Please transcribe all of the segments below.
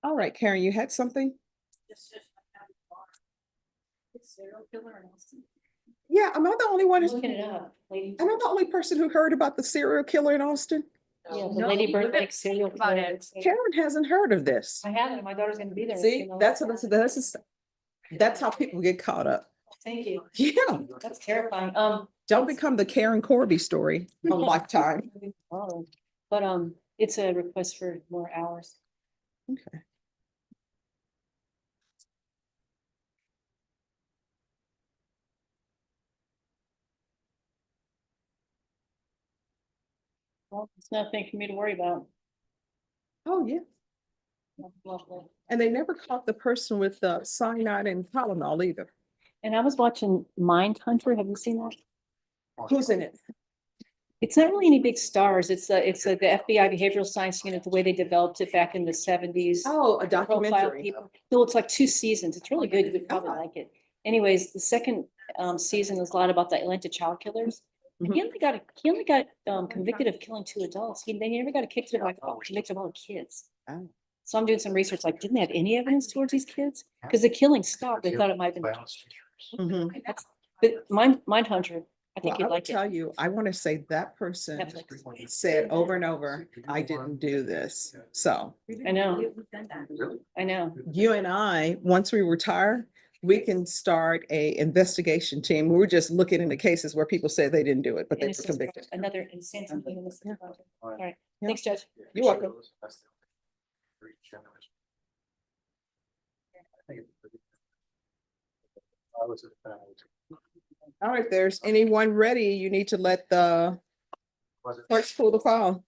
All right, Karen, you had something? Serial killer in Austin. Yeah, am I the only one? Looking it up, lady. Am I the only person who heard about the serial killer in Austin? Yeah, the Lady Bird Lake serial killer. Karen hasn't heard of this. I haven't. My daughter's gonna be there. See, that's how people get caught up. Thank you. Yeah, That's terrifying. don't become the Karen Corby story on Lifetime. Oh, but it's a request for more hours. Okay. Well, it's nothing for me to worry about. Oh, yeah. Lovely. And they never caught the person with cyanide and Tylenol either. And I was watching Mindhunter. Have you seen that? Who's in it? It's not really any big stars. It's the FBI behavioral science unit, the way they developed it back in the 70s. Oh, a Profile documentary. people. No, it's like 2 seasons. It's really good. You would probably Oh. like it. Anyways, the second season is a lot about the Atlanta child killers. And he only got convicted of killing 2 adults. They never got convicted of all the kids. Oh. So I'm doing some research, like, didn't they have any evidence towards these kids? Because the killing stopped. They thought it might have been. Mhm. But Mindhunter, I think Well, I you'd will like it. tell you, I want to say that person Netflix. said over and over, I didn't do this. So I know. I know. you and I, once we retire, we can start a investigation team. We're just looking into cases where people say they didn't do it, but they were Innocence convicted. Project, Another Innocence Project. All right. Yeah. Thanks, Judge. You're welcome. All right, if there's anyone ready, you need to let the clerks pull the file.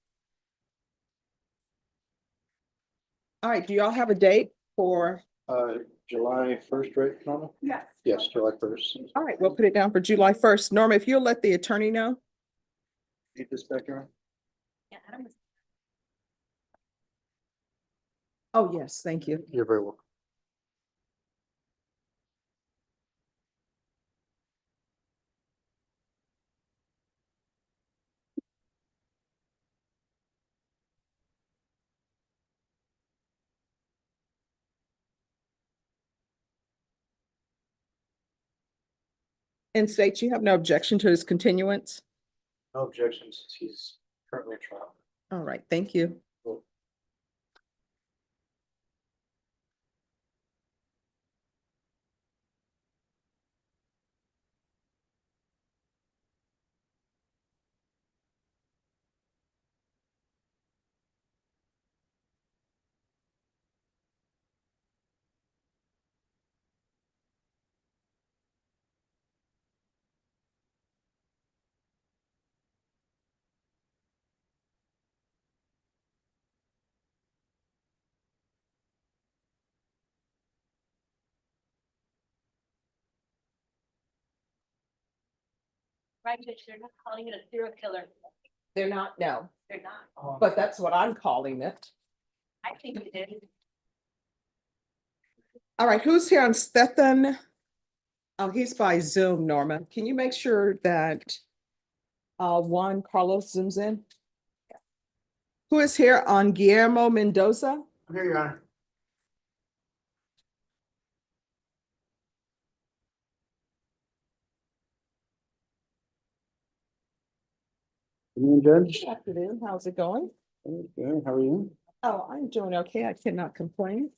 All right, do y'all have a date for? July 1st, right, Norma? Yes. Yes, July 1st. All right, we'll put it down for July 1st. Norma, if you'll let the attorney know. Need this back on? Oh, yes, thank you. You're very welcome. And state you have no objection to his continuance. No objections. He's currently in trial. All right, thank you. Cool. Right, Judge, they're not calling it a serial killer. They're not, no, They're not. but that's what I'm calling it. I think it is. All right, who's here on Stefan? Oh, he's by Zoom, Norma. Can you make sure that Juan Carlos zooms in? Who is here on Guillermo Mendoza? I'm here, Your Honor. Good evening, Judge. Good afternoon, how's it going? Good, how are you? Oh, I'm doing okay, I cannot complain.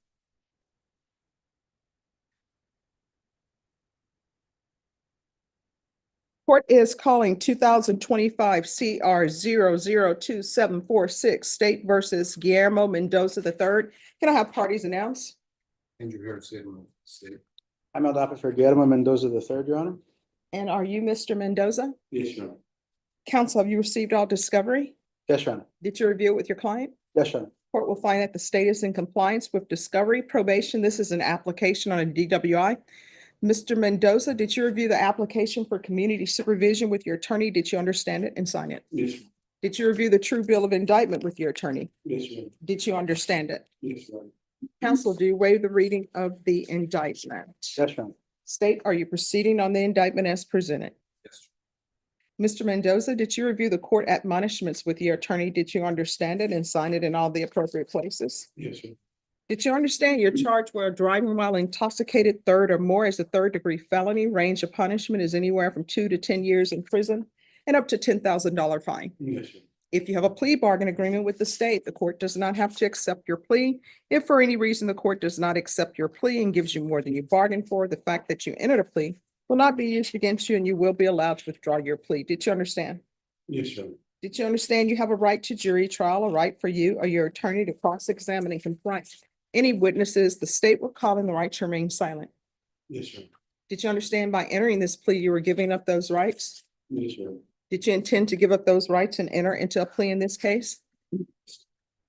Court is calling 2025 CR 002-746 State versus Guillermo Mendoza III. Can I have parties announced? Andrew Harris, State. I'm out office for Guillermo Mendoza III, Your Honor. And are you Mr. Mendoza? Yes, Your Honor. Counsel, have you received all discovery? Yes, Your Honor. Did you review it with your client? Yes, Your Honor. Court will find that the state is in compliance with discovery probation. This is an application on a DWI. Mr. Mendoza, did you review the application for community supervision with your attorney? Did you understand it and sign it? Yes, Did you review the true bill of indictment with your attorney? yes, Your Honor. Did you understand it? Yes, Your Honor. Counsel, do you waive the reading of the indictment? Yes, Your Honor. State, are you proceeding on the indictment as presented? Yes. Mr. Mendoza, did you review the court admonishments with your attorney? Did you understand it and sign it in all the appropriate places? Yes, Your Honor. Did you understand you're charged with driving while intoxicated third or more as a third-degree felony? Range of punishment is anywhere from 2 to 10 years in prison and up to $10,000 fine. Yes, sir. If you have a plea bargain agreement with the state, the court does not have to accept your plea. If for any reason the court does not accept your plea and gives you more than you bargained for, the fact that you entered a plea will not be used against you and you will be allowed to withdraw your plea. Did you understand? Yes, sir. Did you understand you have a right to jury trial, a right for you or your attorney to cross-examine and confront any witnesses the state will call in the right to remain silent? Yes, sir. Did you understand by entering this plea, you were giving up those rights? Yes, sir. Did you intend to give up those rights and enter into a plea in this case?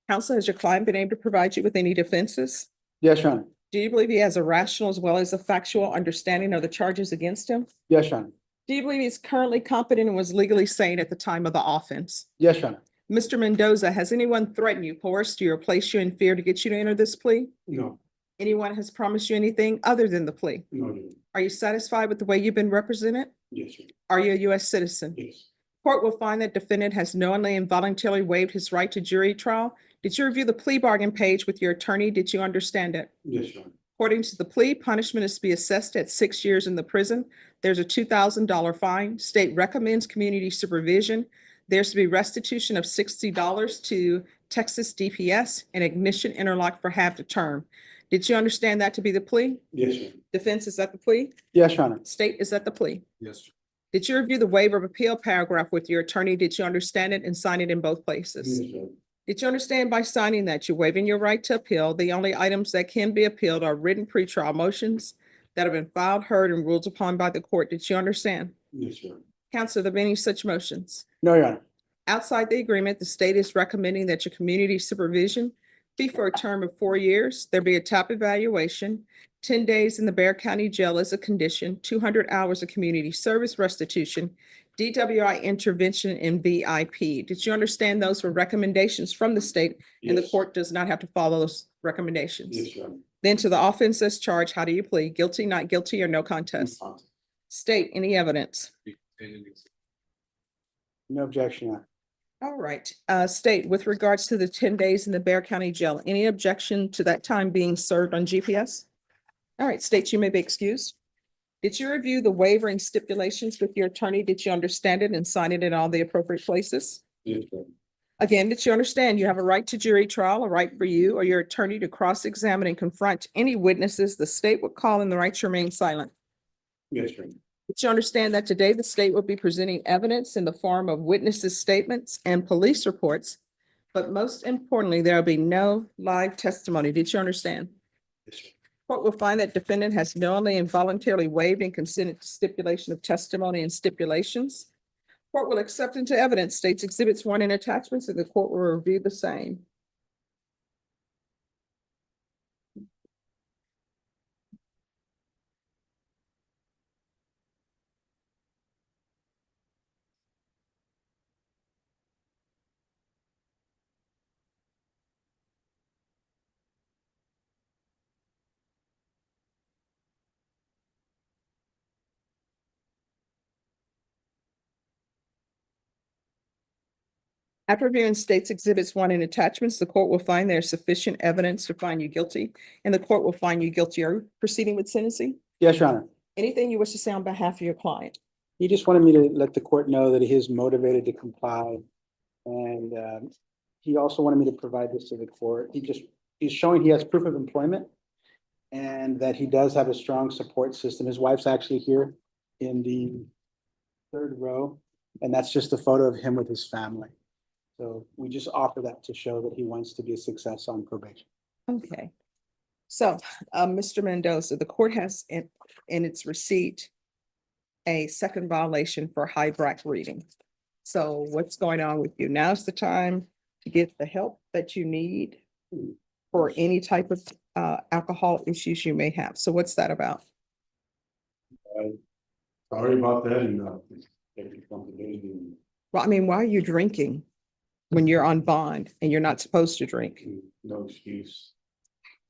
Counsel, has your client been able to provide you with any defenses? Yes, Your Honor. Do you believe he has a rational as well as a factual understanding of the charges against him? Yes, Your Honor. Do you believe he's currently competent and was legally sane at the time of the offense? Yes, Your Honor. Mr. Mendoza, has anyone threatened you, coerced you, or placed you in fear to get you to enter this plea? No, Anyone has promised you anything other than the plea? no, no. Are you satisfied with the way you've been represented? Yes, sir. Are you a U.S. citizen? Yes. Court will find that defendant has knowingly and voluntarily waived his right to jury trial. Did you review the plea bargain page with your attorney? Did you understand it? Yes, sir. According to the plea, punishment is to be assessed at 6 years in the prison. There's a $2,000 fine. State recommends community supervision. There's to be restitution of $60 to Texas DPS and ignition interlock for half the term. Did you understand that to be the plea? Yes, sir. Defense, is that the plea? Yes, Your Honor. State, is that the plea? Yes, sir. Did you review the waiver of appeal paragraph with your attorney? Did you understand it and sign it in both places? Yes, sir. Did you understand by signing that you're waiving your right to appeal? The only items that can be appealed are written pretrial motions that have been filed, heard, and ruled upon by the court. Did you understand? Yes, sir. Counsel, are there any such motions? No, Your Honor. Outside the agreement, the state is recommending that your community supervision be for a term of 4 years. There be a top evaluation, 10 days in the Bexar County Jail as a condition, 200 hours of community service restitution, DWI intervention, and VIP. Did you understand those were recommendations from the state and the Yes. court does not have to follow those recommendations? Yes, sir. Then to the offense as charged, how do you plead? Guilty, not guilty, or no contest? State, any evidence? No objection, Your Honor. All right, state, with regards to the 10 days in the Bexar County Jail, any objection to that time being served on GPS? All right, state, you may be excused. Did you review the waiver and stipulations with your attorney? Did you understand it and sign it in all the appropriate places? Yes, sir. Again, did you understand you have a right to jury trial, a right for you or your attorney to cross-examine and confront any witnesses the state would call in the right to remain silent? Yes, sir. Did you understand that today the state will be presenting evidence in the form of witnesses' statements and police reports? But most importantly, there will be no live testimony. Did you understand? Yes, sir. Court will find that defendant has knowingly and voluntarily waived and consented to stipulation of testimony and stipulations. Court will accept into evidence states exhibits 1 and attachments, and the court will review the same. After reviewing states exhibits 1 and attachments, the court will find there is sufficient evidence to find you guilty, and the court will find you guilty. Are you proceeding with sentencing? Yes, Your Honor. Anything you wish to say on behalf of your client? He just wanted me to let the court know that he is motivated to comply. And he also wanted me to provide this to the court. He's showing he has proof of employment and that he does have a strong support system. His wife's actually here in the 3rd row, and that's just a photo of him with his family. So we just offer that to show that he wants to be a success on probation. Okay. So, Mr. Mendoza, the court has in its receipt a second violation for high brack reading. So what's going on with you? Now's the time to get the help that you need for any type of alcohol issues you may have. So what's that about? Sorry about that and, thank you for the Well, I mean, why are you drinking when you're on bond and you're not supposed to drink? no excuse.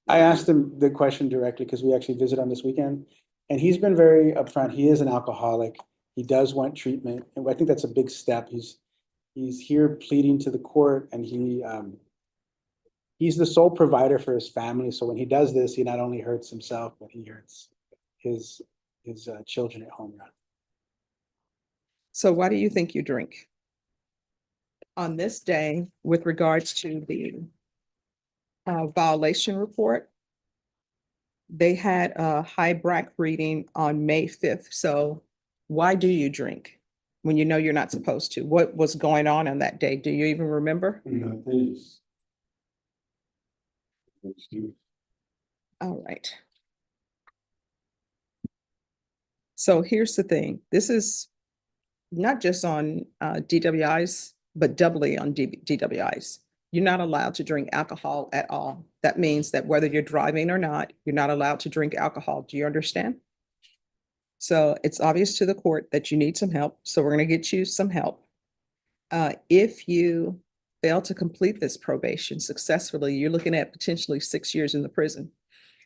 I asked him the question directly because we actually visited on this weekend, and he's been very upfront. He is an alcoholic. He does want treatment, and I think that's a big step. He's here pleading to the court, and he's the sole provider for his family. So when he does this, he not only hurts himself, but he hurts his children at home. Your Honor. So why do you think you drink? On this day, with regards to the violation report, they had a high BRAC reading on May 5th. So why do you drink when you know you're not supposed to? What was going on that day? Do you even remember? And I think it's. All right. So here's the thing. This is not just on DWIs, but doubly on DWIs. You're not allowed to drink alcohol at all. That means that whether you're driving or not, you're not allowed to drink alcohol. Do you understand? So it's obvious to the court that you need some help. So we're going to get you some help. If you fail to complete this probation successfully, you're looking at potentially 6 years in the prison.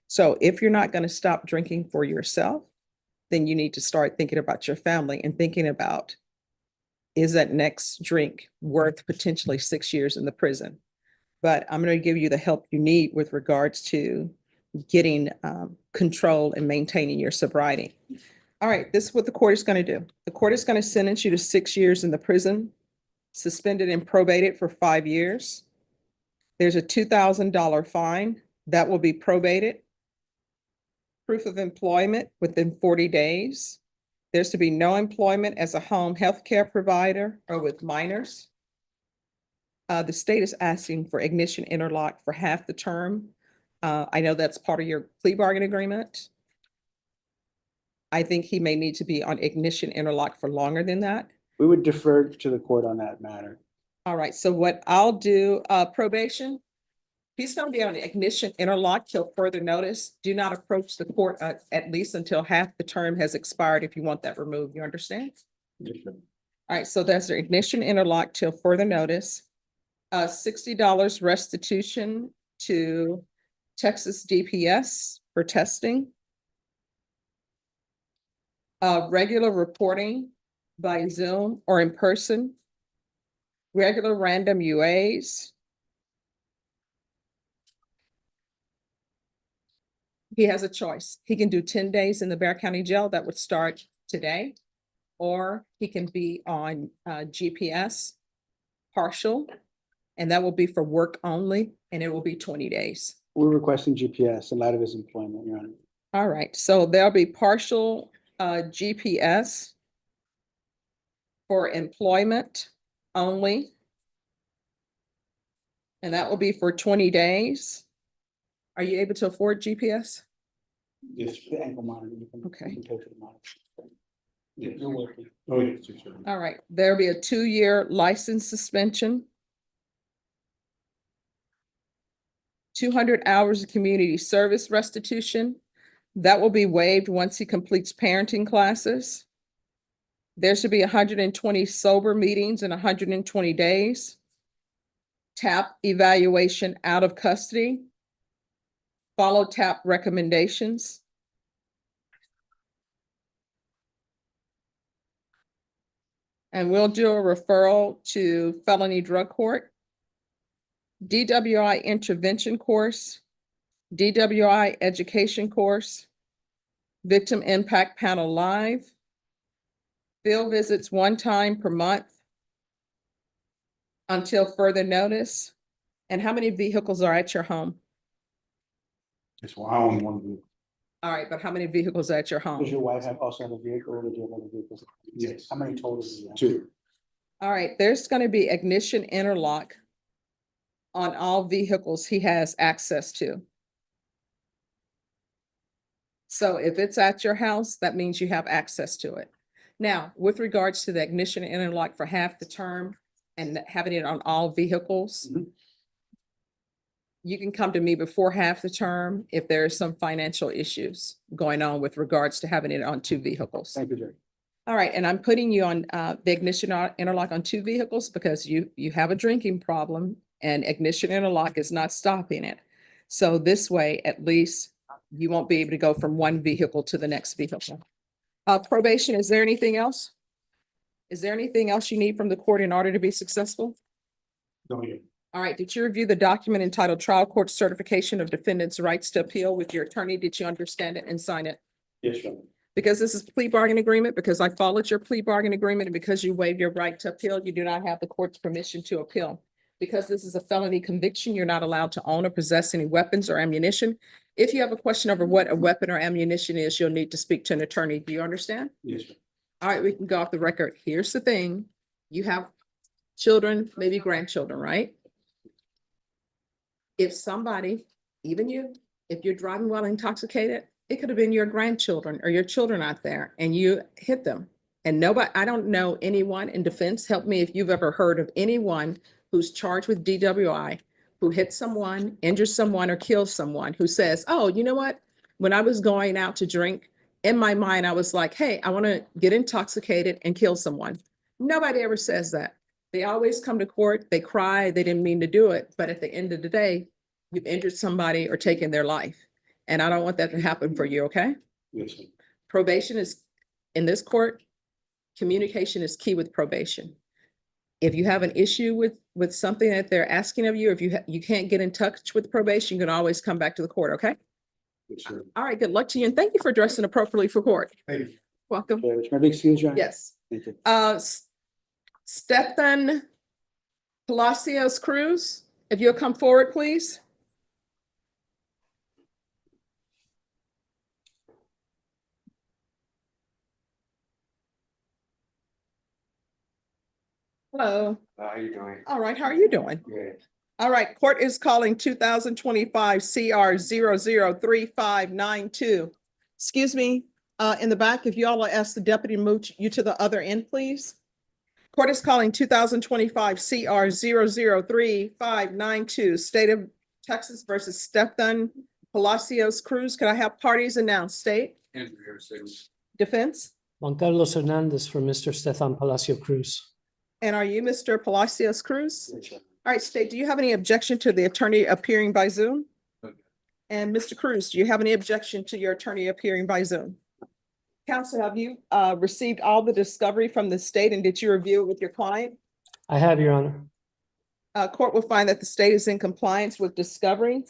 So if you're not going to stop drinking for yourself, then you need to start thinking about your family and thinking about, is that next drink worth potentially 6 years in the prison? But I'm going to give you the help you need with regards to getting control and maintaining your sobriety. All right, this is what the court is going to do. The court is going to sentence you to 6 years in the prison, suspended and probated for 5 years. There's a $2,000 fine that will be probated. Proof of employment within 40 days. There's to be no employment as a home health care provider or with minors. The state is asking for ignition interlock for half the term. I know that's part of your plea bargain agreement. I think he may need to be on ignition interlock for longer than that. We would defer to the court on that matter. All right, so what I'll do, probation, he's going to be on ignition interlock till further notice. Do not approach the court at least until half the term has expired if you want that removed. You understand? All right, so that's the ignition interlock till further notice. $60 restitution to Texas DPS for testing. Regular reporting by Zoom or in person. Regular random UAs. He has a choice. He can do 10 days in the Bexar County Jail. That would start today. Or he can be on GPS partial, and that will be for work only, and it will be 20 days. We're requesting GPS in light of his employment, Your Honor. All right, so there'll be partial GPS for employment only. And that will be for 20 days. Are you able to afford GPS? Yes. The ankle monitor. Okay. You can pay for the monitor. Yes. You're working. Oh, yes, yes, sir. All right, there'll be a 2-year license suspension. 200 hours of community service restitution. That will be waived once he completes parenting classes. There should be 120 sober meetings in 120 days. TAP evaluation out of custody. Follow TAP recommendations. And we'll do a referral to felony drug court. DWI intervention course. DWI education course. Victim impact panel live. Field visits 1 time per month until further notice. And how many vehicles are at your home? Yes, well, I own one vehicle. All right, but how many vehicles are at your Does your home? wife also have a vehicle or do you have other vehicles? Yes. How many total do you have? 2. All right, there's going to be ignition interlock on all vehicles he has access to. So if it's at your house, that means you have access to it. Now, with regards to the ignition interlock for half the term and having it on all vehicles, Mhm. you can come to me before half the term if there are some financial issues going on with regards to having it on 2 vehicles. Thank you, Jerry. All right, and I'm putting you on the ignition interlock on 2 vehicles because you have a drinking problem and ignition interlock is not stopping it. So this way, at least you won't be able to go from one vehicle to the next vehicle. Probation, is there anything else? Is there anything else you need from the court in order to be successful? No, yeah. All right, did you review the document entitled Trial Court Certification of Defendant's Rights to Appeal with your attorney? Did you understand it and sign it? Yes, Your Honor. Because this is plea bargain agreement, because I followed your plea bargain agreement, and because you waived your right to appeal, you do not have the court's permission to appeal. Because this is a felony conviction, you're not allowed to own or possess any weapons or ammunition. If you have a question over what a weapon or ammunition is, you'll need to speak to an attorney. Do you understand? Yes, Your All right, we can go off the record. Here's the thing. You have children, maybe grandchildren, right? If somebody, even you, if you're driving while intoxicated, it could have been your grandchildren or your children out there and you hit them. And nobody, I don't know anyone in defense, help me if you've ever heard of anyone who's charged with DWI, who hit someone, injures someone, or kills someone, who says, oh, you know what? When I was going out to drink, in my mind, I was like, hey, I want to get intoxicated and kill someone. Nobody ever says that. They always come to court, they cry, they didn't mean to do it, but at the end of the day, you've injured somebody or taken their life. And I don't want that to happen for you, okay? Honor. Yes, Your Honor. Probation is, in this court, communication is key with probation. If you have an issue with something that they're asking of you, if you can't get in touch with probation, you can always come back to the court, okay? Yes, Your Honor. All right, good luck to you, and thank you for dressing appropriately for court. Thank you. Welcome. Judge, may I be excused, Your Honor? Yes. Thank you. Stefan Palacios Cruz, if you'll come forward, please. Hello. How are you doing? All right, how are you doing? Good. All right, court is calling 2025 CR 003592. Excuse me, in the back, if you all will ask the deputy to move you to the other end, please. Court is calling 2025 CR 003592, State of Texas versus Stefan Palacios Cruz. Could I have parties announced? State, Andrew Harrison. defense, Juan Carlos Hernandez for Mr. Stefan Palacio Cruz. and are you Mr. Palacios Cruz? Yes, Your Honor. All right, State, do you have any objection to the attorney appearing by Zoom? Okay. And Mr. Cruz, do you have any objection to your attorney appearing by Zoom? Counsel, have you received all the discovery from the state, and did you review it with your client? I have, Your Honor. Court will find that the state is in compliance with discovery.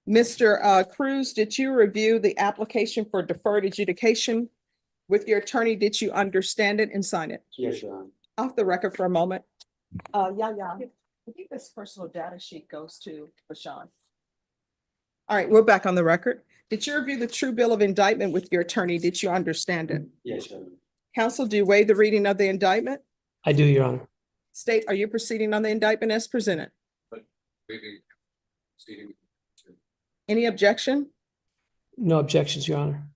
Mr. Cruz, did you review the application for deferred adjudication with your attorney? Did you understand it and sign it? Yes, Your Honor. Off the record for a moment. Yeah. I think this personal data sheet goes to Bashan. All right, we're back on the record. Did you review the true bill of indictment with your attorney? Did you understand it? Yes, Your Honor. Counsel, do you waive the reading of the indictment? I do, Your Honor. State, are you proceeding on the indictment as presented? Any objection? No objections, Your Honor.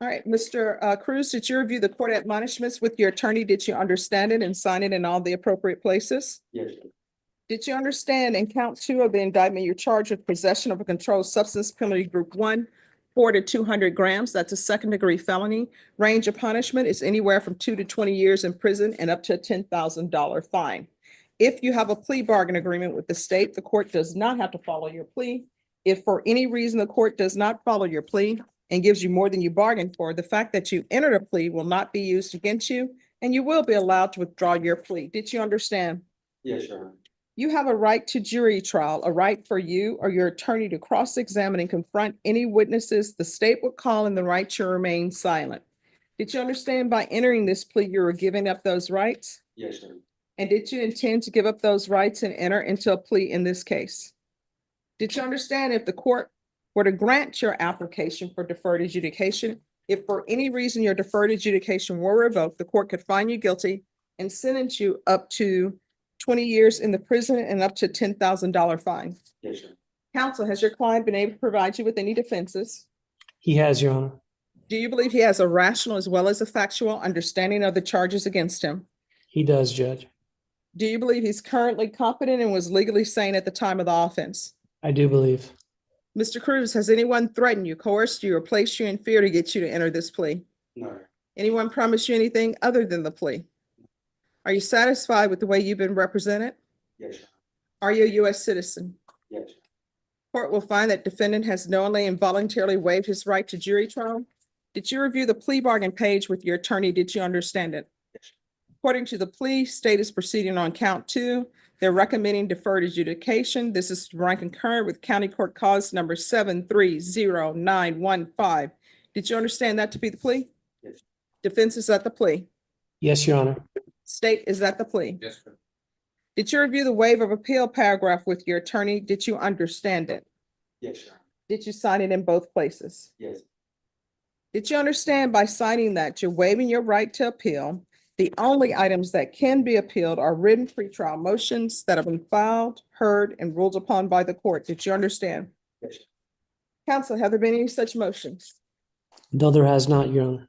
All right, Mr. Cruz, did you review the court admonishments with your attorney? Did you understand it and sign it in all the appropriate places? Yes, Your Honor. Did you understand in count 2 of the indictment, you're charged with possession of a controlled substance penalty group 1, 4 to 200 grams? That's a second-degree felony. Range of punishment is anywhere from 2 to 20 years in prison and up to a $10,000 fine. If you have a plea bargain agreement with the state, the court does not have to follow your plea. If for any reason the court does not follow your plea and gives you more than you bargained for, the fact that you entered a plea will not be used against you, and you will be allowed to withdraw your plea. Did you understand? Yes, Your Honor. You have a right to jury trial, a right for you or your attorney to cross-examine and confront any witnesses the state will call, and the right to remain silent. Did you understand by entering this plea, you were giving up those rights? Yes, Your Honor. And did you intend to give up those rights and enter into a plea in this case? Did you understand if the court were to grant your application for deferred adjudication, if for any reason your deferred adjudication were revoked, the court could find you guilty and sentence you up to 20 years in the prison and up to $10,000 fine? Yes, Your Honor. Counsel, has your client been able to provide you with any defenses? He has, Your Honor. Do you believe he has a rational as well as a factual understanding of the charges against him? He does, Judge. Do you believe he's currently competent and was legally sane at the time of the offense? I do believe. Mr. Cruz, has anyone threatened you, coerced you, or placed you in fear to get you to enter this plea? No. Anyone promised you anything other than the plea? Are you satisfied with the way you've been represented? Yes, Your Are you a U.S. citizen? Honor. Yes. Court will find that defendant has knowingly and voluntarily waived his right to jury trial. Did you review the plea bargain page with your attorney? Did you understand it? Yes. According to the plea, state is proceeding on count 2. They're recommending deferred adjudication. This is to run concurrent with County Court Cause number 730915. Did you understand that to be the plea? Yes. Defense is at the plea. Yes, Your Honor. State is at the plea. Yes, sir. Did you review the waiver of appeal paragraph with your attorney? Did you understand it? Yes, sir. Did you sign it in both places? Yes. Did you understand by signing that you're waiving your right to appeal? The only items that can be appealed are written pretrial motions that have been filed, heard, and ruled upon by the court. Did you understand? Yes, sir. Counsel, have there been any such motions? No, there has not, Your Honor.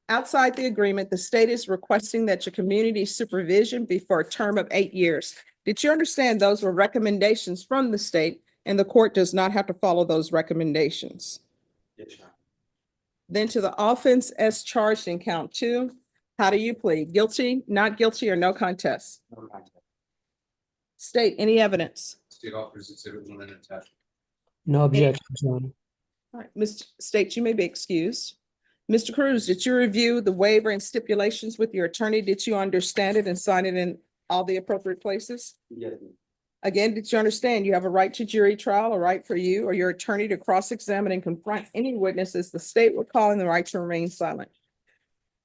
Outside the agreement, the state is requesting that your community supervision be for a term of 8 years. Did you understand those were recommendations from the state and the court does not have to follow those recommendations? Yes, sir. Then to the offense as charged in count 2, how do you plead? Guilty, not guilty, or no contest? No contest. State, any evidence? State offers exhibit 1 and attachment. No objections, Your Honor. All right, Mr. State, you may be excused. Mr. Cruz, did you review the waiver and stipulations with your attorney? Did you understand it and sign it in all the appropriate places? Yes, ma'am. Again, did you understand you have a right to jury trial, a right for you or your attorney to cross-examine and confront any witnesses the state will call, and the right to remain silent?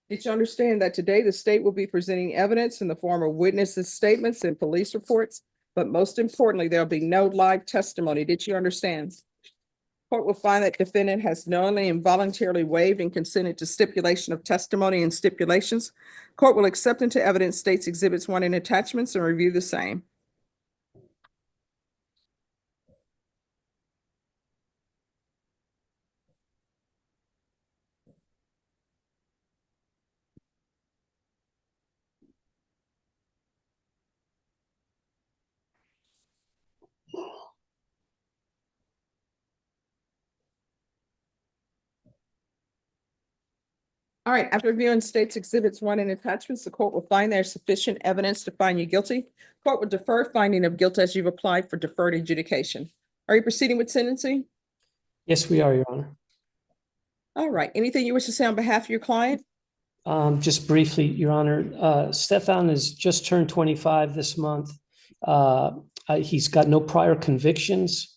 Did you understand that today the state will be presenting evidence in the form of witnesses' statements and police reports, but most importantly, there'll be no live testimony? Did you understand? Court will find that defendant has knowingly and voluntarily waived and consented to stipulation of testimony and stipulations. Court will accept into evidence state's exhibits 1 and attachments and review the same. All right, after reviewing state's exhibits 1 and attachments, the court will find there's sufficient evidence to find you guilty. Court will defer finding of guilt as you've applied for deferred adjudication. Are you proceeding with sentencing? Yes, we are, Your Honor. All right, anything you wish to say on behalf of your client? Just briefly, Your Honor, Stefan has just turned 25 this month. He's got no prior convictions.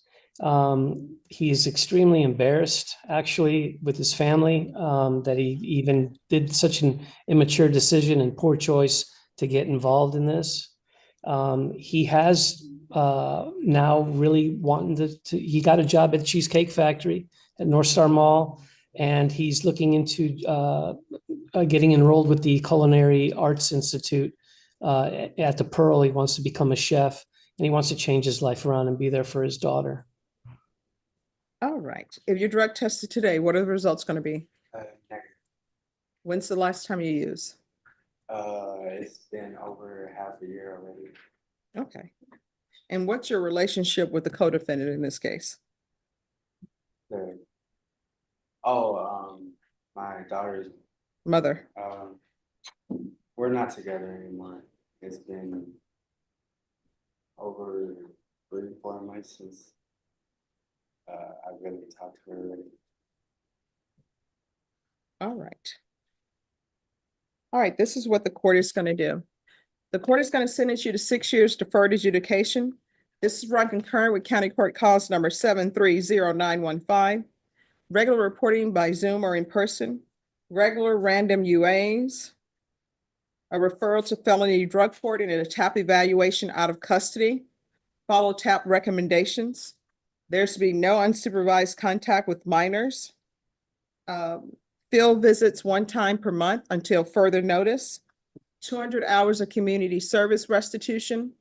He is extremely embarrassed, actually, with his family, that he even did such an immature decision and poor choice to get involved in this. He has now really wanting he got a job at Cheesecake Factory at North Star Mall, and he's looking into getting enrolled with the Culinary Arts Institute at the Pearl. He wants to become a chef, and he wants to change his life around and be there for his daughter. All right, if you're drug tested today, what are the results going to be? Negative. When's the last time you used? It's been over half a year already. Okay. And what's your relationship with the co-defendant in this case? The, my daughter's, Mother. we're not together anymore. It's been over 3-4 months since I really talked to her. All right. All right, this is what the court is going to do. The court is going to sentence you to 6 years deferred adjudication. This is run concurrent with County Court Cause number 730915. Regular reporting by Zoom or in person, regular random UAs, a referral to felony drug court, and a TAP evaluation out of custody. Follow TAP recommendations. There's to be no unsupervised contact with minors. Field visits 1 time per month until further notice. 200 hours of community service restitution.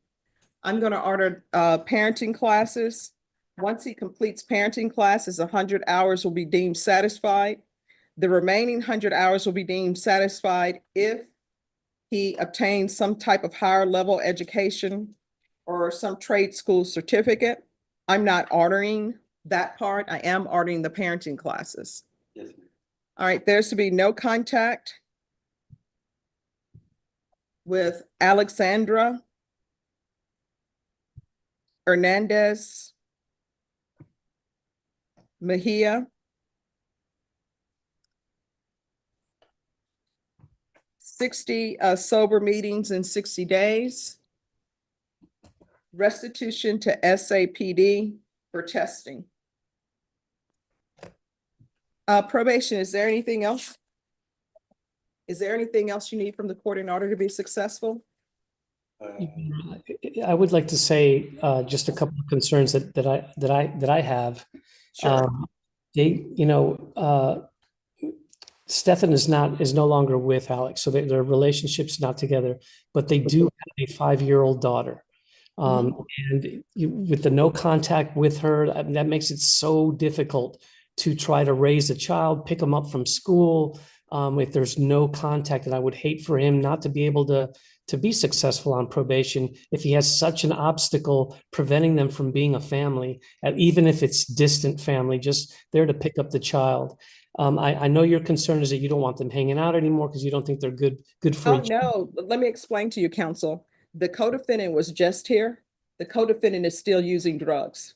I'm going to order parenting classes. Once he completes parenting classes, 100 hours will be deemed satisfied. The remaining 100 hours will be deemed satisfied if he obtains some type of higher level education or some trade school certificate. I'm not ordering that part. I am ordering the parenting classes. Yes, ma'am. All right, there's to be no contact with Alexandra Hernandez Mejia, 60 sober meetings in 60 days. Restitution to SAPD for testing. Probation, is there anything else? Is there anything else you need from the court in order to be successful? I would like to say just a couple of concerns that I have. Sure. Stefan is no longer with Alex, so their relationship's not together, but they do have a 5-year-old daughter. And with the no contact with her, that makes it so difficult to try to raise a child, pick them up from school, if there's no contact. And I would hate for him not to be able to be successful on probation if he has such an obstacle preventing them from being a family, even if it's distant family, just there to pick up the child. I know your concern is that you don't want them hanging out anymore because you don't think they're good for Oh, each other. no, let me explain to you, counsel. The co-defendant was just here. The co-defendant is still using drugs.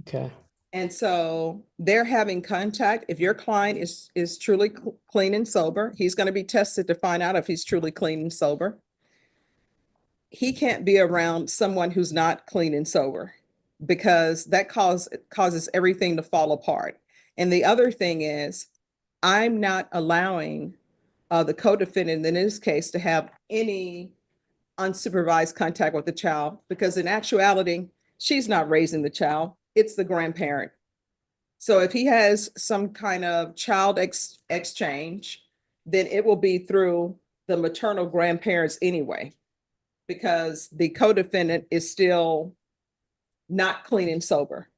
Okay. And so they're having contact. If your client is truly clean and sober, he's going to be tested to find out if he's truly clean and sober. He can't be around someone who's not clean and sober because that causes everything to fall apart. And the other thing is, I'm not allowing the co-defendant in this case to have any unsupervised contact with the child because in actuality, she's not raising the child. It's the grandparent. So if he has some kind of child exchange, then it will be through the maternal grandparents anyway, because the co-defendant is still not clean and sober.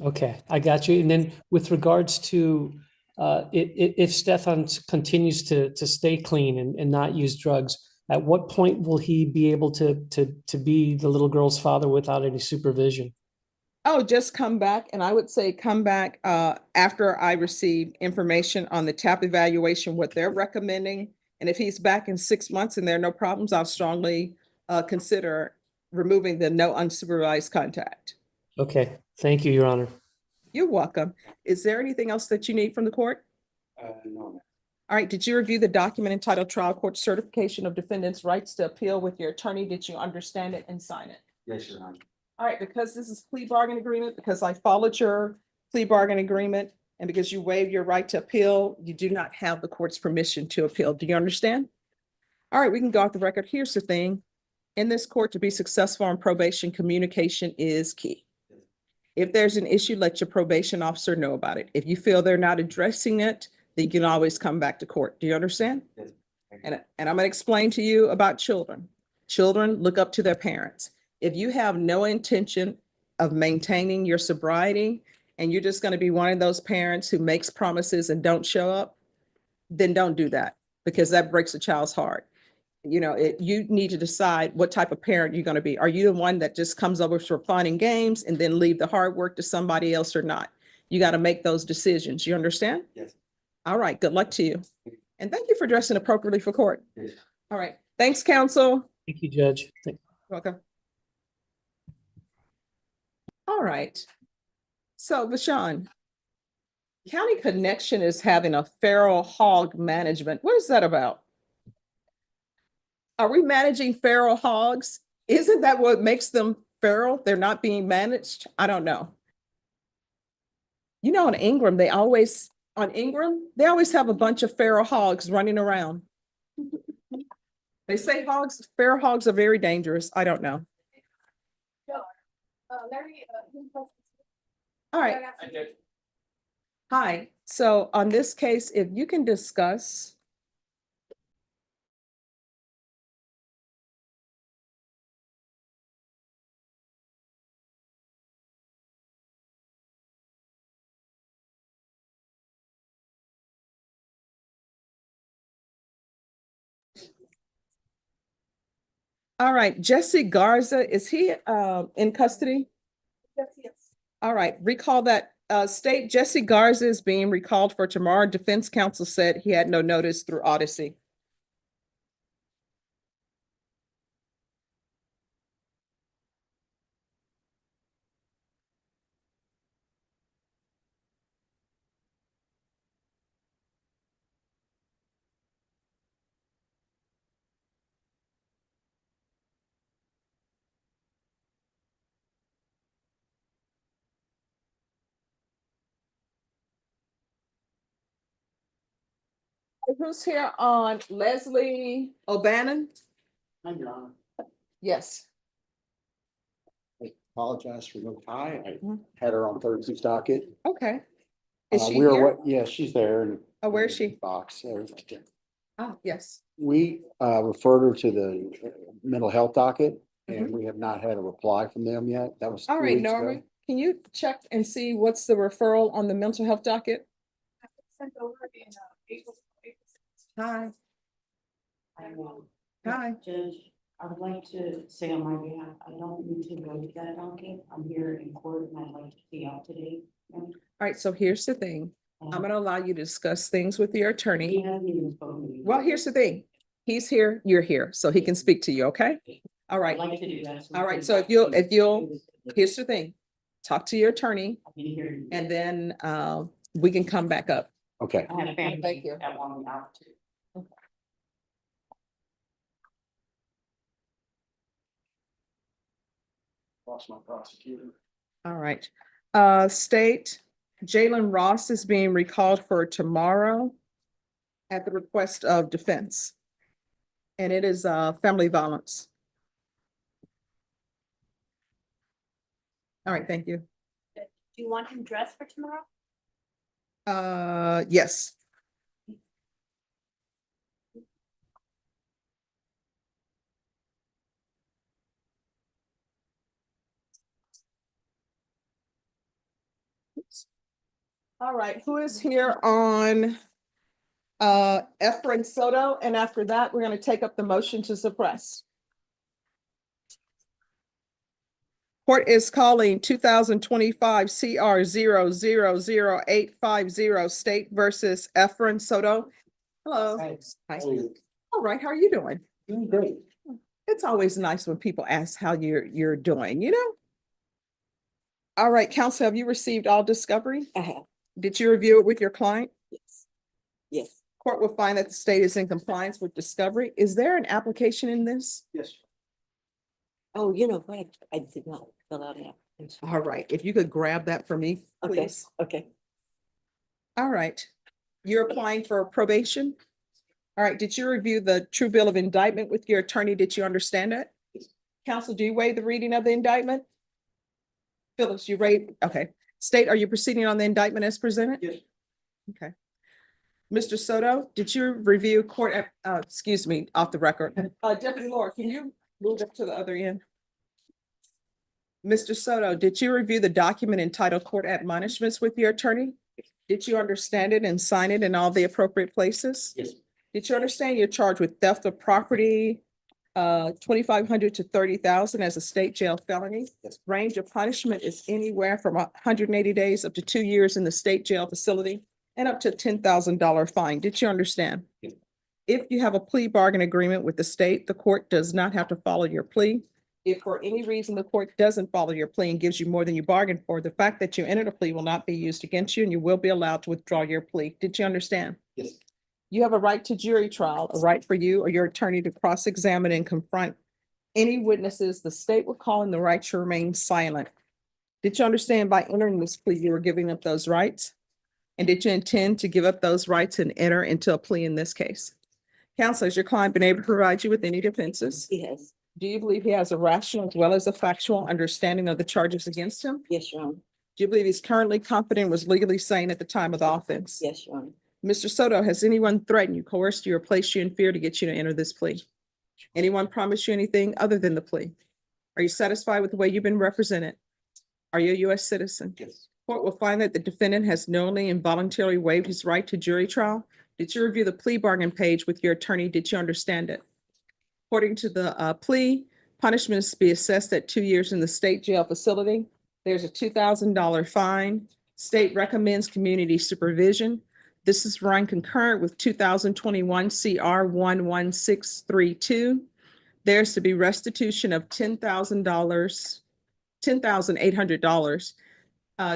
Okay, I got you. And then with regards to if Stefan continues to stay clean and not use drugs, at what point will he be able to be the little girl's father without any supervision? Oh, just come back. And I would say come back after I receive information on the TAP evaluation, what they're recommending. And if he's back in 6 months and there are no problems, I'll strongly consider removing the no unsupervised contact. Okay, thank you, Your Honor. You're welcome. Is there anything else that you need from the court? No. All right, did you review the document entitled Trial Court Certification of Defendant's Rights to Appeal with your attorney? Did you understand it and sign it? Yes, Your Honor. All right, because this is plea bargain agreement, because I followed your plea bargain agreement, and because you waived your right to appeal, you do not have the court's permission to appeal. Do you understand? All right, we can go off the record. Here's the thing. In this court, to be successful on probation, communication is key. If there's an issue, let your probation officer know about it. If you feel they're not addressing it, then you can always come back to court. Do you understand? Yes. And I'm going to explain to you about children. Children look up to their parents. If you have no intention of maintaining your sobriety and you're just going to be one of those parents who makes promises and don't show up, then don't do that because that breaks a child's heart. You know, you need to decide what type of parent you're going to be. Are you the one that just comes over for fun and games and then leave the hard work to somebody else or not? You got to make those decisions. You understand? Yes. All right. Good luck to you. And thank you for dressing appropriately for court. Yes. All right. Thanks, counsel. Thank you, Judge. Welcome. All right. So, Vashon, County Connection is having a feral hog management. What is that about? Are we managing feral hogs? Isn't that what makes them feral? They're not being managed? I don't know. You know, on Ingram, they always have a bunch of feral hogs running around. They say feral hogs are very dangerous. I don't know. All right. Hi. So on this case, if you can discuss. All right, Jesse Garza, is he in custody? Yes. All right, recall that state Jesse Garza is being recalled for tomorrow. Defense counsel said he had no notice through Odyssey. who's here on Leslie O'Bannon? Hi, Your Honor. Yes. I apologize for no tie. I Mhm. had her on Thursday's docket. Okay. Is she We are here? what, yeah, she's there. And Oh, where is she? Box. Oh, yes. We referred her to the mental health docket Mhm. and we have not had a reply from them yet. That was All 2 right, weeks ago. Norma, can you check and see what's the referral on the mental health docket? Hi. Hi. Judge, I would like to say on my behalf, I don't need to go to that docket. I'm here in court and I'd like to be out today. All right, so here's the thing. I'm gonna allow you to discuss things with your He attorney. hasn't even spoken to me. Well, here's the thing. He's here, you're here, so he can speak to you, okay? All I'd right, like to do that. all right, so if you'll, here's the thing. Talk to your attorney I've been here. and then we can come back up. Okay. I have family. Thank you. That want me out too. Lost my prosecutor. All right. State, Jalen Ross is being recalled for tomorrow at the request of defense. And it is family violence. All right, thank you. Do you want him dressed for tomorrow? Yes. Oops. All right, who is here on Efrain Soto? And after that, we're going to take up the motion to suppress. Court is calling 2025 CR 0000850 State versus Efrain Soto. Hello. Hi. All right, how are you doing? Doing great. It's always nice when people ask how you're doing, you know? All right, counsel, have you received all discovery? I have, Did you review it with your client? yes. Yes, Court will find that the state is in compliance with discovery. Is there an application in this? Yes. oh, you know what, I did not fill out an application. All right, if you could grab that for me, Okay, please. okay, All right. You're applying for probation? All right, did you review the true bill of indictment with your attorney? Did you understand it? Counsel, do you waive the reading of the indictment? Phyllis, you read, okay. State, are you proceeding on the indictment as presented? Yes. Okay. Mr. Soto, did you review court, excuse me, off the record? Deputy Laura, can you move up to the other end? Mr. Soto, did you review the document entitled Court Admonishments with your attorney? Did you understand it and sign it in all the appropriate places? Yes. Did you understand you're charged with theft of property, 2,500 to 30,000 as a state jail felony? Yes. Range of punishment is anywhere from 180 days up to 2 years in the state jail facility and up to $10,000 fine. Did you understand? Yes. If you have a plea bargain agreement with the state, the court does not have to follow your plea. If for any reason the court doesn't follow your plea and gives you more than you bargained for, the fact that you entered a plea will not be used against you and you will be allowed to withdraw your plea. Did you understand? Yes. You have a right to jury trial, a right for you or your attorney to cross-examine and confront any witnesses the state will call in the right to remain silent. Did you understand by entering this plea, you were giving up those rights? And did you intend to give up those rights and enter into a plea in this case? Counsel, has your client been able to provide you with any defenses? yes, Do you believe he has a rational as well as a factual understanding of the charges against him? yes, Your Honor, Do you believe he's currently competent, was legally sane at the time of the offense? yes, Your Honor, Mr. Soto, has anyone threatened you, coerced you, or placed you in fear to get you to enter this plea? Anyone promised you anything other than the plea? Are you satisfied with the way you've been represented? Are you a U.S. citizen? Yes. Court will find that the defendant has knowingly and voluntarily waived his right to jury trial. Did you review the plea bargain page with your attorney? Did you understand it? According to the plea, punishment is to be assessed at 2 years in the state jail facility. There's a $2,000 fine. State recommends community supervision. This is run concurrent with 2021 CR 11632. There's to be restitution of $10,000, $10,800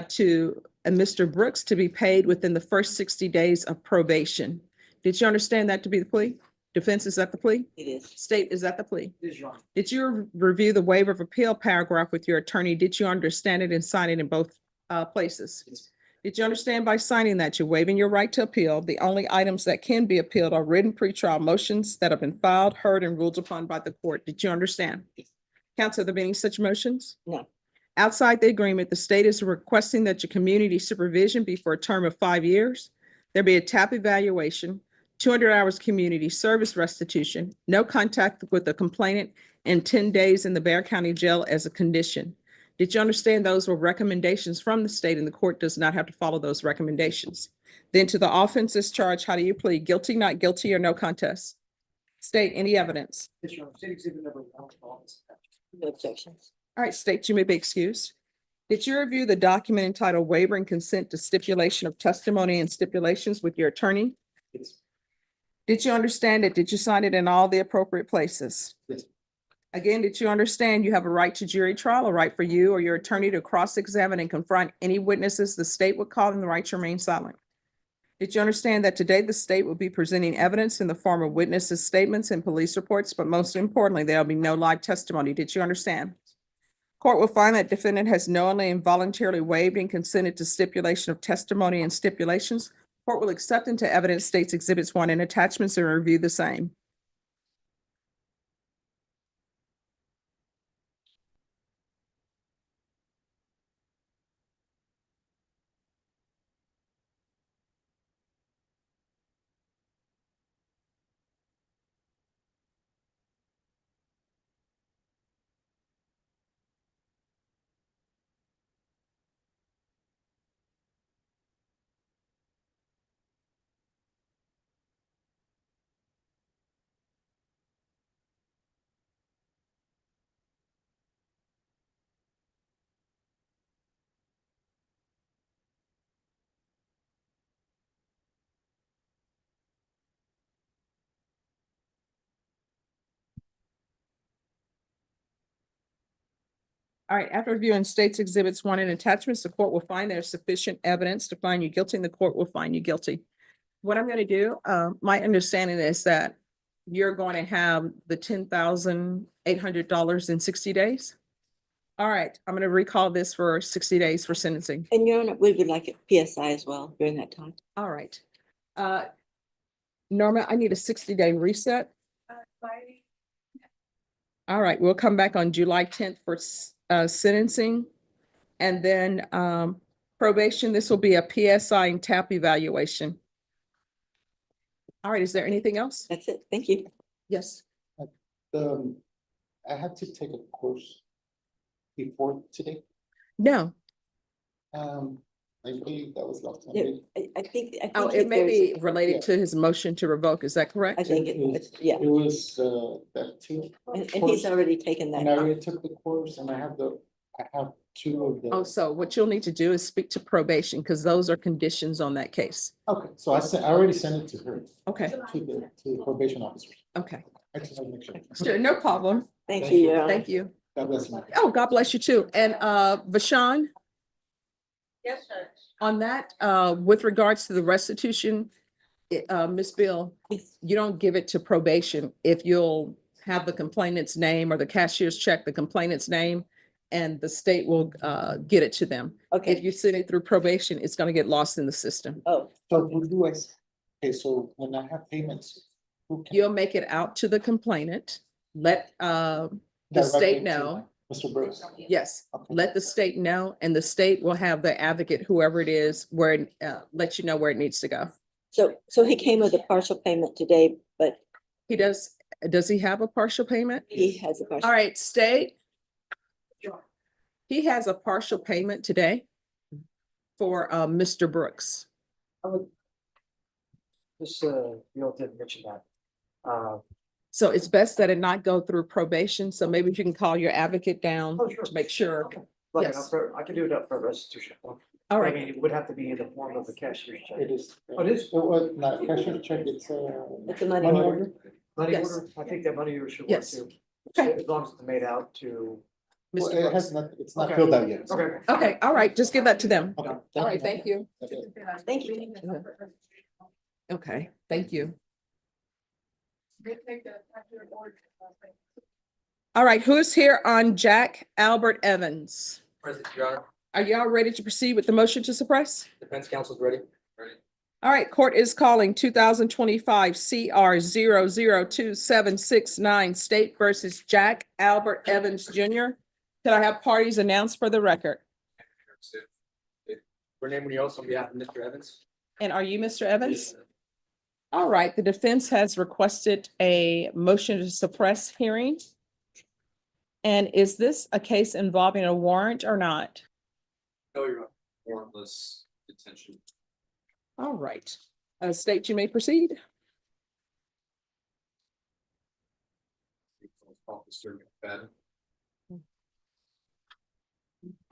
to Mr. Brooks to be paid within the first 60 days of probation. Did you understand that to be the plea? Defense, is that the plea? it is, State, is that the plea? It is, Your Honor. Did you review the waiver of appeal paragraph with your attorney? Did you understand it and sign it in both places? Yes. Did you understand by signing that you're waiving your right to appeal? The only items that can be appealed are written pretrial motions that have been filed, heard, and ruled upon by the court. Did you understand? Counsel, are there any such motions? No. Outside the agreement, the state is requesting that your community supervision be for a term of 5 years. There be a TAP evaluation, 200 hours community service restitution, no contact with the complainant, and 10 days in the Bexar County Jail as a condition. Did you understand those were recommendations from the state and the court does not have to follow those recommendations? Then to the offenses charged, how do you plead? Guilty, not guilty, or no contest? State any evidence. No objections. All right, state, you may be excused. Did you review the document entitled Waiver and Consent to Stipulation of Testimony and Stipulations with your attorney? Yes. Did you understand it? Did you sign it in all the appropriate places? Yes. Again, did you understand you have a right to jury trial, a right for you or your attorney to cross-examine and confront any witnesses the state would call and the right to remain silent? Did you understand that today the state will be presenting evidence in the form of witnesses' statements and police reports, but most importantly, there'll be no live testimony? Did you understand? Court will find that defendant has knowingly and voluntarily waived and consented to stipulation of testimony and stipulations. Court will accept into evidence states exhibits 1 and attachments and review the same. All right, after reviewing states exhibits 1 and attachments, the court will find there's sufficient evidence to find you guilty and the court will find you guilty. What I'm going to do, my understanding is that you're going to have the $10,800 in 60 days. All right, I'm going to recall this for 60 days for sentencing. And Your Honor, we would like a PSI as well during that time. All right. Norma, I need a 60-day reset. All right, we'll come back on July 10th for sentencing. And then probation, this will be a PSI and TAP evaluation. All right, is there anything else? That's it. Thank you. Yes. I had to take a course before today. No. I believe that was last time. Yeah, I think. Oh, it may be related to his motion to revoke. Is that correct? I think it's, yeah, It was that too. and he's already taken And I that. already took the course and I have 2 of the. Oh, so what you'll need to do is speak to probation because those are conditions on that case. Okay, so I already sent it to her, Okay, to the probation officers. Okay. I just want to make sure. Sure, no problem. Thank you, Your Honor. Thank you. God bless you. Oh, God bless you too. And Vashawn, Yes, sir. on that, with regards to the restitution, Ms. Bill, Yes. you don't give it to probation if you'll have the complainant's name or the cashier's check, the complainant's name, and the state will get it to them. If Okay. you send it through probation, it's gonna get lost in the system. Oh, So who do I, okay, so when I have payments, who can? You'll make it out to the complainant, let the Directly state to know. Mr. Brooks. Yes, Okay. let the state know, and the state will have the advocate, whoever it is, let you know where it needs to go. so he came with a partial payment today, but He does he have a partial payment? he has a partial. All right, state. He has a partial payment today for Mr. Brooks. This, you know, didn't mention that. So it's best that it not go through probation, so maybe you can call your advocate down Oh, sure. to make sure. Like, Yes. I can do it up for restitution. All I right, mean, it would have to be in the form of a cashier's check. It is. Oh, it is? Well, not cashier's check, it's It's a money money order. order. Money Yes. order, I think that money order should work Yes. too. Okay. As long as it's made out to. Well, Mr. it Brooks. has not, it's not Okay. filled out yet. Okay. Okay, all right, just give that to them. Okay. All right, thank you. Okay. Thank you. Okay, thank you. All right, who's here on Jack Albert Evans? Present, Your Honor. Are y'all ready to proceed with the motion to suppress? Defense counsel's ready. All right, court is calling 2025 CR 0027669 State versus Jack Albert Evans Jr. Can I have parties announced for the record? Renee Munoz on behalf of Mr. Evans. And are you Mr. Evans? All right, the defense has requested a motion to suppress hearing. And is this a case involving a warrant or not? No, you're not. Warrantless detention. All right, State, you may proceed. Officer McFadden.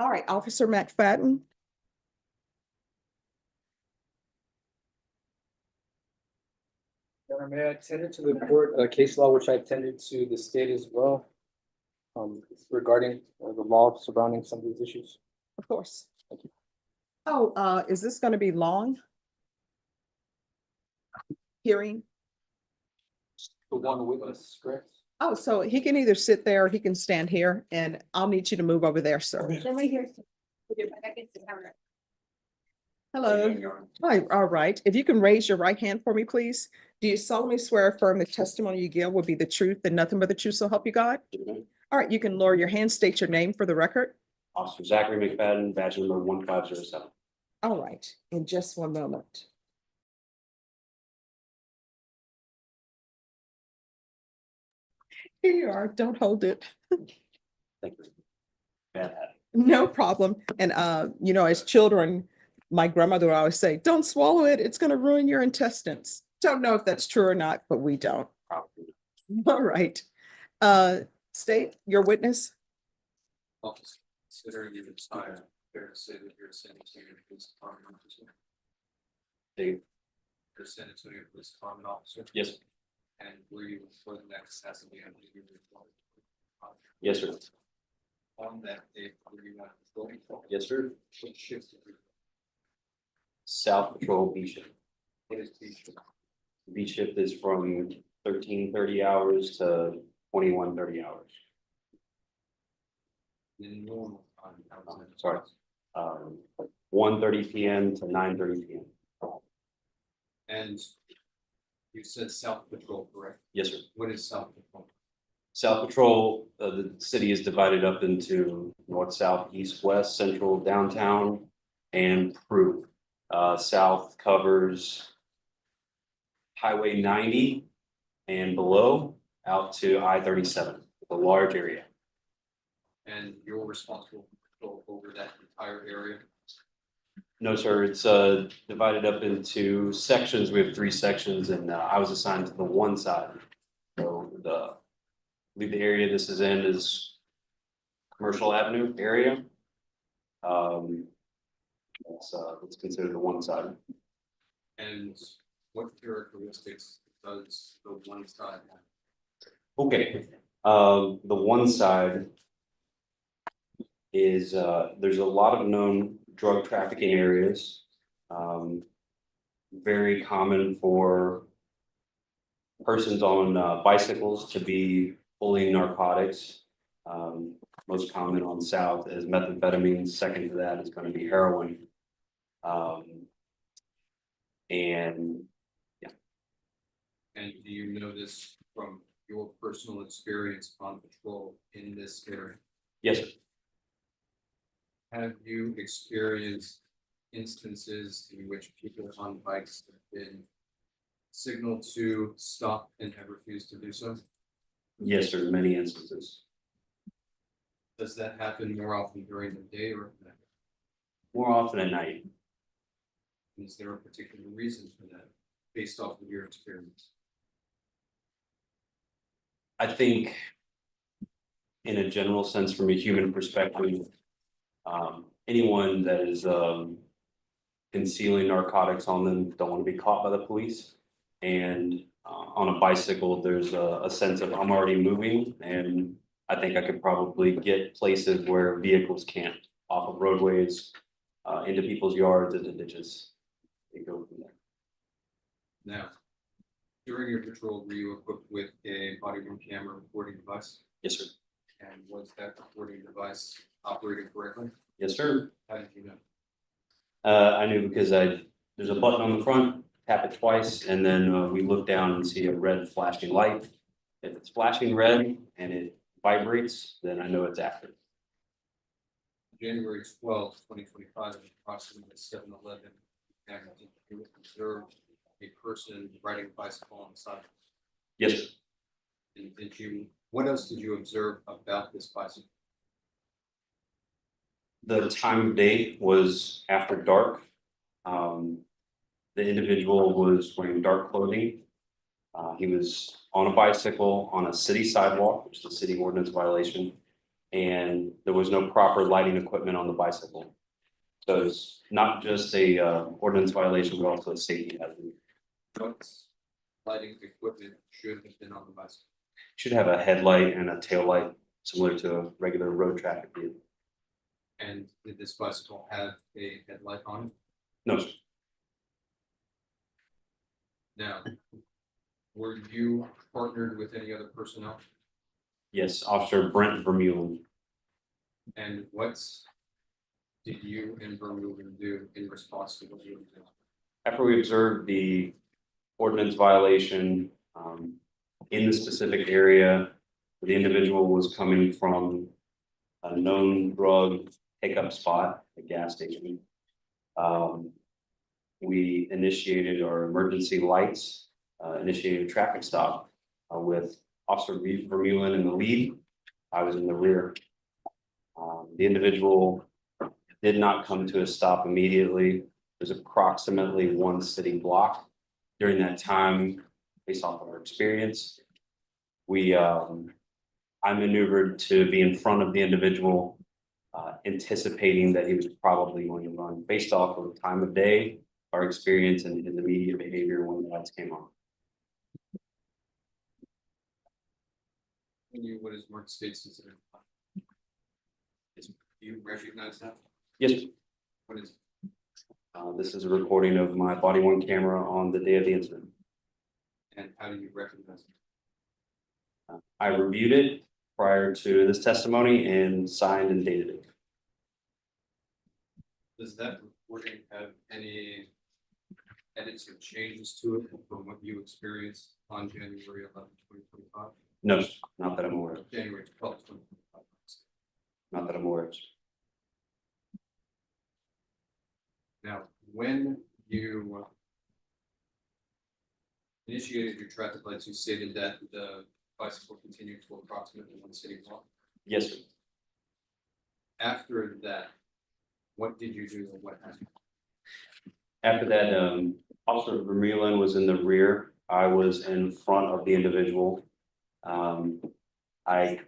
All right, Officer McFadden. Your Honor, may I attend to the court case law, which I attended to the state as well. Regarding the law surrounding some of these issues. Of course. Oh, is this gonna be long? Hearing? The one witness, correct? Oh, so he can either sit there or he can stand here and I'll need you to move over there, sir. Right here. Hello. Hi, all right. If you can raise your right hand for me, please. Do you solemnly swear or affirm the testimony you give will be the truth and nothing but the truth, so help you God? All right, you can lower your hand, state your name for the record. Officer Zachary McFadden, badge number 1507. All right, in just one moment. Here you are, don't hold it. Thank you. Bad hat. No problem. And you know, as children, my grandmother would always say, don't swallow it, it's gonna ruin your intestines. Don't know if that's true or not, but we don't. Probably. All right. State your witness. Officer, considering you retired, fair to say that you're sending to your police department officer. Dave? You're sending to your police department officer. Yes. And were you for the next assassination? Yes, sir. On that day, were you not going? Yes, sir. What shift did you? South Patrol B shift. What is the shift? B shift is from 13:30 hours to 21:30 hours. In normal time. how was it? Sorry. 1:30 PM to 9:30 PM. And you said South Patrol, correct? Yes, sir. What is South Patrol? South Patrol, the city is divided up into north, south, east, west, central, downtown, and Prue. South covers Highway 90 and below out to I-37, a large area. And you're responsible for control over that entire area? No, sir, it's divided up into sections. We have 3 sections and I was assigned to the one side. So I believe the area this is in is Commercial Avenue area. It's considered the one side. And what characteristics does the one side have? Okay, the one side is, there's a lot of known drug trafficking areas. Very common for persons on bicycles to be pulling narcotics. Most common on South is methamphetamine. Second to that is going to be heroin. And And do you know this from your personal experience on patrol in this area? yes, sir. Have you experienced instances in which people on bikes have been signaled to stop and have refused to do so? Yes, sir, many instances. Does that happen more often during the day or at night? More often at night. Is there a particular reason for that based off of your experience? I think in a general sense, from a human perspective, anyone that is concealing narcotics on them don't want to be caught by the police. And on a bicycle, there's a sense of I'm already moving, and I think I could probably get places where vehicles can't, off of roadways, into people's yards, into ditches. They go from there. Now, during your patrol, were you equipped with a body worn camera recording device? Yes, sir. And was that recording device operating correctly? Yes, sir. Have I knew because there's a button on the front, tap it twice, and then we look down and see a red flashing light. If it's flashing red and it vibrates, then I know it's active. January 2025, at approximately 7:11. You observed a person riding a bicycle on the side. Yes, And what else did you observe about this bicycle? the time of day was after dark. The individual was wearing dark clothing. He was on a bicycle on a city sidewalk, which is a city ordinance violation. And there was no proper lighting equipment on the bicycle. So it's not just a ordinance violation, but also a safety hazard. What lighting equipment should have been on the bicycle? Should have a headlight and a tail light similar to a regular road traffic vehicle. And did this bicycle have a headlight on it? No, sir. Now, were you partnered with any other personnel? Yes, Officer Brent Vermeulen. And what did you and Vermeulen do in response to what you observed? After we observed the ordinance violation in the specific area, the individual was coming from a known drug pickup spot, a gas station. We initiated our emergency lights, initiated a traffic stop with Officer Vermeulen in the lead. I was in the rear. The individual did not come to a stop immediately. It was approximately one city block. During that time, based off of our experience, I maneuvered to be in front of the individual, anticipating that he was probably going to run based off of the time of day, our experience and his immediate behavior when the lights came on. What is Mark State's incident? Do you recognize that? Yes, What is, this is a recording of my body worn camera on the day of the incident. and how do you recognize it? I reviewed it prior to this testimony and signed and dated it. Does that recording have any edits or changes to it from what you experienced on January 11, 2025? No, not that I'm aware of. January 12, 2025. Not that I'm aware of. Now, when you initiated your traffic lights, you stated that the bicycle continued to approximately one city block. Yes, sir. After that, what did you do and what happened? After that, Officer Vermeulen was in the rear. I was in front of the individual. I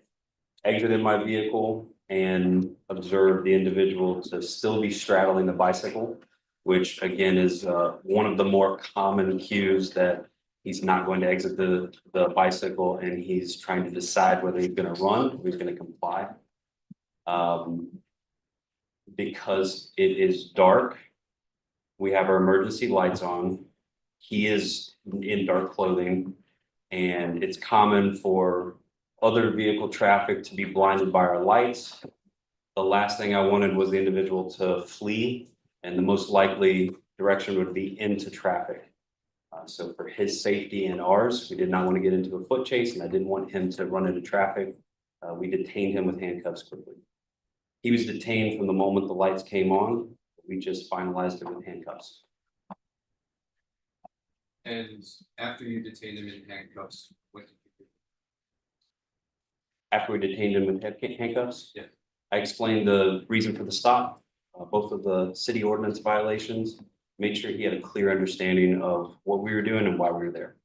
exited my vehicle and observed the individual to still be straddling the bicycle, which again is one of the more common cues that he's not going to exit the bicycle and he's trying to decide whether he's going to run or he's going to comply. Because it is dark, we have our emergency lights on. He is in dark clothing, and it's common for other vehicle traffic to be blinded by our lights. The last thing I wanted was the individual to flee, and the most likely direction would be into traffic. So for his safety and ours, we did not want to get into a foot chase, and I didn't want him to run into traffic. We detained him with handcuffs quickly. He was detained from the moment the lights came on. We just finalized it with handcuffs. And after you detained him in handcuffs, what did you do? After we detained him with handcuffs? Yeah. I explained the reason for the stop, both of the city ordinance violations, made sure he had a clear understanding of what we were doing and why we were there.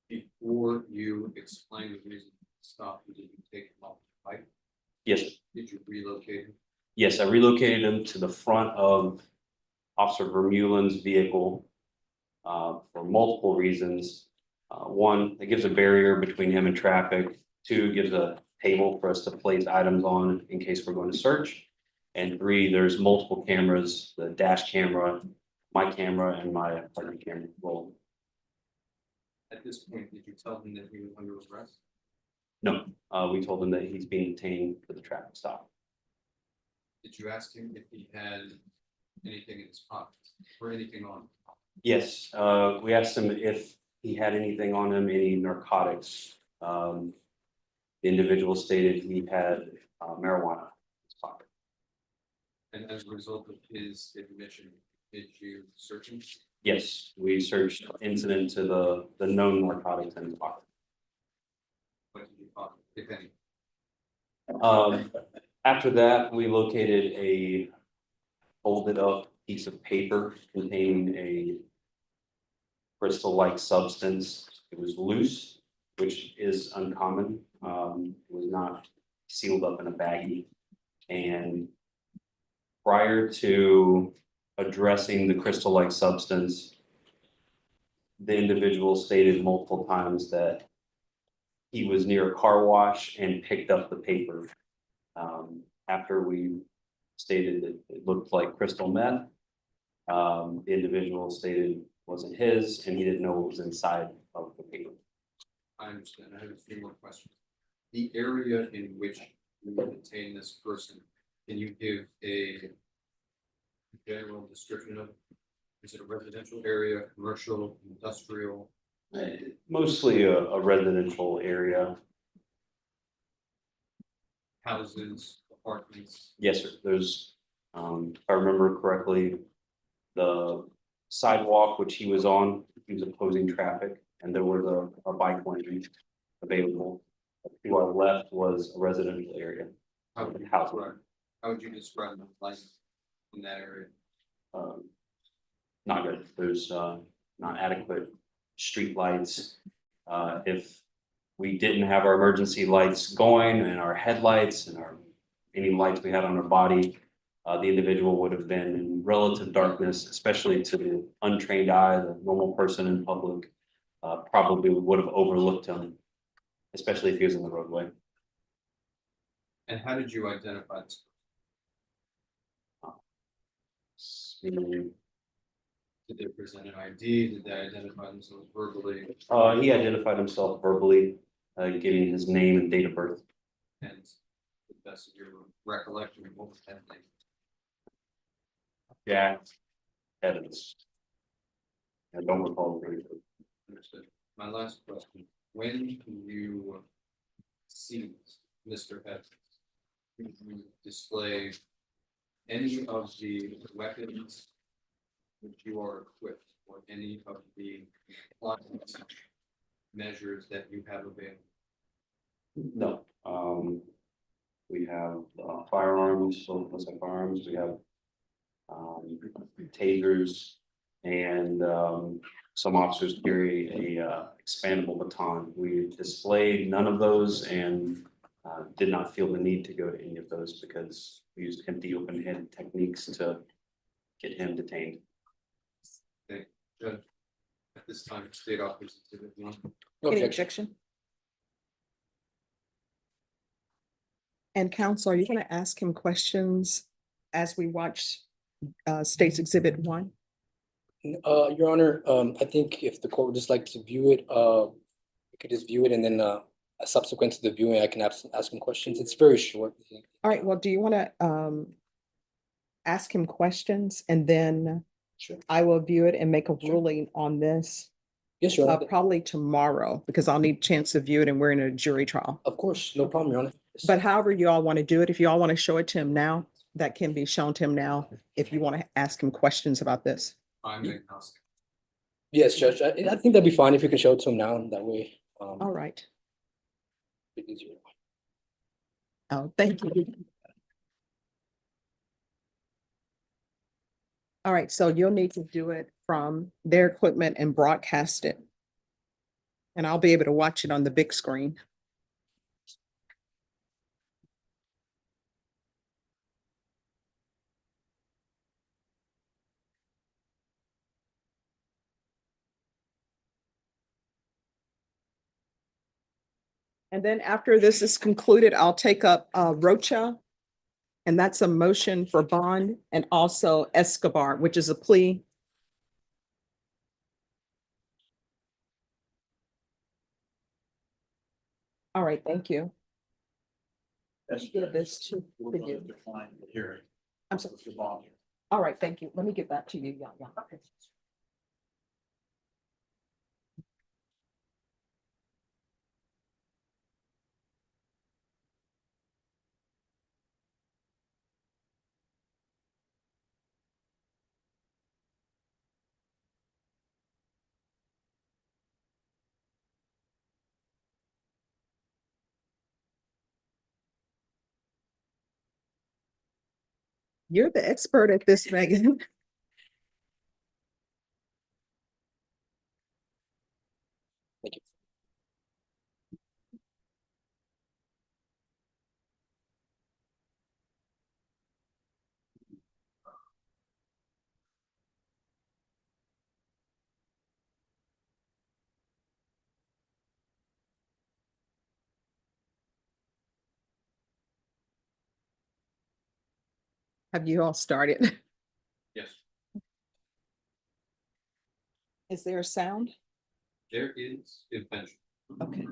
Before you explained the reason for the stop, did you take him off the bike? Yes, Did you relocate him? yes, I relocated him to the front of Officer Vermeulen's vehicle for multiple reasons. One, it gives a barrier between him and traffic. Two, gives a table for us to place items on in case we're going to search. And three, there's multiple cameras, the dash camera, my camera, and my partner camera roll. At this point, did you tell him that he was under arrest? No, we told him that he's being detained for the traffic stop. Did you ask him if he had anything in his pockets or anything on him? Yes, we asked him if he had anything on him, any narcotics. The individual stated he had marijuana in his pocket. And as a result of his admission, did you search him? Yes, we searched incident to the known narcotics in his pocket. What did you find, if any? After that, we located a folded up piece of paper containing a crystal-like substance. It was loose, which is uncommon. It was not sealed up in a baggie. And prior to addressing the crystal-like substance, the individual stated multiple times that he was near a car wash and picked up the paper. After we stated that it looked like crystal meth, the individual stated wasn't his and he didn't know what was inside of the paper. I understand. I have a few more questions. The area in which you detain this person, can you give a general description of it? Is it a residential area, commercial, industrial? Mostly a residential area. Houses, apartments? Yes, sir. There's, if I remember correctly, the sidewalk which he was on, he was opposing traffic, and there was a bike lane available. To our left was a residential area. How would you House. describe, how would you describe the life in that area? Not good. There's not adequate street lights. If we didn't have our emergency lights going and our headlights and any lights we had on our body, the individual would have been in relative darkness, especially to the untrained eye, the normal person in public, probably would have overlooked him, especially if he was in the roadway. And how did you identify this? Did they present an ID? Did they identify themselves verbally? He identified himself verbally, giving his name and date of birth. And to the best of your recollection, what was that name? Jack Evans. I don't recall. Understood. My last question, when you see Mr. Evans, did you display any of the weapons which you are equipped, or any of the compliance measures that you have available? No, we have firearms, firearms, we have tasers, and some officers carry a expandable baton. We displayed none of those and did not feel the need to go to any of those because we used empty open-handed techniques to get him detained. Okay, Judge, at this time, State Office Exhibit 1. Any objection? And counsel, are you going to ask him questions as we watch State's Exhibit 1? Your Honor, I think if the court would just like to view it, we could just view it and then subsequent to the viewing, I can ask him questions. It's very short. All right, well, do you want to ask him questions and then Sure. I will view it and make a Sure. ruling on this? Yes, Your Honor. Probably tomorrow, because I'll need a chance to view it and we're in a jury trial. Of course, no problem, Your Honor. But however you all want to do it, if you all want to show it to him now, that can be shown to him now, if you want to ask him questions about this. I'm agnostic. Yes, Judge, I think that'd be fine if you can show it to him now, that way. All right. It's easier. Oh, thank you. All right, so you'll need to do it from their equipment and broadcast it. And I'll be able to watch it on the big screen. And then after this is concluded, I'll take up Rocha. And that's a motion for bond, and also Escobar, which is a plea. All right, thank you. Let's give this to you. Decline the hearing. I'm sorry. With your bond. All right, thank you. Let me get back to you, yeah. You're the expert at this, Megan. Thank you. Have you all started? Yes, Is there a sound? there is eventually. Okay.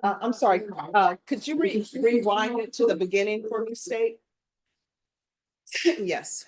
I'm sorry, could you rewind it to the beginning for me, State? Yes.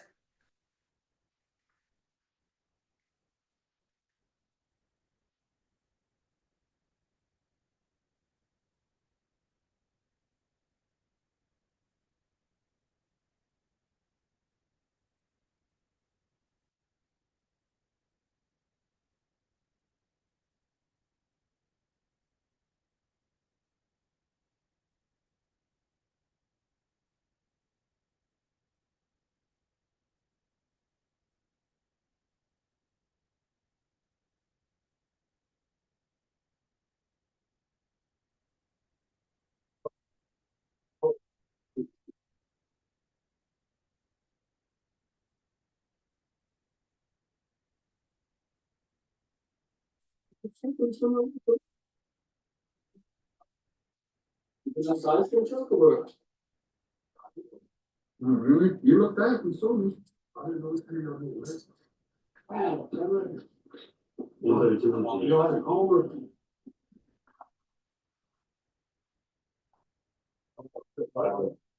Really? You look back, you saw me. I didn't know you on the list. Wow. You know, I had homework.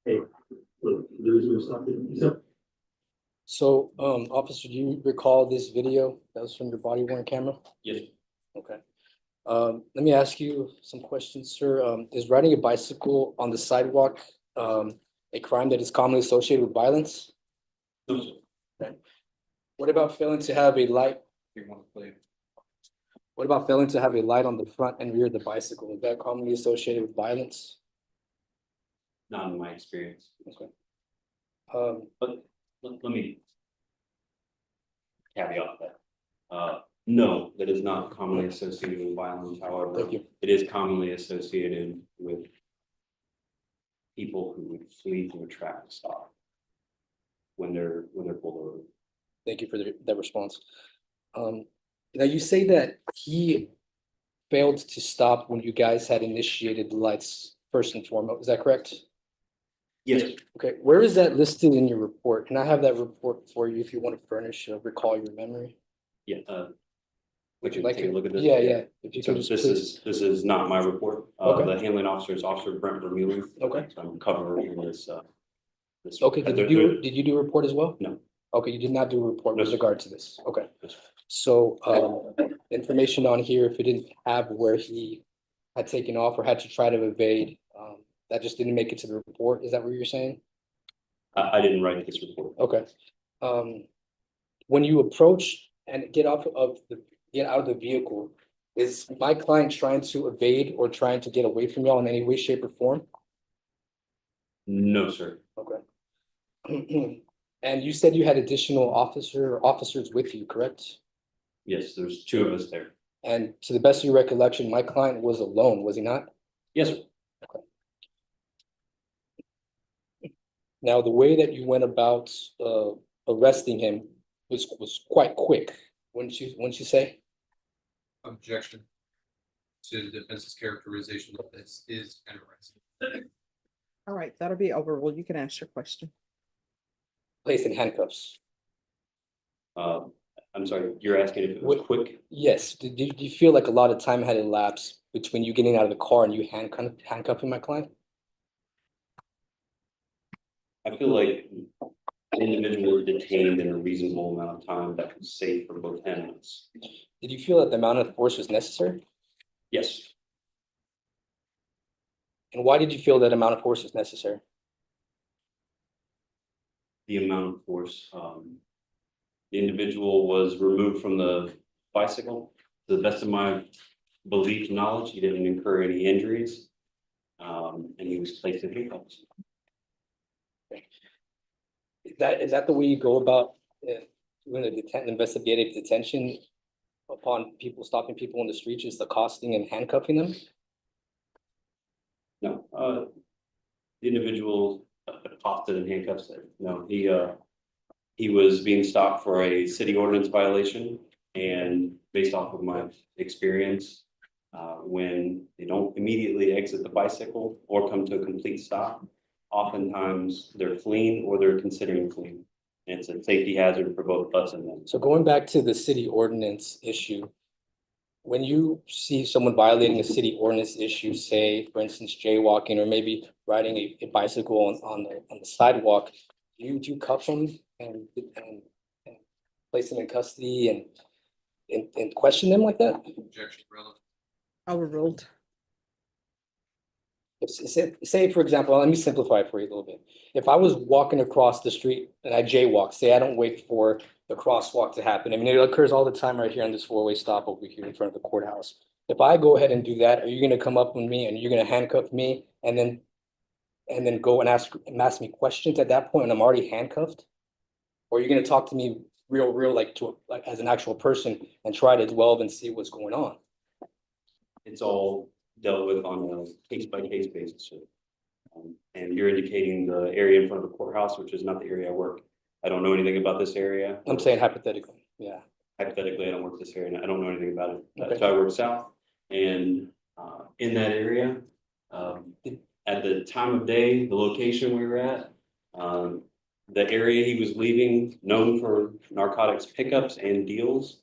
Hey, look, there's something. So, officer, do you recall this video that was from your body worn camera? Yes. Okay. Let me ask you some questions, sir. Is riding a bicycle on the sidewalk, a crime that is commonly associated with violence? No, sir. Okay. What about failing to have a light? If you want to play. What about failing to have a light on the front and rear of the bicycle? Is that commonly associated with violence? Not in my experience. Okay. But let me caveat that. No, that is not commonly associated with violence. However, Thank you. it is commonly associated with people who would flee from a traffic stop when they're pulled over. Thank you for that response. Now you say that he failed to stop when you guys had initiated the lights first and foremost. Is that correct? Yes. Okay, where is that listed in your report? Can I have that report for you if you want to furnish, recall your memory? Yeah. Would you can like take a to? look at this? Yeah. If you So could just this please. is not my report. Okay. The handling officer is Officer Brent Vermeulen. Okay. So I'm covering this. This. Okay, did you do a report as well? No. Okay, you did not do a report No, with sir. regard to this. Okay. Yes, sir. So, information on here, if it didn't have where he had taken off or had to try to evade, that just didn't make it to the report. Is that what you're saying? I didn't write this report. Okay. When you approach and get out of the vehicle, is my client trying to evade or trying to get away from y'all in any way, shape, or form? No, sir. Okay. And you said you had additional officers with you, correct? Yes, there's two of us there. And to the best of your recollection, my client was alone, was he not? Yes, sir. Now, the way that you went about arresting him was quite quick, wouldn't you say? Objection to the defense's characterization that this is an arrest. All right, that'll be over. Well, you can ask your question. Placed in handcuffs. I'm sorry, you're asking if it was quick? Yes, do you feel like a lot of time had elapsed between you getting out of the car and you handcuffing my client? I feel like the individual was detained in a reasonable amount of time that was safe for both ends. Did you feel that the amount of force was necessary? Yes, And why did you feel that amount of force was necessary? the amount of force, the individual was removed from the bicycle. To the best of my belief and knowledge, he didn't incur any injuries. And he was placed in handcuffs. Is that the way you go about doing a investigative detention upon people stopping people in the streets, just accosting and handcuffing them? No, the individual accosted and handcuffs. No, he was being stopped for a city ordinance violation, and based off of my experience, when they don't immediately exit the bicycle or come to a complete stop, oftentimes they're fleeing or they're considering fleeing. And it's a safety hazard for both us and them. So going back to the city ordinance issue, when you see someone violating a city ordinance issue, say, for instance, jaywalking or maybe riding a bicycle on the sidewalk, do you cuff them and place them in custody and question them like that? Objection, brother. Overruled. Say, for example, let me simplify it for you a little bit. If I was walking across the street and I jaywalk, say I don't wait for the crosswalk to happen. I mean, it occurs all the time right here on this four-way stop over here in front of the courthouse. If I go ahead and do that, are you gonna come up with me and you're gonna handcuff me and then go and ask me questions at that point and I'm already handcuffed? Or are you gonna talk to me real like as an actual person and try to delve and see what's going on? It's all dealt with on a case-by-case basis. Sir. And you're indicating the area in front of the courthouse, which is not the area I work. I don't know anything about this area. I'm saying hypothetically, yeah. Hypothetically, I don't work this area and I don't know anything about it. Okay. So I work south and in that area, at the time of day, the location we were at, the area he was leaving, known for narcotics pickups and deals.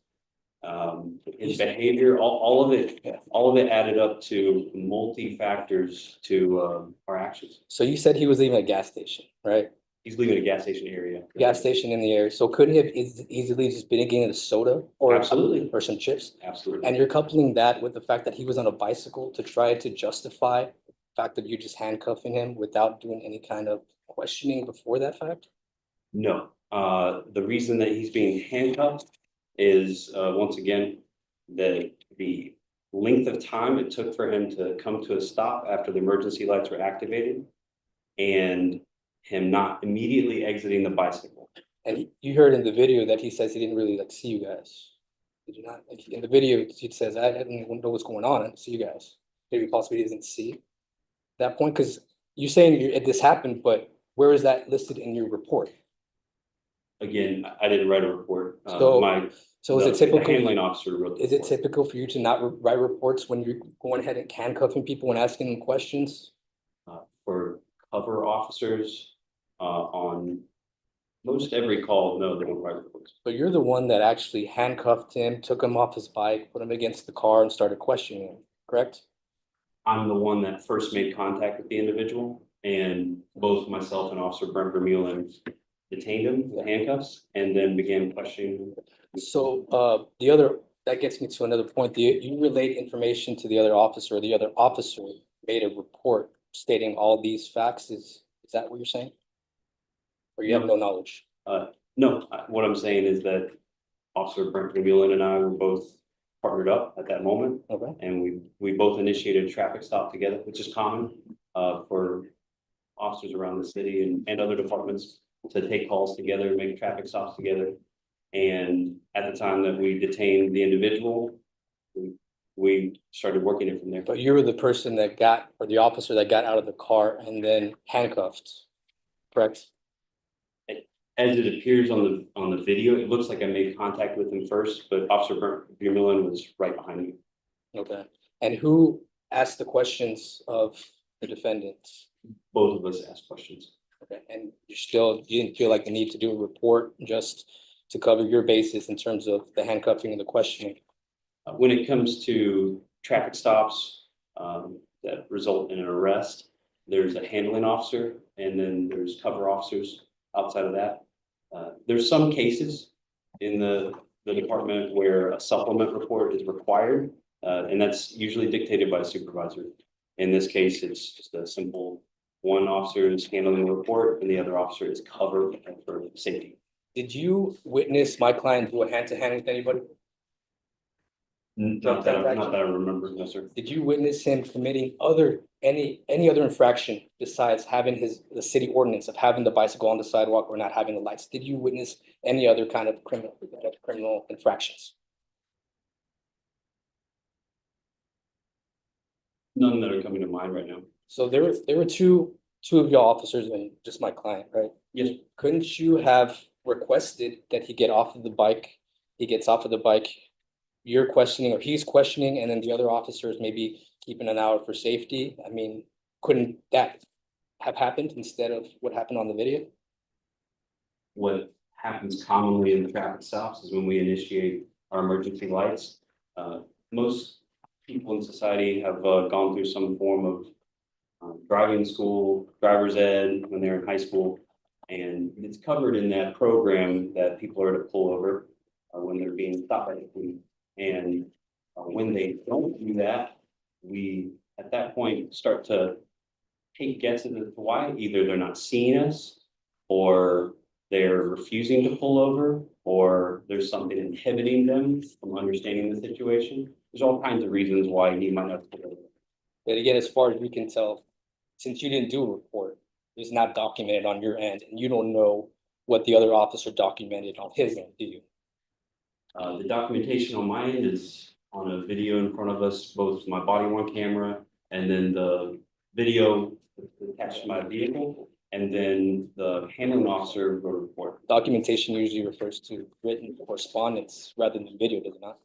His behavior, all of it added up to multi-factors to our actions. So you said he was leaving a gas station, right? He's leaving a gas station area. Gas station in the area. So couldn't he have easily just been getting a soda or Absolutely. or some chips? Absolutely. And you're coupling that with the fact that he was on a bicycle to try to justify the fact that you're just handcuffing him without doing any kind of questioning before that fact? No, the reason that he's being handcuffed is, once again, the length of time it took for him to come to a stop after the emergency lights were activated and him not immediately exiting the bicycle. And you heard in the video that he says he didn't really like see you guys. Did you not? Like in the video, he says, I didn't know what's going on. I didn't see you guys. Maybe possibly he doesn't see that point, because you're saying this happened, but where is that listed in your report? Again, I didn't write a report. So is it typical? The handling officer wrote the Is it report. typical for you to not write reports when you're going ahead and handcuffing people and asking them questions? For cover officers, on most every call, no, they don't write reports. But you're the one that actually handcuffed him, took him off his bike, put him against the car and started questioning him, correct? I'm the one that first made contact with the individual, and both myself and Officer Brent Vermeulen detained him with handcuffs and then began questioning him. So that gets me to another point. You relayed information to the other officer made a report stating all these facts. Is that what you're saying? Or you have no knowledge? No, what I'm saying is that Officer Brent Vermeulen and I were both partnered up at that moment. Okay. And we both initiated a traffic stop together, which is common for officers around the city and other departments to take calls together, make traffic stops together. And at the time that we detained the individual, we started working it from there. But you were the person or the officer that got out of the car and then handcuffed, correct? As it appears on the video, it looks like I made contact with him first, but Officer Brent Vermeulen was right behind me. Okay. And who asked the questions of the defendants? Both of us asked questions. Okay. And you didn't feel like the need to do a report just to cover your basis in terms of the handcuffing and the questioning? When it comes to traffic stops that result in an arrest, there's a handling officer and then there's cover officers outside of that. There's some cases in the department where a supplement report is required, and that's usually dictated by a supervisor. In this case, it's just a simple one officer is handling the report and the other officer is covered for safety. Did you witness my client do a hand-to-hand with anybody? Not that I remember, no, sir. Did you witness him committing any other infraction besides having the city ordinance of having the bicycle on the sidewalk or not having the lights? Did you witness any other kind of criminal infractions? None that are coming to mind right now. So there were two of your officers and just my client, right? Yes, Couldn't you have requested that he get off of the bike? He gets off of the bike, you're questioning or he's questioning, and then the other officers maybe keeping an hour for safety. I mean, couldn't that have happened instead of what happened on the video? what happens commonly in the traffic stops is when we initiate our emergency lights. Most people in society have gone through some form of driving school, driver's ed when they're in high school. And it's covered in that program that people are to pull over when they're being stopped by the police. And when they don't do that, we, at that point, start to take guesses as to why. Either they're not seeing us, or they're refusing to pull over, or there's something inhibiting them from understanding the situation. There's all kinds of reasons why he might not pull over. But again, as far as we can tell, since you didn't do a report, it's not documented on your end, and you don't know what the other officer documented on his end, do you? The documentation on my end is on a video in front of us, both my body worn camera and then the video attached to my vehicle, and then the handling officer wrote a report. Documentation usually refers to written correspondence rather than video, does it not?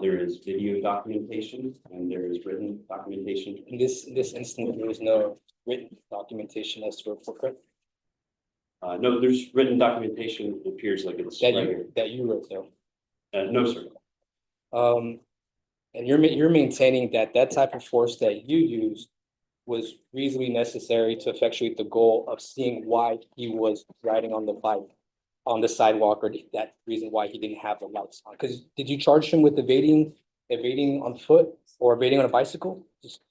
There is video documentation and there is written documentation. In this instance, there is no written documentation as to a report No, there's written documentation. It appears like it's that right here. you wrote though. No, sir. And you're maintaining that type of force that you used was reasonably necessary to effectuate the goal of seeing why he was riding on the bike on the sidewalk, or that reason why he didn't have the lights on. Because did you charge him with evading on foot or evading on a bicycle?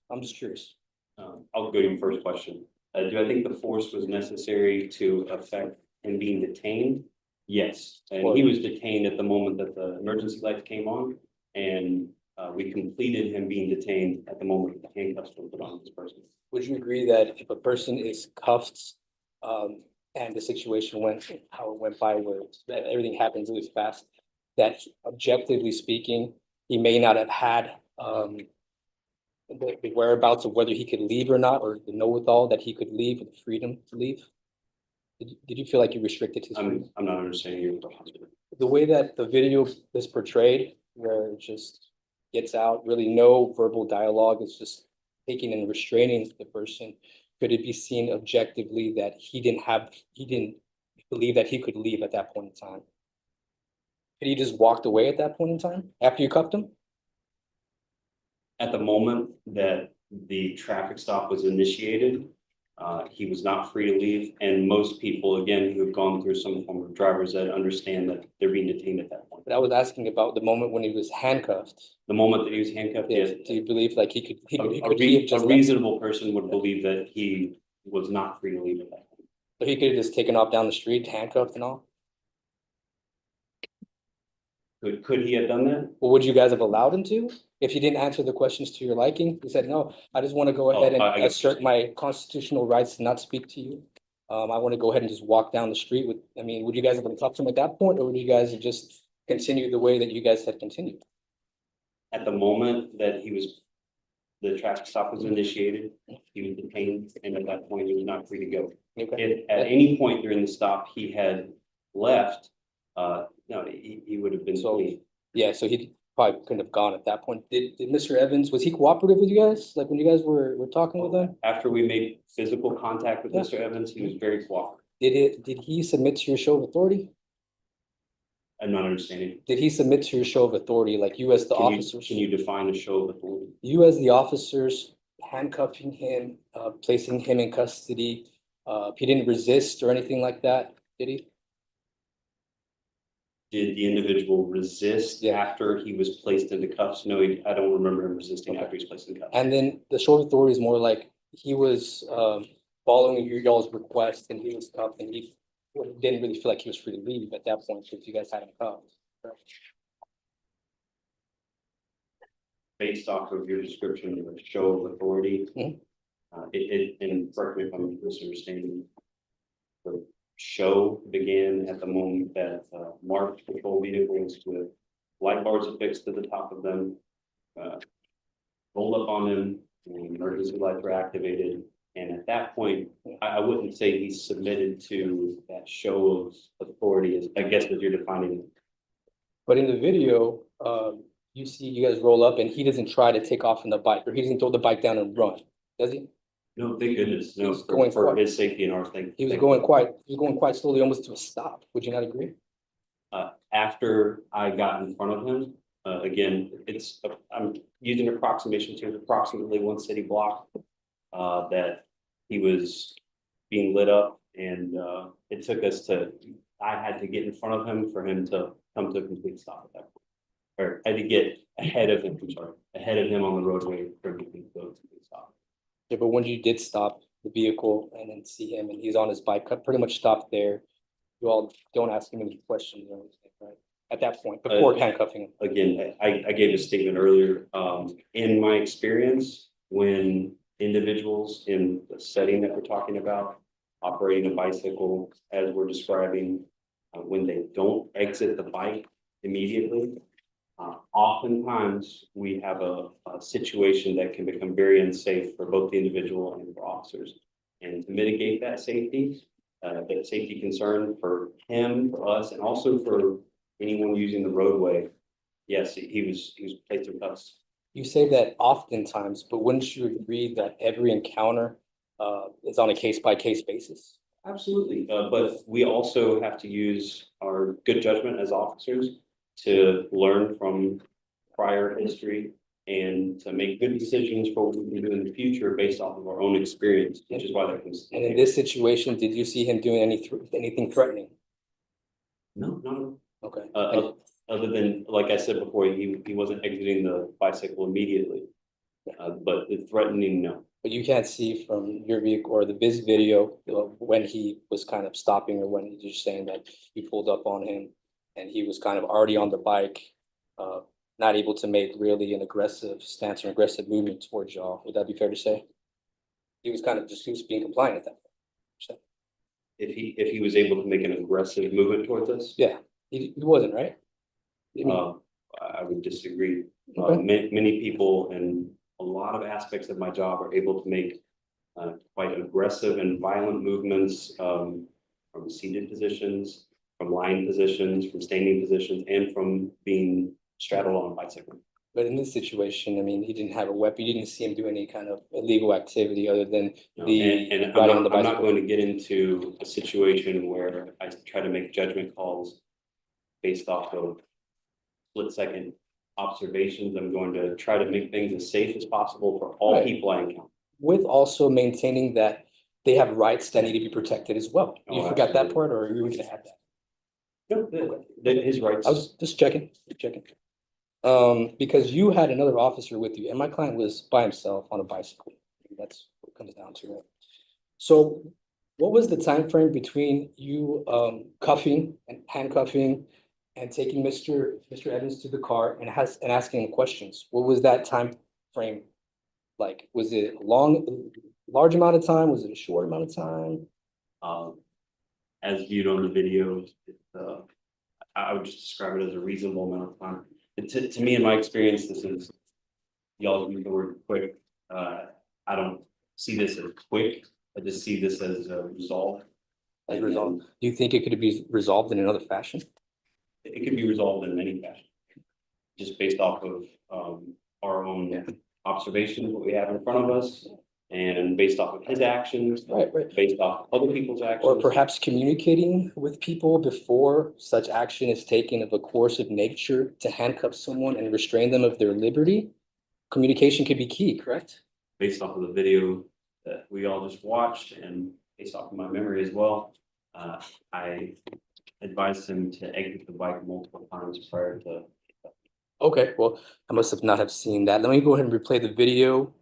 I'm just curious. I'll go to your first question. Do I think the force was necessary to affect him being detained? Yes, and he was detained at the moment that the emergency lights came on, and we completed him being detained at the moment that the handcuffs were put on this person. Would you agree that if a person is cuffed, and the situation went how it went by, where everything happens really fast, that objectively speaking, he may not have had the whereabouts of whether he could leave or not, or the know-withal that he could leave, or the freedom to leave? Did you feel like you restricted his freedom? I'm not understanding you. The way that the video is portrayed, where it just gets out, really no verbal dialogue, it's just taking and restraining the person. Could it be seen objectively that he didn't believe that he could leave at that point in time? Could he just walked away at that point in time after you cuffed him? At the moment that the traffic stop was initiated, he was not free to leave. And most people, again, who have gone through some form of driver's ed understand that they're being detained at that point. But I was asking about the moment when he was handcuffed. The moment that he was handcuffed, yes. Do you believe like he could A reasonable person would believe that he was not free to leave at that point. So he could have just taken off down the street, handcuffed and all? Could he have done that? Well, would you guys have allowed him to? If he didn't answer the questions to your liking? He said, no, I just want to go ahead and I guess- assert my constitutional rights to not speak to you. I want to go ahead and just walk down the street with, I mean, would you guys have talked to him at that point, or would you guys have just continued the way that you guys had continued? At the moment that the traffic stop was initiated, he was detained, and at that point, he was not free to go. Okay. If at any point during the stop he had left, no, he would have been So- free. Yeah, so he probably couldn't have gone at that point. Did Mr. Evans, was he cooperative with you guys? Like when you guys were talking with him? After we made physical contact with Yeah. Mr. Evans, he was very cooperative. Did he submit to your show of authority? I'm not understanding. Did he submit to your show of authority, like you as the officers? Can you define a show of authority? You as the officers handcuffing him, placing him in custody, he didn't resist or anything like that, did he? Did the individual resist after he was placed into cuffs? No, I don't remember him resisting after he was placed in cuffs. And then the show of authority is more like he was following your y'all's request and he was cuffed and he didn't really feel like he was free to leave at that point because you guys had him cuffed. Based off of your description of a show of authority, Mhm. And correct me if I'm misunderstanding. The show began at the moment that marked patrol vehicles with light bars affixed to the top of them, rolled up on them, and emergency lights were activated. And at that point, I wouldn't say he submitted to that show of authority, as I guess as you're defining it. But in the video, you see you guys roll up and he doesn't try to take off on the bike or he doesn't throw the bike down and run, does he? No, thank goodness, no, He's going for quiet. his safety and our thing. He was going quite slowly, almost to a stop. Would you not agree? After I got in front of him, again, I'm using approximation to approximately 1 city block. That he was being lit up and it took us I had to get in front of him for him to come to a complete stop at that point. Or I had to get ahead of him, ahead of him on the roadway for him to come to a complete stop. Yeah, but when you did stop the vehicle and then see him and he's on his bike, pretty much stopped there. You all don't ask him any questions or anything, right? At that point, before handcuffing him. Again, I gave a statement earlier, in my experience, when individuals in the setting that we're talking about, operating a bicycle, as we're describing, when they don't exit the bike immediately, oftentimes we have a situation that can become very unsafe for both the individual and for officers. And to mitigate that safety concern for him, for us, and also for anyone using the roadway, yes, he was placed in cuffs. You say that oftentimes, but wouldn't you agree that every encounter is on a case-by-case basis? Absolutely, but we also have to use our good judgment as officers to learn from prior history and to make good decisions for what we can do in the future based off of our own experience, which is why that comes. And in this situation, did you see him doing anything threatening? No, no. Okay. Other than, like I said before, he wasn't exiting the bicycle immediately. But the threatening, no. But you can't see from your vehicle or this video when he was kind of stopping or when you're saying that you pulled up on him and he was kind of already on the bike, not able to make really an aggressive stance or aggressive movement towards y'all. Would that be fair to say? He was being compliant at that point. If he was able to make an aggressive movement towards us, Yeah, he wasn't, right? I would disagree. Okay. Many people in a lot of aspects of my job are able to make quite aggressive and violent movements from seated positions, from lying positions, from standing positions, and from being straddled on a bicycle. But in this situation, I mean, he didn't have a weapon. You didn't see him do any kind of illegal activity other than And riding on the I'm not bicycle. going to get into a situation where I try to make judgment calls based off of split-second observations. I'm going to try to make things as safe as possible for all Right. people I encounter. With also maintaining that they have rights that need to be protected as well. You Oh, forgot that absolutely. part, or are you going to have that? His rights. I was just checking. Because you had another officer with you, and my client was by himself on a bicycle. That's what it comes down to, right? So, what was the time frame between you cuffing and handcuffing and taking Mr. Evans to the car and asking him questions? What was that time frame like? Was it a large amount of time? Was it a short amount of time? As viewed on the videos, I would just describe it as a reasonable amount of time. To me, in my experience, this is, y'all use the word quick. I don't see this as quick. I just see this as a resolve. As resolved. Do you think it could be resolved in another fashion? It could be resolved in many fashions, just based off of our own observations, what we have in front of us, And based off of his actions, Right. based off other people's actions. Or perhaps communicating with people before such action is taken of a coercive nature to handcuff someone and restrain them of their liberty. Communication could be key, correct? Based off of the video that we all just watched and based off of my memory as well, I advised him to exit the bike multiple times prior to. Okay, well, I must have not have seen that. Let me go ahead and replay the video.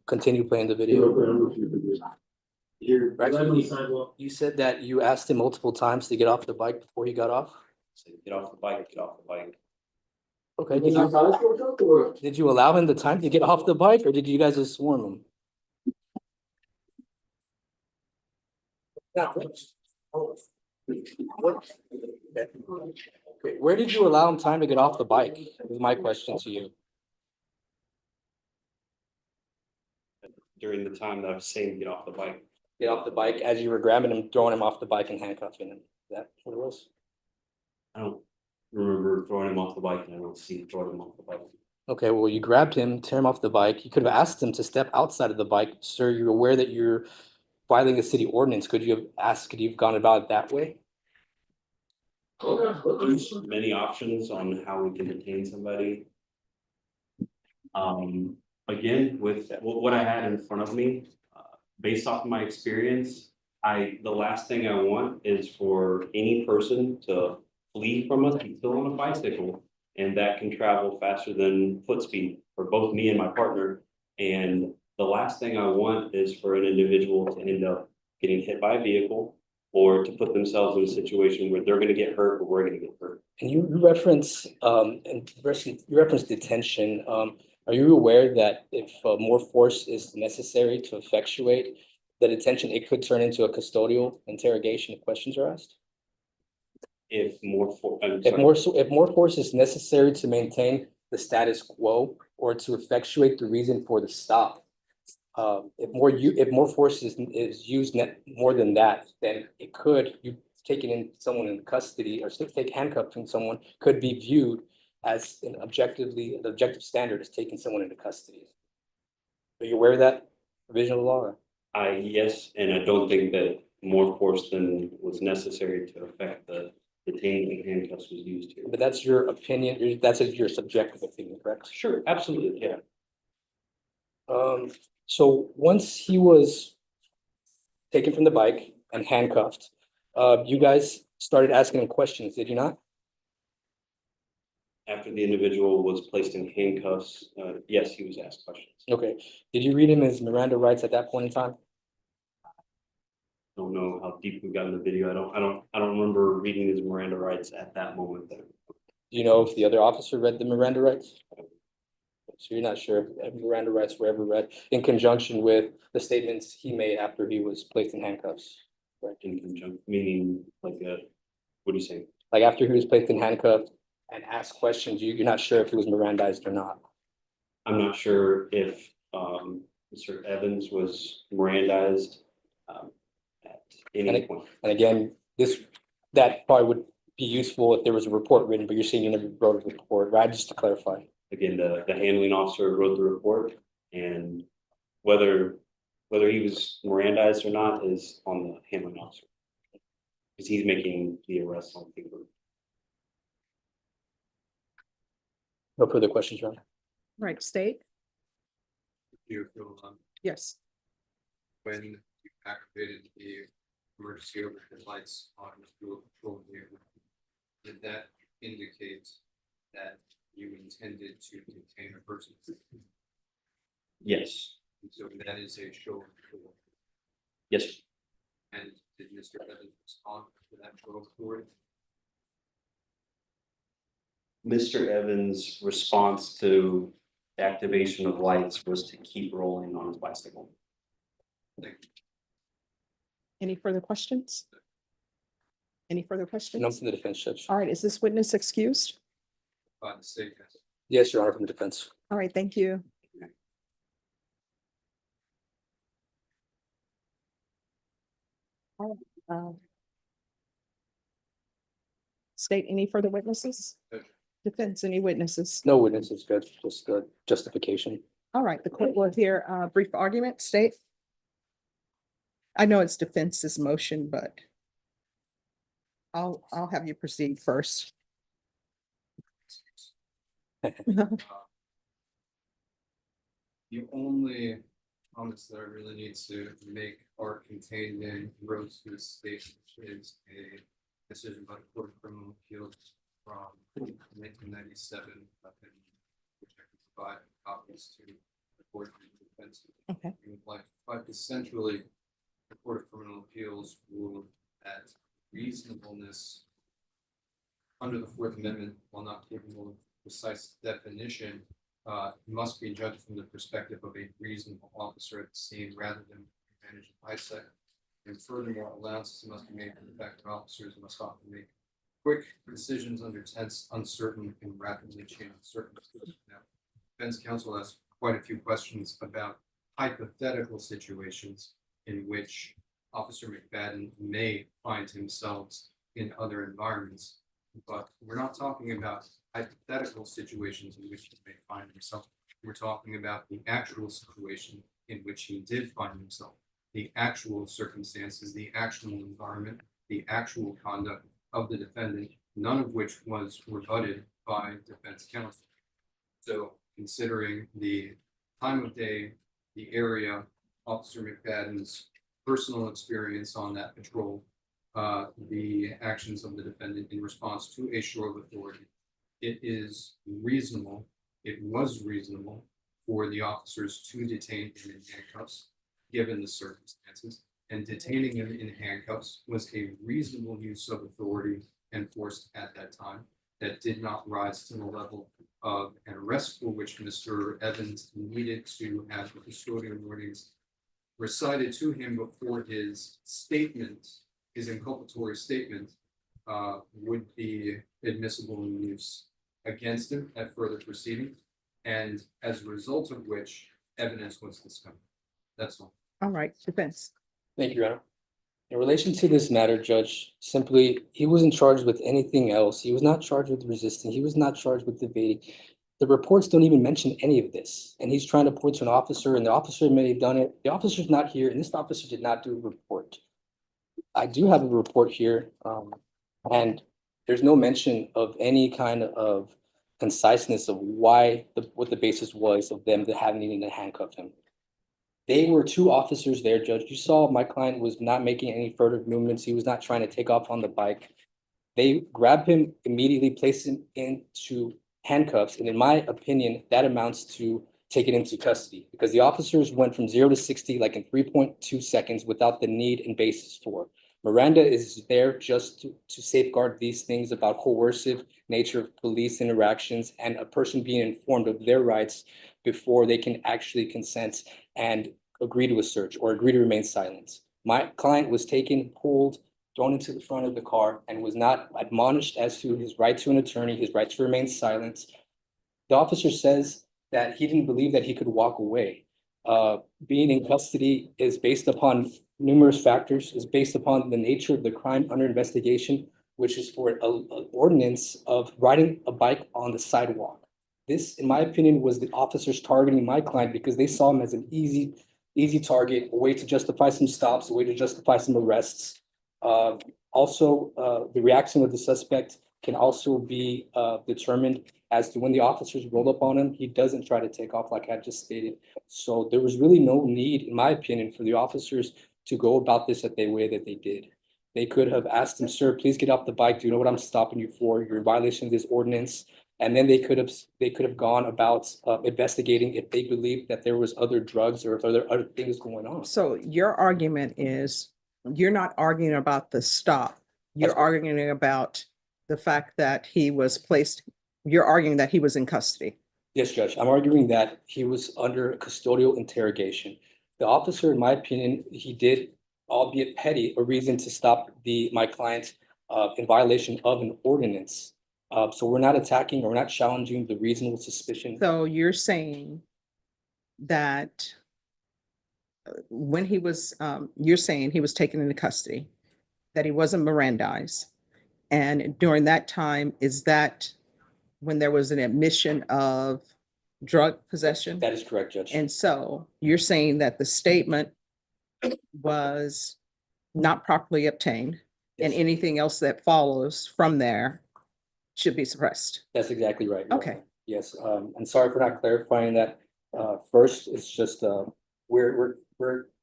Continue playing the video. Actually, you said that you asked him multiple times to get off the bike before he got off? Say, get off the bike, get off the bike. Okay, did you allow him the time to get off the bike or did you guys just swarm him? Okay, where did you allow him time to get off the bike? Is my question to you. During the time that I was saying get off the bike. Get off the bike as you were grabbing him, throwing him off the bike and handcuffing him. Is that what it was? I don't remember throwing him off the bike and I don't see throwing him off the bike. Okay, well, you grabbed him, tear him off the bike. You could have asked him to step outside of the bike. Sir, you're aware that you're violating a city ordinance. Could you have asked, could you have gone about it that way? There's many options on how we can detain somebody. Again, with what I had in front of me, based off of my experience, the last thing I want is for any person to flee from us, be still on a bicycle, and that can travel faster than foot speed for both me and my partner. And the last thing I want is for an individual to end up getting hit by a vehicle or to put themselves in a situation where they're gonna get hurt or we're gonna get hurt. And you reference, you reference detention. Are you aware that if more force is necessary to effectuate the detention, it could turn into a custodial interrogation if questions are asked? If more If more force is necessary to maintain the status quo or to effectuate the reason for the stop, if more force is used more than that, then it could, you taking in someone in custody or handcuffing someone could be viewed as an objective standard is taking someone into custody. Are you aware of that provision of the law? yes, and I don't think that more force than was necessary to affect the detaining and handcuffs was used here. But that's your opinion, that's your subjective opinion, correct? Sure, absolutely, yeah. So once he was taken from the bike and handcuffed, you guys started asking him questions, did you not? After the individual was placed in handcuffs, yes, he was asked questions. Okay, did you read him his Miranda rights at that point in time? Don't know how deep we got in the video. I don't remember reading his Miranda rights at that moment. Do you know if the other officer read the Miranda rights? So you're not sure if Miranda rights were ever read in conjunction with the statements he made after he was placed in handcuffs? Right, in conjunction, meaning like what do you say? Like after he was placed in handcuffs and asked questions, you're not sure if he was Mirandized or not? I'm not sure if Mr. Evans was Mirandized at any point. And again, that probably would be useful if there was a report written, but you're saying you never wrote a report, right? Just to clarify. Again, the handling officer wrote the report, and whether he was Mirandized or not is on the handling officer. Because he's making the arrest on paper. No further questions, John? Right, state? You feel, Yes. when you activated the emergency overhead lights on your patrol vehicle, did that indicate that you intended to detain a person? Yes, So that is a show of force. yes. And did Mr. Evans respond to that show of force? Mr. Evans' response to the activation of lights was to keep rolling on his bicycle. Any further questions? Any further questions? No, from the defense, Judge. All right, is this witness excused? By the state. Yes, Your Honor, from the defense. All right, thank you. All right, state, any further witnesses? Defense, any witnesses? No witnesses, Judge, just justification. All right, the court will hear a brief argument. State. I know it's defense's motion, but I'll have you proceed first. The only comments that I really need to make are contained in Rose's statement, which is a decision by the Court of Criminal Appeals from 1997, which I can provide copies to the Court of Defense. Okay. But essentially, the Court of Criminal Appeals ruled that reasonableness under the Fourth Amendment, while not capable of precise definition, must be judged from the perspective of a reasonable officer at the scene rather than managed eyesight. And furthermore, allowances must be made for the fact that officers must often make quick decisions under tense, uncertain, and rapidly changing circumstances. Now, defense counsel asked quite a few questions about hypothetical situations in which Officer McFadden may find himself in other environments, but we're not talking about hypothetical situations in which he may find himself. We're talking about the actual situation in which he did find himself, the actual circumstances, the actual environment, the actual conduct of the defendant, none of which was rebutted by defense counsel. So considering the time of day, the area, Officer McFadden's personal experience on that patrol, the actions of the defendant in response to a show of authority, it is reasonable, it was reasonable for the officers to detain him in handcuffs, given the circumstances, and detaining him in handcuffs was a reasonable use of authority and force at that time that did not rise to the level of an arrest for which Mr. Evans needed to have the custodial warnings recited to him before his statement, his inculpatory statement, would be admissible in use against him at further proceedings, and as a result of which evidence was discovered. That's all. All right, defense. Thank you, Your Honor. In relation to this matter, Judge, simply, he wasn't charged with anything else. He was not charged with resisting. He was not charged with evading. The reports don't even mention any of this. And he's trying to point to an officer, and the officer may have done it. The officer's not here, and this officer did not do a report. I do have a report here, and there's no mention of any kind of conciseness of why, what the basis was of them having needing to handcuff him. They were two officers there, Judge. You saw my client was not making any further movements. He was not trying to take off on the bike. They grabbed him, immediately placed him into handcuffs. And in my opinion, that amounts to taking into custody because the officers went from 0 to 60 like in 3.2 seconds without the need and basis for. Miranda is there just to safeguard these things about coercive nature of police interactions and a person being informed of their rights before they can actually consent and agree to a search or agree to remain silent. My client was taken, pulled, thrown into the front of the car and was not admonished as to his right to an attorney, his right to remain silent. The officer says that he didn't believe that he could walk away. Being in custody is based upon numerous factors, is based upon the nature of the crime under investigation, which is for an ordinance of riding a bike on the sidewalk. This, in my opinion, was the officers targeting my client because they saw him as an easy target, a way to justify some stops, a way to justify some arrests. Also, the reaction of the suspect can also be determined as to when the officers roll up on him, he doesn't try to take off like I just stated. So there was really no need, in my opinion, for the officers to go about this the way that they did. They could have asked him, sir, please get off the bike. Do you know what I'm stopping you for? You're in violation of this ordinance. And then they could have gone about investigating if they believed that there was other drugs or if other things going on. So your argument is, you're not arguing about the stop. You're That's correct. arguing about the fact that he was placed, you're arguing that he was in custody. Yes, Judge. I'm arguing that he was under custodial interrogation. The officer, in my opinion, he did, albeit petty, a reason to stop my client in violation of an ordinance. So we're not attacking or we're not challenging the reasonable suspicion. So you're saying that when he was, you're saying he was taken into custody, that he wasn't Mirandized. And during that time, is that when there was an admission of drug possession? That is correct, Judge. And so you're saying that the statement was not properly obtained and Yes. anything else that follows from there should be suppressed? That's exactly right. Your Okay. Honor. Yes, I'm sorry for not clarifying that. First, it's just, we're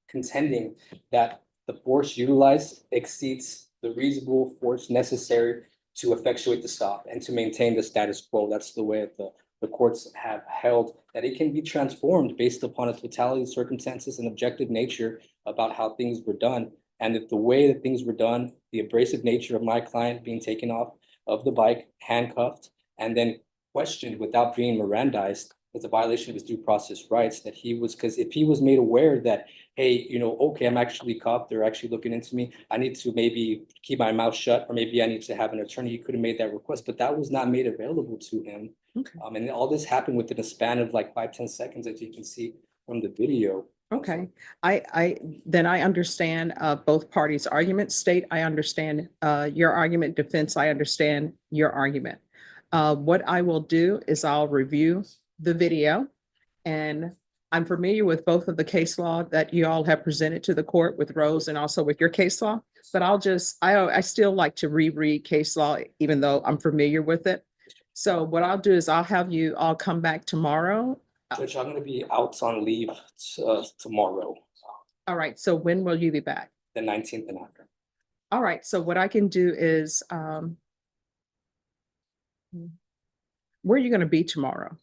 contending that the force utilized exceeds the reasonable force necessary to effectuate the stop and to maintain the status quo. That's the way the courts have held, that it can be transformed based upon a totality of circumstances and objective nature about how things were done. And if the way that things were done, the abrasive nature of my client being taken off of the bike, handcuffed, and then questioned without being Mirandized, is a violation of his due process rights, that he was, because if he was made aware that, hey, okay, I'm actually cuffed, they're actually looking into me, I need to maybe keep my mouth shut, or maybe I need to have an attorney, he could have made that request, but that was not made available to him. Okay. And all this happened within a span of like 5-10 seconds, as you can see from the video. Okay, then I understand both parties' arguments. State, I understand your argument. Defense, I understand your argument. What I will do is I'll review the video, and I'm familiar with both of the case law that you all have presented to the court with Rose and also with your case law. But I still like to reread case law, even though I'm familiar with it. So what I'll do is I'll have you all come back tomorrow. Judge, I'm gonna be out on leave tomorrow, All right, so when will you be back? the 19th and after. All right, so what I can do is, where are you gonna be tomorrow?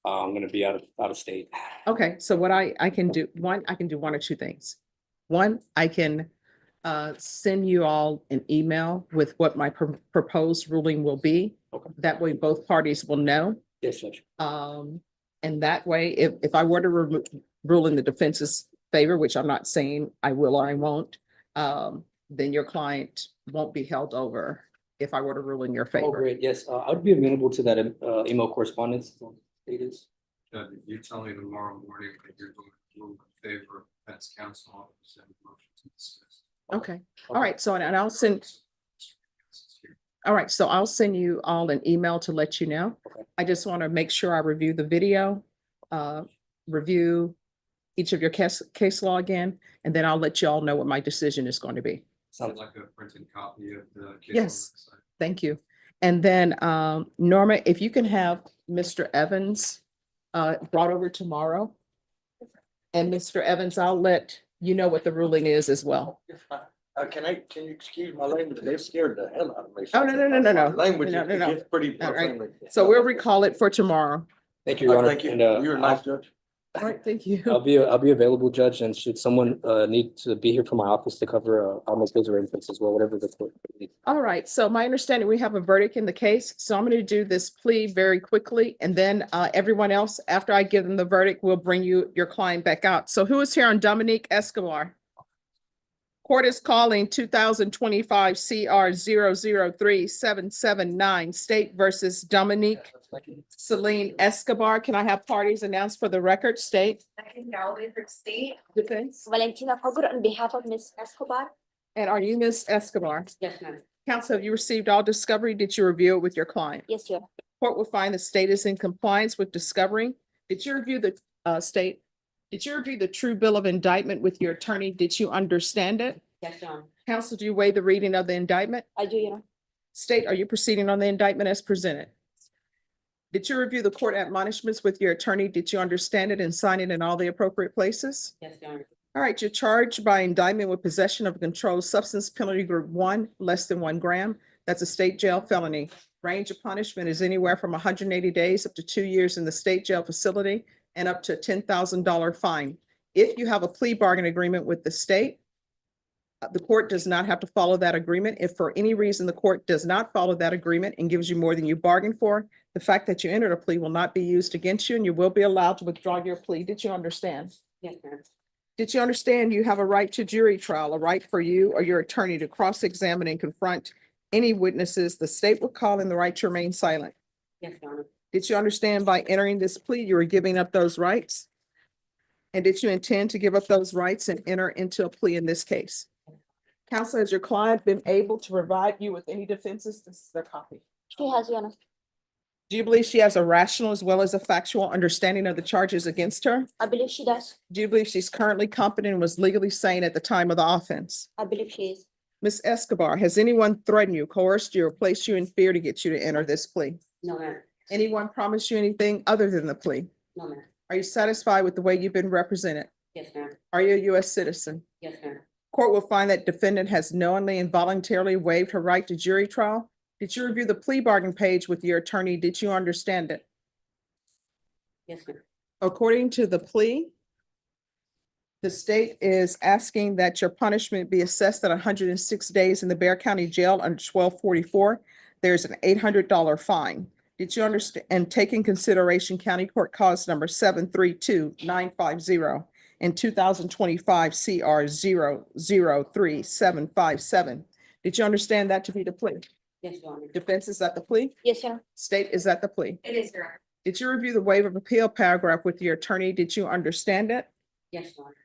I'm gonna be out of state. Okay, so what I can do, I can do one or two things. One, I can send you all an email with what my proposed ruling will be. Okay. That way both parties will know. Yes, Judge. And that way, if I were to rule in the defense's favor, which I'm not saying I will or I won't, then your client won't be held over if I were to rule in your Oh, favor. great, yes, I would be amenable to that email correspondence. It is. Judge, if you tell me tomorrow morning that you're going to rule in favor of defense counsel, I'll send a motion to dismiss. Okay, all right, so and I'll send. All right, so I'll send you all an email to let you know. Okay. I just want to make sure I review the video, review each of your case law again, and then I'll let you all know what my decision is going to be. I'd Sounds like a printed copy of the case. Yes. law. Thank you. And then, Norma, if you can have Mr. Evans brought over tomorrow. And Mr. Evans, I'll let you know what the ruling is as well. Can you excuse my language? They scared the hell out of me. Oh, no. Language No. is pretty All right. friendly. So we'll recall it for tomorrow. Thank you, Your Honor. Thank you. And, You're a nice judge. All right, thank you. I'll be available, Judge, and should someone need to be here from my office to cover, I'll make those arrangements as well, whatever the court needs. All right, so my understanding, we have a verdict in the case, so I'm going to do this plea very quickly, and then everyone else, after I give them the verdict, we'll bring your client back out. So who is here on Dominique Escobar? Court is calling 2025 CR 003-779, State versus Dominique Celine Escobar. Can I have parties announced for the record? State. State. Defense. Valentina Kogur on behalf of Ms. Escobar. And are you Ms. Escobar? Yes, ma'am. Counsel, have you received all discovery? Did you review it with your client? Yes, Your Honor. Court will find the state is in compliance with discovery. Did you review the state? Did you review the true bill of indictment with your attorney? Did you understand it? Yes, Your Honor. Counsel, do you waive the reading of the indictment? I do, Your Honor. State, are you proceeding on the indictment as presented? Did you review the court admonishments with your attorney? Did you understand it and sign it in all the appropriate places? Yes, Your Honor. All right, you're charged by indictment with possession of a controlled substance, penalty group 1, less than 1 gram. That's a state jail felony. Range of punishment is anywhere from 180 days up to 2 years in the state jail facility and up to a $10,000 fine. If you have a plea bargain agreement with the state, the court does not have to follow that agreement. If for any reason the court does not follow that agreement and gives you more than you bargained for, the fact that you entered a plea will not be used against you and you will be allowed to withdraw your plea. Did you understand? Yes, ma'am. Did you understand you have a right to jury trial, a right for you or your attorney to cross-examine and confront any witnesses the state will call and the right to remain silent? Yes, Your Honor. Did you understand by entering this plea, you were giving up those rights? And did you intend to give up those rights and enter into a plea in this case? Counsel, has your client been able to provide you with any defenses? This is their copy. She has, Your Honor. Do you believe she has a rational as well as a factual understanding of the charges against her? I believe she does. Do you believe she's currently competent and was legally sane at the time of the offense? I believe she is. Ms. Escobar, has anyone threatened you, coerced you, or placed you in fear to get you to enter this plea? No, ma'am. Anyone promised you anything other than the plea? No, ma'am. Are you satisfied with the way you've been represented? Yes, ma'am. Are you a U.S. citizen? Yes, ma'am. Court will find that defendant has knowingly and voluntarily waived her right to jury trial. Did you review the plea bargain page with your attorney? Did you understand it? Yes, ma'am. According to the plea, the state is asking that your punishment be assessed at 106 days in the Bexar County Jail under 1244. There's an $800 fine. Did you understand and take in consideration County Court Cause number 732-950 and 2025 CR 003757? Did you understand that to be the plea? Yes, Your Honor. Defense is at the plea? Yes, Your Honor. State is at the plea. It is, Your Honor. Did you review the waiver of appeal paragraph with your attorney? Did you understand it? Yes, Your Honor.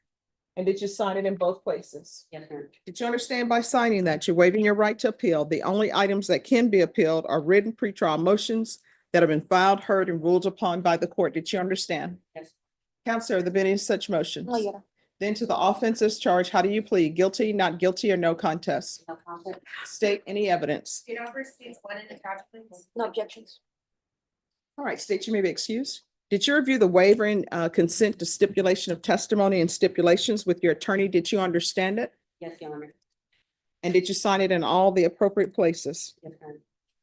And did you sign it in both places? Yes, ma'am. Did you understand by signing that you're waiving your right to appeal? The only items that can be appealed are written pretrial motions that have been filed, heard, and ruled upon by the court. Did you understand? Yes. Counselor, are there been any such motions? No, Your Honor. Then to the offenses charge, how do you plead? Guilty, not guilty, or no contest? No conflict. State any evidence. State offer states one in the attachments. No objections. All right, state you may be excused. Did you review the waiver and consent to stipulation of testimony and stipulations with your attorney? Did you understand it? Yes, Your Honor. And did you sign it in all the appropriate places? Yes, ma'am.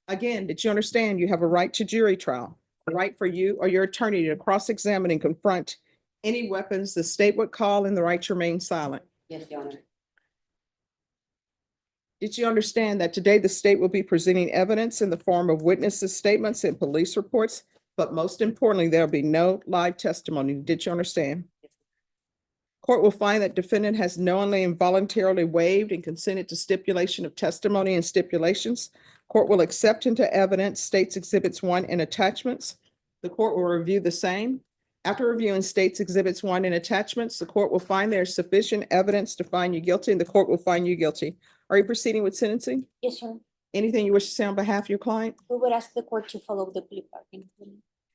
Again, did you understand you have a right to jury trial? A right for you or your attorney to cross-examine and confront any weapons the state would call, and the right to remain silent. Yes, Your Honor. Did you understand that today the state will be presenting evidence in the form of witnesses' statements and police reports? But most importantly, there'll be no live testimony. Did you understand? Court will find that defendant has knowingly and voluntarily waived and consented to stipulation of testimony and stipulations. Court will accept into evidence States Exhibits 1 and attachments. The court will review the same. After reviewing States Exhibits 1 and attachments, the court will find there is sufficient evidence to find you guilty, and the court will find you guilty. Are you proceeding with sentencing? Yes, Your Honor. Anything you wish to say on behalf of your client? We would ask the court to follow the plea bargain.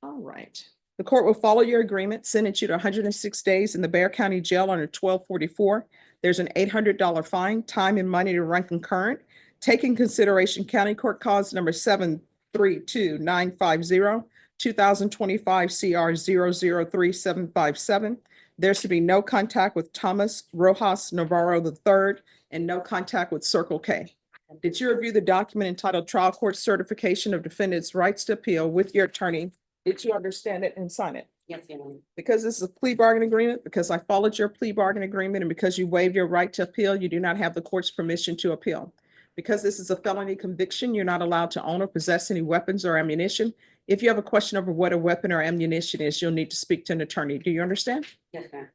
All right. The court will follow your agreement, sentence you to 106 days in the Bexar County Jail under 1244. There's an $800 fine, time and money to run concurrent. Take in consideration County Court Cause number 732-950, 2025 CR 003757. There should be no contact with Thomas Rojas Navarro III and no contact with Circle K. Did you review the document entitled Trial Court Certification of Defendant's Rights to Appeal with your attorney? Did you understand it and sign it? Yes, Your Honor. Because this is a plea bargain agreement, because I followed your plea bargain agreement, and because you waived your right to appeal, you do not have the court's permission to appeal. Because this is a felony conviction, you're not allowed to own or possess any weapons or ammunition. If you have a question over what a weapon or ammunition is, you'll need to speak to an attorney. Do you understand? Yes, ma'am.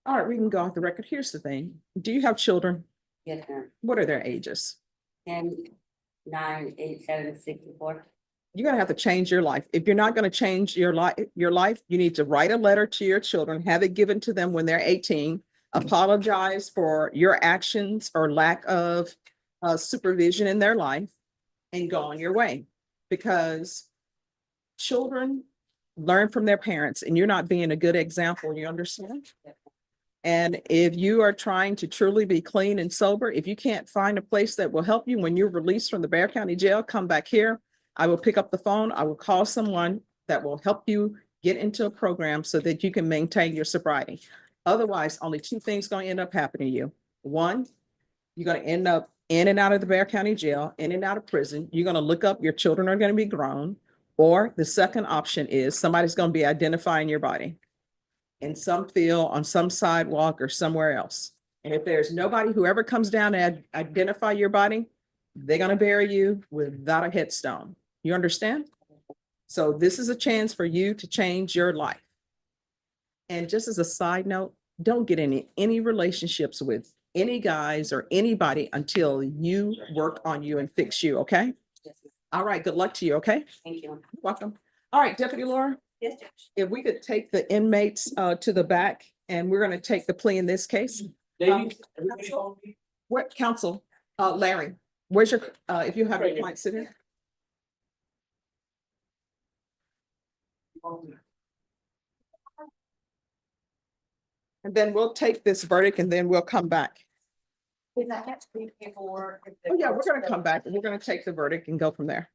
All right, we can go off the record. Here's the thing. Do you have children? Yes, ma'am. What are their ages? 10, 9, 8, 7, 64. You're gonna have to change your life. If you're not gonna change your life, you need to write a letter to your children, have it given to them when they're 18, apologize for your actions or lack of supervision in their life, and go on your way. Because children learn from their parents, and you're not being a good example, you understand? And if you are trying to truly be clean and sober, if you can't find a place that will help you when you're released from the Bexar County Jail, come back here. I will pick up the phone. I will call someone that will help you get into a program so that you can maintain your sobriety. Otherwise, only two things going to end up happening to you. One, you're going to end up in and out of the Bexar County Jail, in and out of prison. You're going to look up, your children are going to be grown. Or the second option is somebody's going to be identifying your body in some field, on some sidewalk, or somewhere else. And if there's nobody who ever comes down and identify your body, they're going to bury you without a headstone. You understand? So this is a chance for you to change your life. And just as a side note, don't get any relationships with any guys or anybody until you work on you and fix you, okay? Yes, ma'am. All right, good luck to you, okay? Thank you. You're welcome. All right, Deputy Laura, Yes, Judge. if we could take the inmates to the back, and we're going to take the plea in this case. What counsel, Larry, where's your, if you have your client sit here. And then we'll take this verdict and then we'll come back. Is that have to be paperwork? Oh, yeah, we're gonna come back and we're gonna take the verdict and go from there.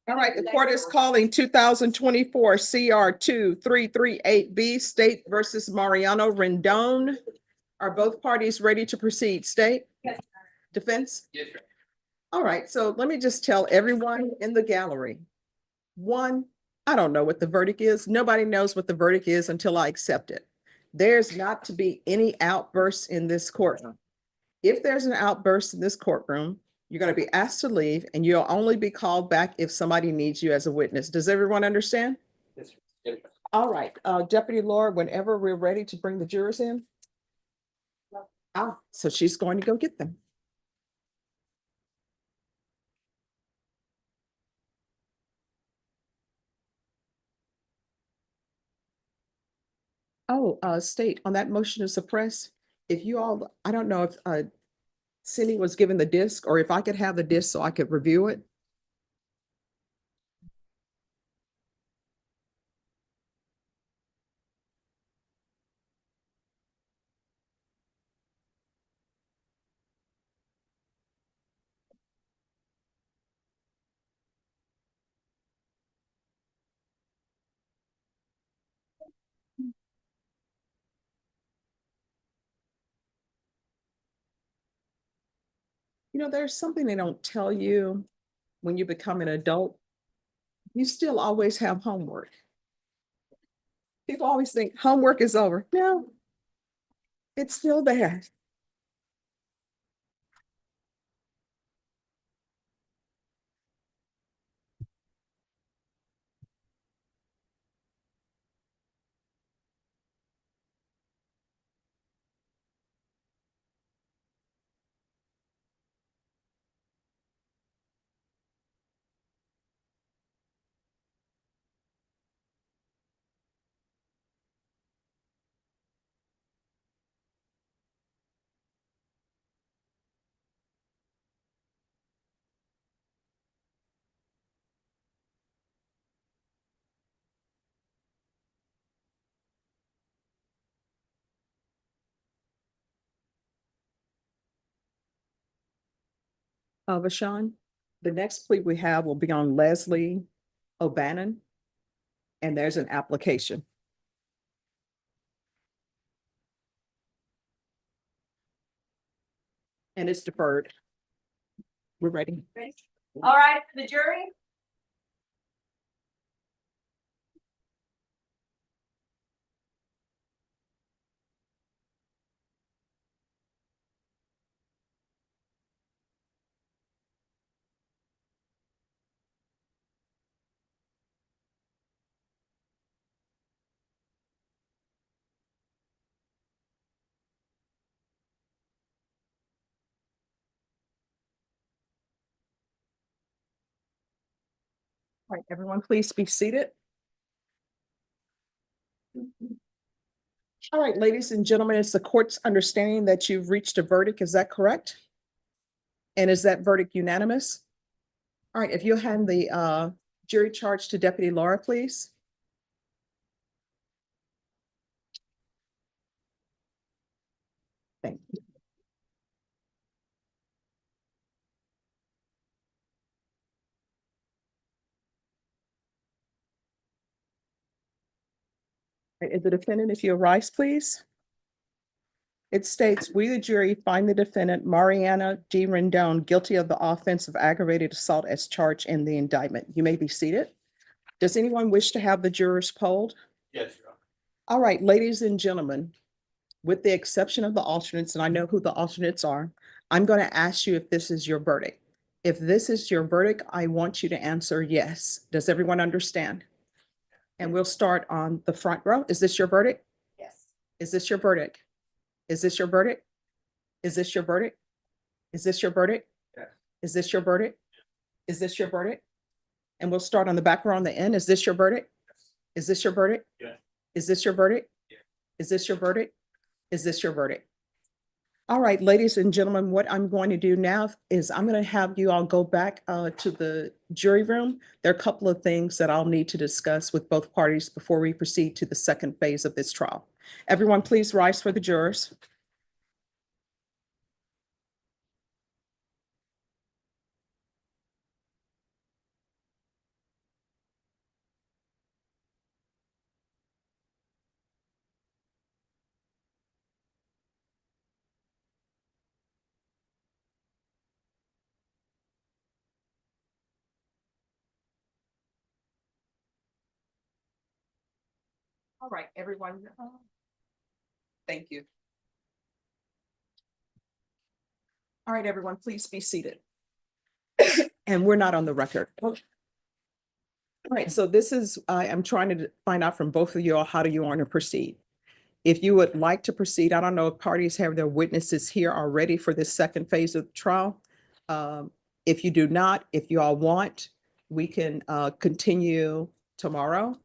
All right, the court is calling 2024 CR 2338B State versus Mariano Rendon. Are both parties ready to proceed? State? Yes. Defense? Yes, sir. All right, so let me just tell everyone in the gallery. One, I don't know what the verdict is. Nobody knows what the verdict is until I accept it. There's not to be any outbursts in this courtroom. If there's an outburst in this courtroom, you're going to be asked to leave and you'll only be called back if somebody needs you as a witness. Does everyone understand? Yes, sir. Yes, sir. All right, Deputy Laura, whenever we're ready to bring the jurors in. So she's going to go get them. Oh, State, on that motion to suppress, if you all, I don't know if Cindy was given the disc or if I could have the disc so I could review it. You know, there's something they don't tell you when you become an adult. You still always have homework. People always think homework is over. No, it's still there. Vashawn, the next plea we have will be on Leslie O'Bannon. And there's an application. And it's deferred. We're ready. All right, for the jury. All right, everyone, please be seated. All right, ladies and gentlemen, it's the court's understanding that you've reached a verdict. Is that correct? And is that verdict unanimous? All right, if you'll hand the jury charge to Deputy Laura, please. Thank you. All right, is the defendant, if you rise, please. It states, we, the jury, find the defendant Mariana D. Rendon guilty of the offense of aggravated assault as charged in the indictment. You may be seated. Does anyone wish to have the jurors polled? Yes, Your Honor. All right, ladies and gentlemen, with the exception of the alternates, and I know who the alternates are, I'm going to ask you if this is your verdict. If this is your verdict, I want you to answer yes. Does everyone understand? And we'll start on the front row. Is this your verdict? Yes. Is this your verdict? Is this your verdict? Is this your verdict? Is this your verdict? Yes. Is this your verdict? Is this your verdict? And we'll start on the back row on the end. Is this your verdict? Is this your verdict? Yes. Is this your verdict? Yes. Is this your verdict? Is this your verdict? All right, ladies and gentlemen, what I'm going to do now is I'm going to have you all go back to the jury room. There are a couple of things that I'll need to discuss with both parties before we proceed to the second phase of this trial. Everyone, please rise for the jurors. All right, everyone. Thank you. All right, everyone, please be seated. And we're not on the record. All right, so this is, I'm trying to find out from both of you all, how do you want to proceed? If you would like to proceed, I don't know if parties have their witnesses here already for this second phase of the trial. If you do not, if you all want, we can continue tomorrow.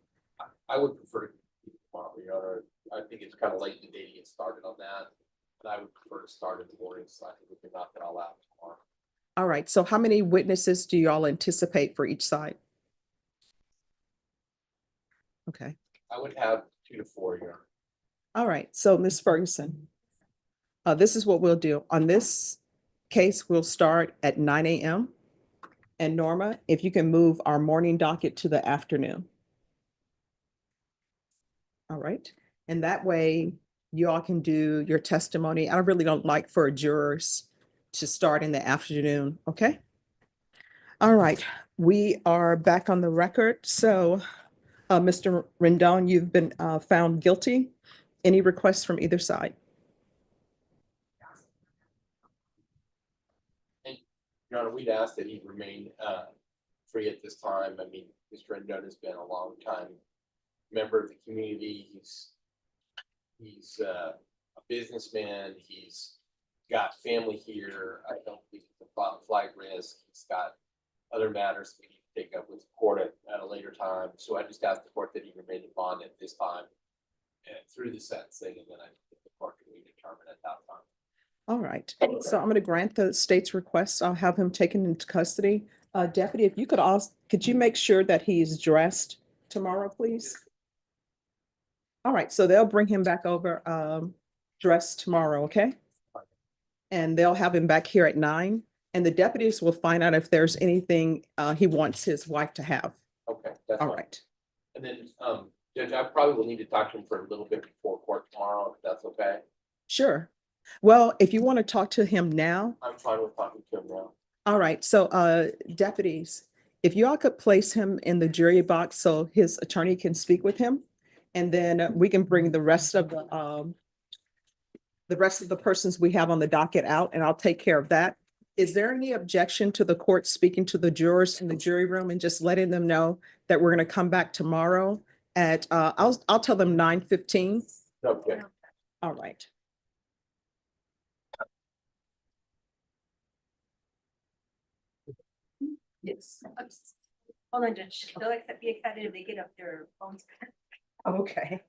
I would prefer to keep tomorrow, Your Honor. I think it's kind of late in the day to get started on that. And I would prefer to start in the morning, so I think we can knock it all out tomorrow. All right, so how many witnesses do you all anticipate for each side? Okay, I would have 2 to 4, Your Honor. all right, so Ms. Ferguson, this is what we'll do. On this case, we'll start at 9 a.m. And Norma, if you can move our morning docket to the afternoon. All right, and that way you all can do your testimony. I really don't like for jurors to start in the afternoon, okay? All right, we are back on the record. So, Mr. Rendon, you've been found guilty. Any requests from either side? And Your Honor, we'd ask that he remain free at this time. I mean, Mr. Rendon has been a long time member of the community. He's a businessman. He's got family here. I don't think it's a flight risk. He's got other matters we need to take up with the court at a later time. So I just asked the court that he remain in bond at this time and through the sentencing, and then I think the court can redetermine at that time. All right, so I'm going to grant the state's request. I'll have him taken into custody. Deputy, if you could you make sure that he's dressed tomorrow, please? All right, so they'll bring him back over dressed tomorrow, okay? And they'll have him back here at 9. And the deputies will find out if there's anything he wants his wife to have. Okay, that's All fine. right. And then, Judge, I probably will need to talk to him for a little bit before court tomorrow, if that's okay. Sure. Well, if you want to talk to him now. I'm fine with talking to him now. All right, so deputies, if you all could place him in the jury box so his attorney can speak with him. And then we can bring the rest of the persons we have on the docket out, and I'll take care of that. Is there any objection to the court speaking to the jurors in the jury room and just letting them know that we're going to come back tomorrow at I'll tell them 9:15. Okay. All right. Yes. Hold on, Judge. They'll be excited if they get up their phones. Okay.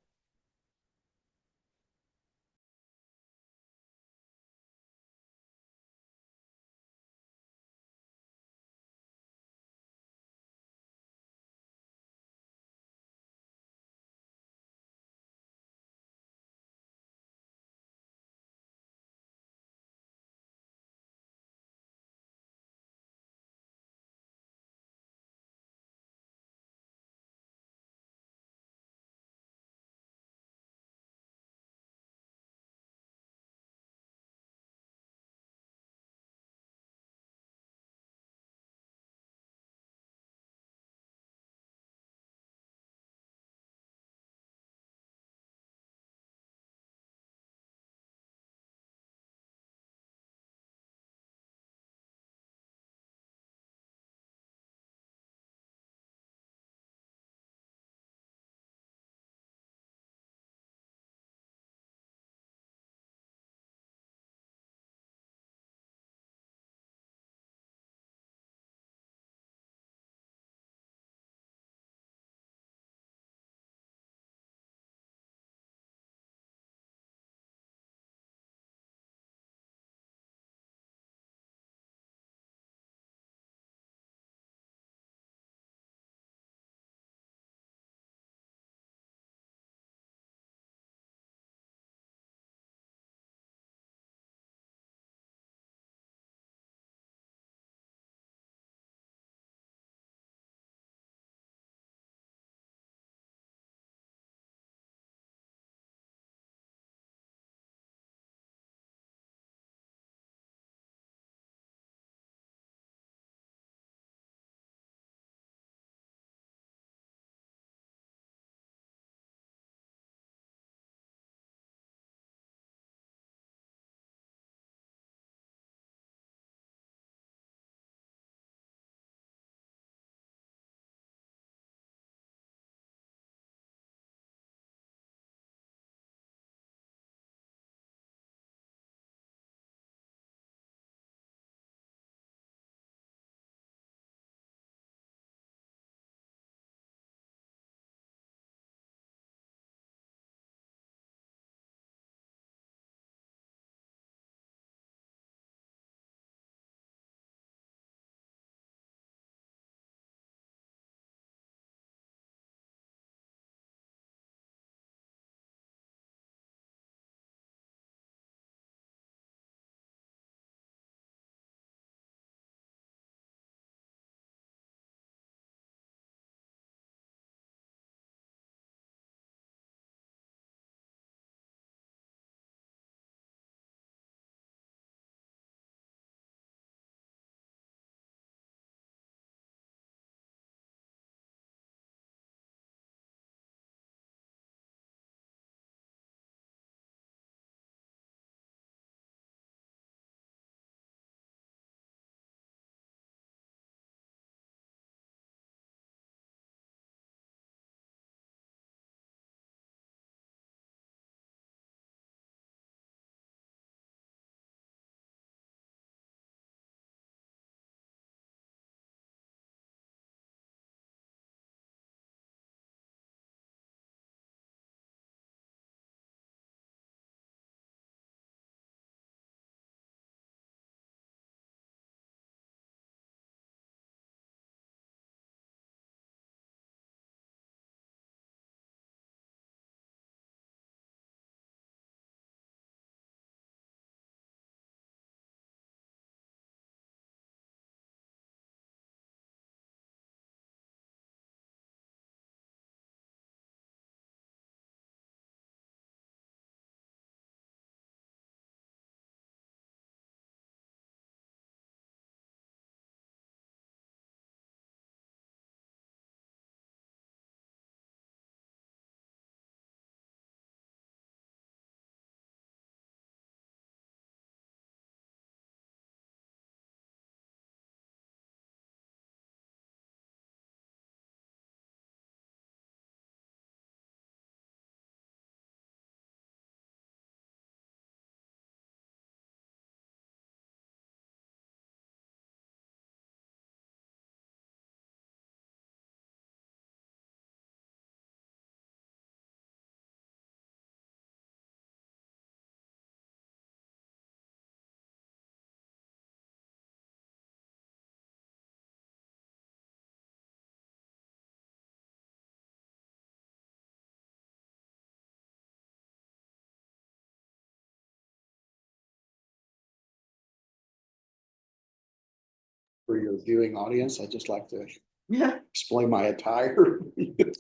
for your viewing audience, I'd just like to Yeah. explain my attire.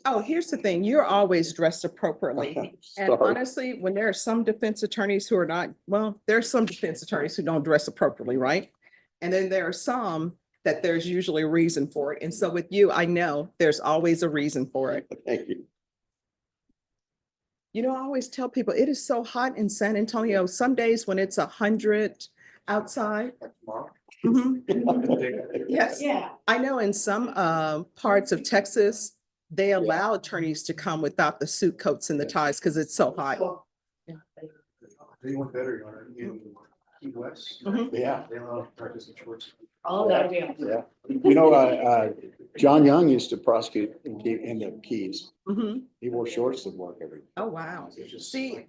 Oh, here's the thing, you're always dressed appropriately. And Sorry. honestly, when there are some defense attorneys who are not, well, there are some defense attorneys who don't dress appropriately, right? And then there are some that there's usually a reason for it. And so with you, I know there's always a reason for it. Thank you. You know, I always tell people it is so hot in San Antonio. Some days when it's 100 outside. Mhm. Yes, Yeah. I know in some parts of Texas, they allow attorneys to come without the suit coats and the ties because it's so hot. Anyone better, Your Honor, in Key West? Mhm. Yeah. They allow practice in shorts. Oh, that'll be. Yeah. You know, John Young used to prosecute in the Keys. Mhm. He wore shorts to work every day. Oh, wow. It's just See,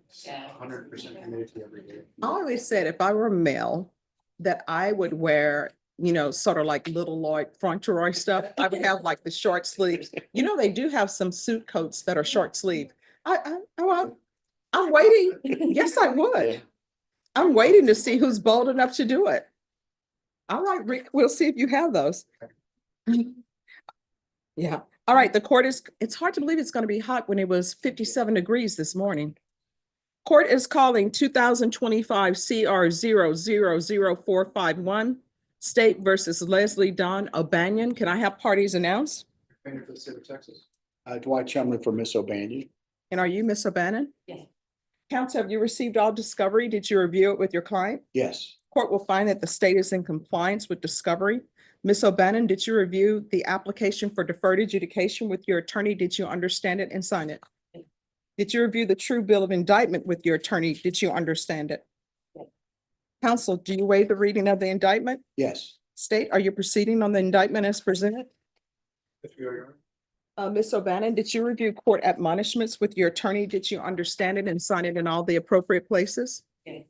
100% humidity every day. I always said if I were a male, that I would wear, you know, sort of like Little Lloyd Fauntleroy stuff. I would have like the short sleeves. You know, they do have some suit coats that are short sleeve. I'm waiting. Yes, I would. I'm waiting to see who's bold enough to do it. All right, Rick, we'll see if you have those. Yeah. All right, the court is, it's hard to believe it's going to be hot when it was 57 degrees this morning. Court is calling 2025 CR 0000451, State versus Leslie Dawn O'Banion. Can I have parties announced? Defender for the state of Texas. Dwight Chumley for Miss O'Banion. And are you Miss O'Bannon? Yes. Counsel, have you received all discovery? Did you review it with your client? Yes. Court will find that the state is in compliance with discovery. Ms. O'Bannon, did you review the application for deferred adjudication with your attorney? Did you understand it and sign it? Did you review the true bill of indictment with your attorney? Did you understand it? Yes. Counsel, do you waive the reading of the indictment? Yes. State, are you proceeding on the indictment as presented? Yes, we are, Your Honor. Ms. O'Bannon, did you review court admonishments with your attorney? Did you understand it and sign it in all the appropriate places? Yes.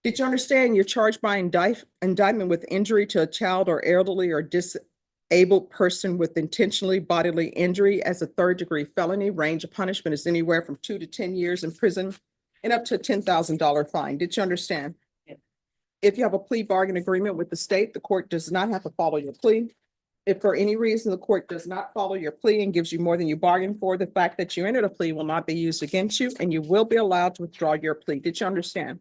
Did you understand you're charged by indictment with injury to a child or elderly or disabled person with intentionally bodily injury as a third-degree felony? Range of punishment is anywhere from 2 to 10 years in prison and up to a $10,000 fine. Did you understand? Yes. If you have a plea bargain agreement with the state, the court does not have to follow your plea. If for any reason the court does not follow your plea and gives you more than you bargained for, the fact that you entered a plea will not be used against you and you will be allowed to withdraw your plea. Did you understand?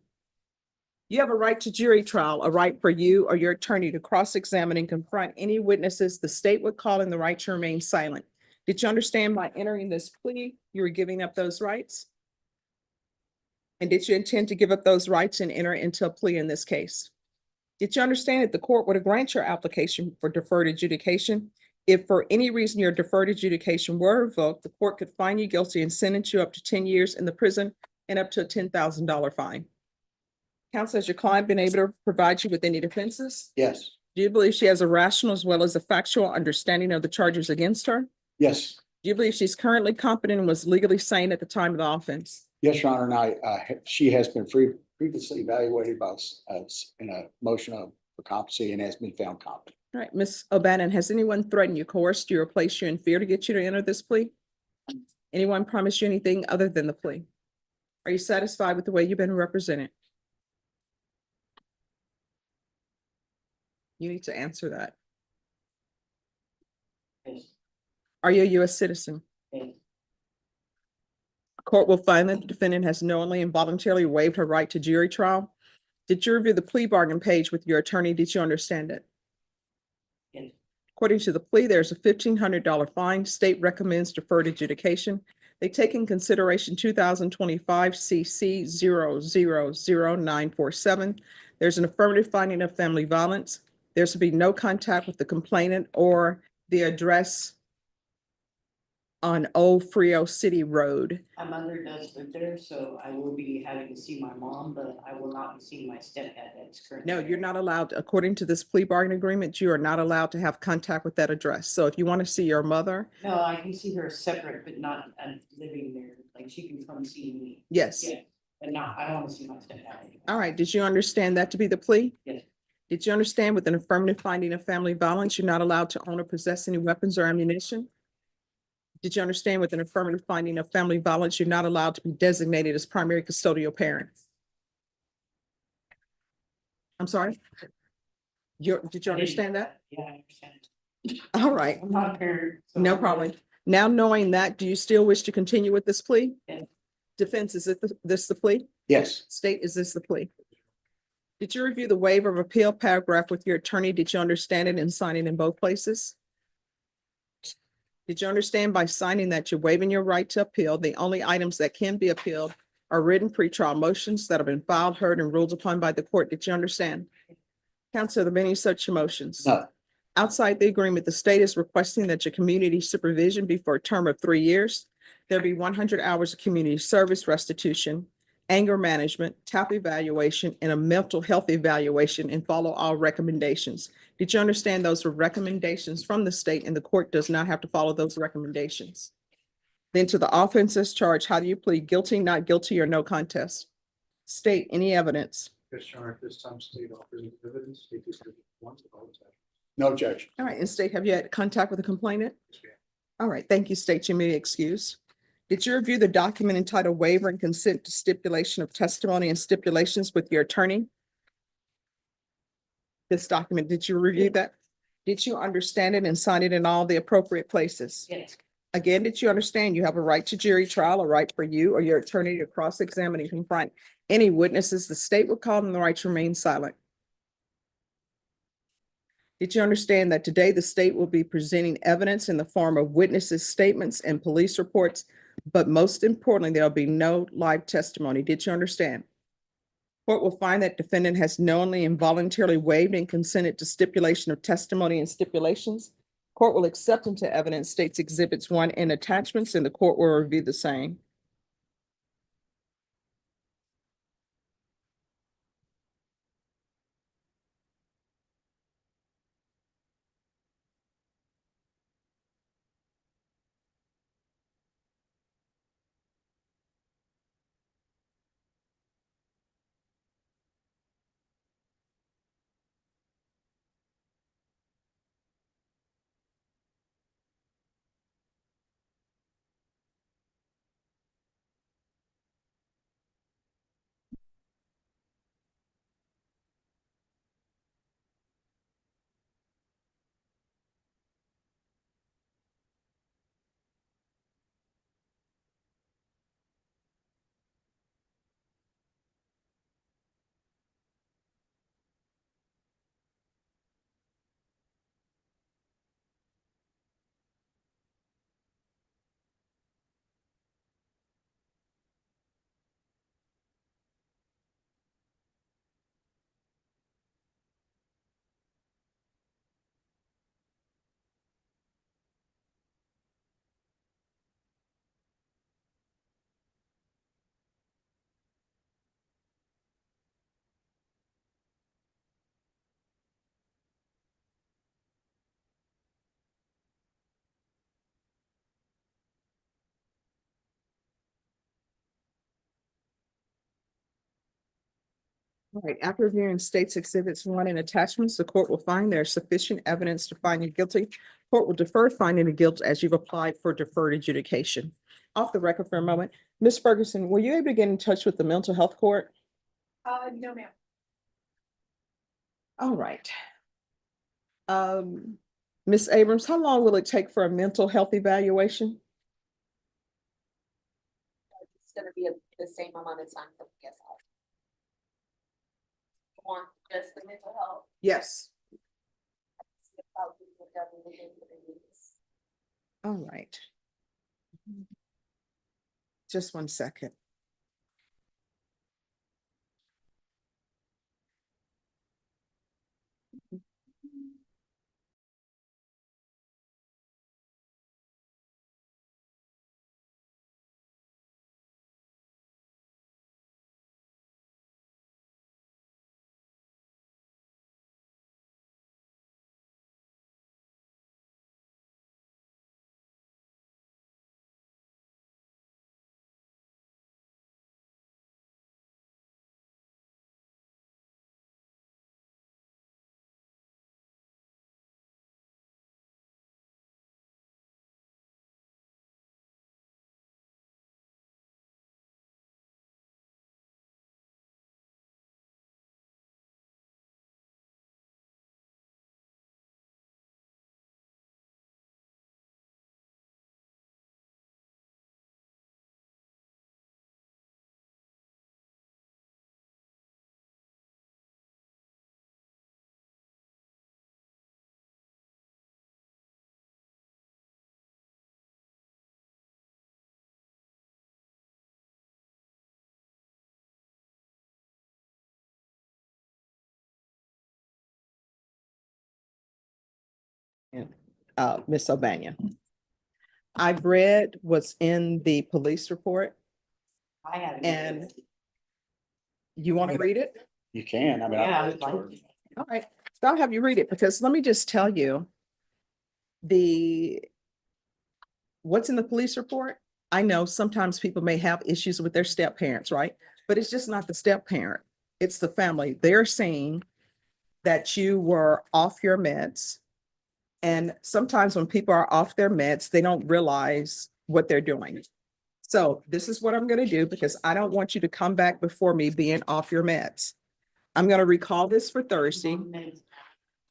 You have a right to jury trial, a right for you or your attorney to cross-examine and confront any witnesses the state would call in the right to remain silent. Did you understand by entering this plea, you were giving up those rights? And did you intend to give up those rights and enter into a plea in this case? Did you understand that the court would grant your application for deferred adjudication? If for any reason your deferred adjudication were revoked, the court could find you guilty and sentence you up to 10 years in the prison and up to a $10,000 fine. Counsel, has your client been able to provide you with any defenses? Yes. Do you believe she has a rational as well as a factual understanding of the charges against her? Yes. Do you believe she's currently competent and was legally sane at the time of the offense? Yes, Your Honor. And she has been previously evaluated by us in a motion for competency and has been found competent. All right, Ms. O'Bannon, has anyone threatened you, coerced you, or placed you in fear to get you to enter this plea? Anyone promised you anything other than the plea? Are you satisfied with the way you've been represented? You need to answer that. Yes. Are you a U.S. citizen? Yes. Court will find that the defendant has knowingly and voluntarily waived her right to jury trial. Did you review the plea bargain page with your attorney? Did you understand it? Yes. According to the plea, there's a $1,500 fine. State recommends deferred adjudication. They take in consideration 2025 CC 0000947. There's an affirmative finding of family violence. There's to be no contact with the complainant or the address on Old Frio City Road. My mother does live there, so I will be having to see my mom, but I will not be seeing my stepdad that's currently. No, you're not allowed, according to this plea bargain agreement, you are not allowed to have contact with that address. So if you want to see your mother, No, I can see her separate, but not living there. Like she can come see me. yes. Yeah, but not, I don't want to see my stepdad. All right, did you understand that to be the plea? Yes. Did you understand with an affirmative finding of family violence, you're not allowed to own or possess any weapons or ammunition? Did you understand with an affirmative finding of family violence, you're not allowed to be designated as primary custodial parent? I'm sorry? Did you understand that? Yeah, I understand. All right, I'm not a parent. so no I'm problem. really- Now knowing that, do you still wish to continue with this plea? Yeah. Defense, is this the plea? Yes, State, is this the plea? Did you review the waiver of appeal paragraph with your attorney? Did you understand it and sign it in both places? Did you understand by signing that you're waiving your right to appeal? The only items that can be appealed are written pretrial motions that have been filed, heard, and ruled upon by the court. Did you understand? Counsel, are there any such motions? no, Outside the agreement, the state is requesting that your community supervision be for a term of 3 years. There'll be 100 hours of community service restitution, anger management, TAP evaluation, and a mental health evaluation, and follow all recommendations. Did you understand those were recommendations from the state and the court does not have to follow those recommendations? Then to the offenses charged, how do you plead? Guilty, not guilty, or no contest? State any evidence. Yes, Your Honor, at this time, state offers evidence, state is once all the time. no, Judge. All right, and state, have you had contact with the complainant? All right, thank you, state. You may be excused. Did you review the document entitled waiver and consent to stipulation of testimony and stipulations with your attorney? This document, did you review that? Did you understand it and sign it in all the appropriate places? Yes, Again, did you understand you have a right to jury trial, a right for you or your attorney to cross-examine and confront any witnesses? The state will call them the right to remain silent. Did you understand that today the state will be presenting evidence in the form of witnesses' statements and police reports? But most importantly, there'll be no live testimony. Did you understand? Court will find that defendant has knowingly and voluntarily waived and consented to stipulation of testimony and stipulations. Court will accept into evidence states exhibits 1 and attachments, and the court will review the same. All right, after reviewing states exhibits 1 and attachments, the court will find there is sufficient evidence to find you guilty. Court will defer finding of guilt as you've applied for deferred adjudication. Off the record for a moment, Ms. Ferguson, were you able to get in touch with the mental health court? No, ma'am. All right. Ms. Abrams, how long will it take for a mental health evaluation? It's gonna be the same amount of time for PSI. Want just the mental health. Yes. About being done within 3 weeks. All right. Just 1 second. Ms. O'Banion. I've read what's in the police report, I haven't. and you want to read it? You can, I mean. Yeah, I I've would like to. All right, so I'll have you read it, because let me just tell you, what's in the police report. I know sometimes people may have issues with their step parents, right? But it's just not the step parent. It's the family. They're saying that you were off your meds. And sometimes when people are off their meds, they don't realize what they're doing. So this is what I'm going to do, because I don't want you to come back before me being off your meds. I'm going to recall this for Thursday.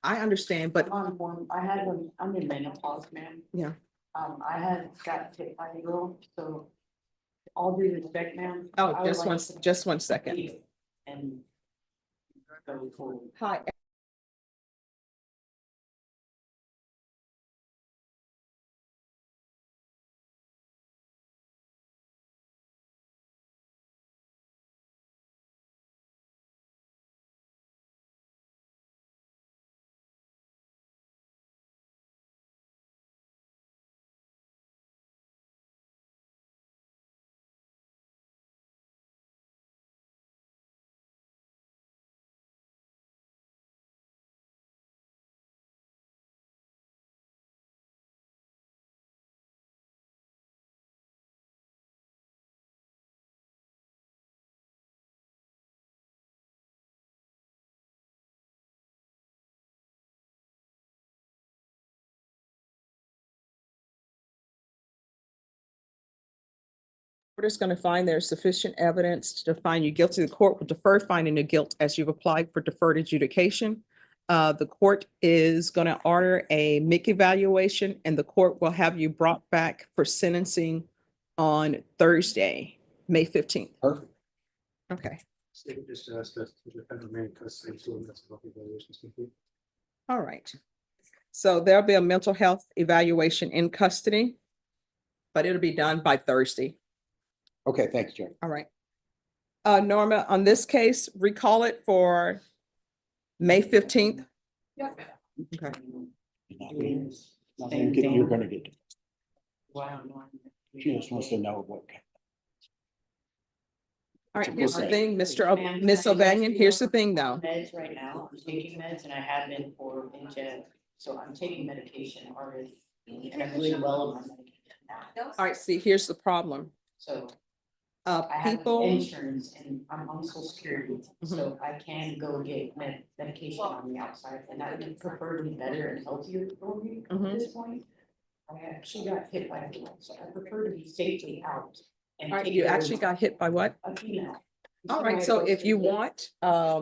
I understand, but I had one, I'm in menopause, man. yeah. I had got hit by a girl, so all due respect, ma'am. I Oh, would just like one, to just one second. leave And go forward. Hi. Court is going to find there's sufficient evidence to find you guilty. The court will defer finding of guilt as you've applied for deferred adjudication. The court is going to order a MIC evaluation, and the court will have you brought back for sentencing on Thursday, May 15th. Perfect. Okay, State just asked us to defend the main custody, so that's what the evaluation is complete. all right. So there'll be a mental health evaluation in custody, but it'll be done by Thursday. Okay, thank you, Jerry. All right. Norma, on this case, recall it for May 15th. Okay. You're gonna get, Wow. she just wants to know what. All right, here's the thing, Miss Ma'am, O'Banion, here's the thing though. Meds right now, I'm taking meds and I have been for in so I'm taking medication already. And I'm really well on my medication now. All right, see, here's the problem. So I have People, insurance and I'm on social security, so I can go get medication on the outside, and that would prefer to be better and healthier for me at this point. I actually got hit by a girl, so I prefer to be safely out. And all right, take you care of actually got hit by what? a female. All right, so if you want, I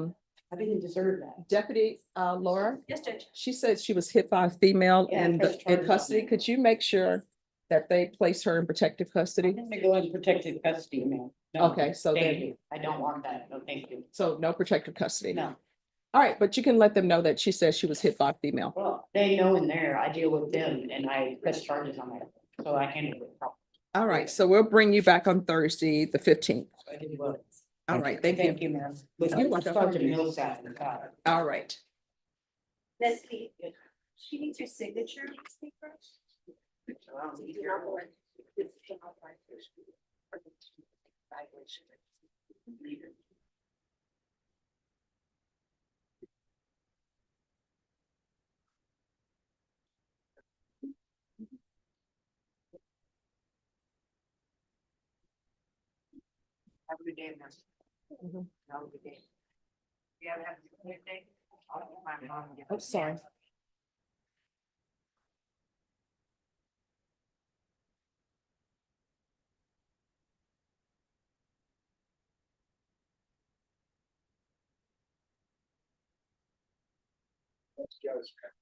didn't deserve that. Deputy, Laura, Yes, Judge. she said she was hit by a female Yeah, in press in charges on custody. that. Could you make sure that they place her in protective I'm custody? gonna go in protective custody, ma'am. No, Okay, so thank then, you. I don't want that. No, thank you. so no protective custody. No. All right, but you can let them know that she says she was hit by a female. Well, they know in there, I deal with them and I press charges on that, so I handle it. All right, so we'll bring you back on Thursday, the 15th. I did well. All right, thank you. Thank you, ma'am. You're welcome. Sergeant Millsap and God. All right. Leslie, she needs your signature. next week first. Have a good day, ma'am. Mhm. Have a good day. You have a good day? Oh, sorry.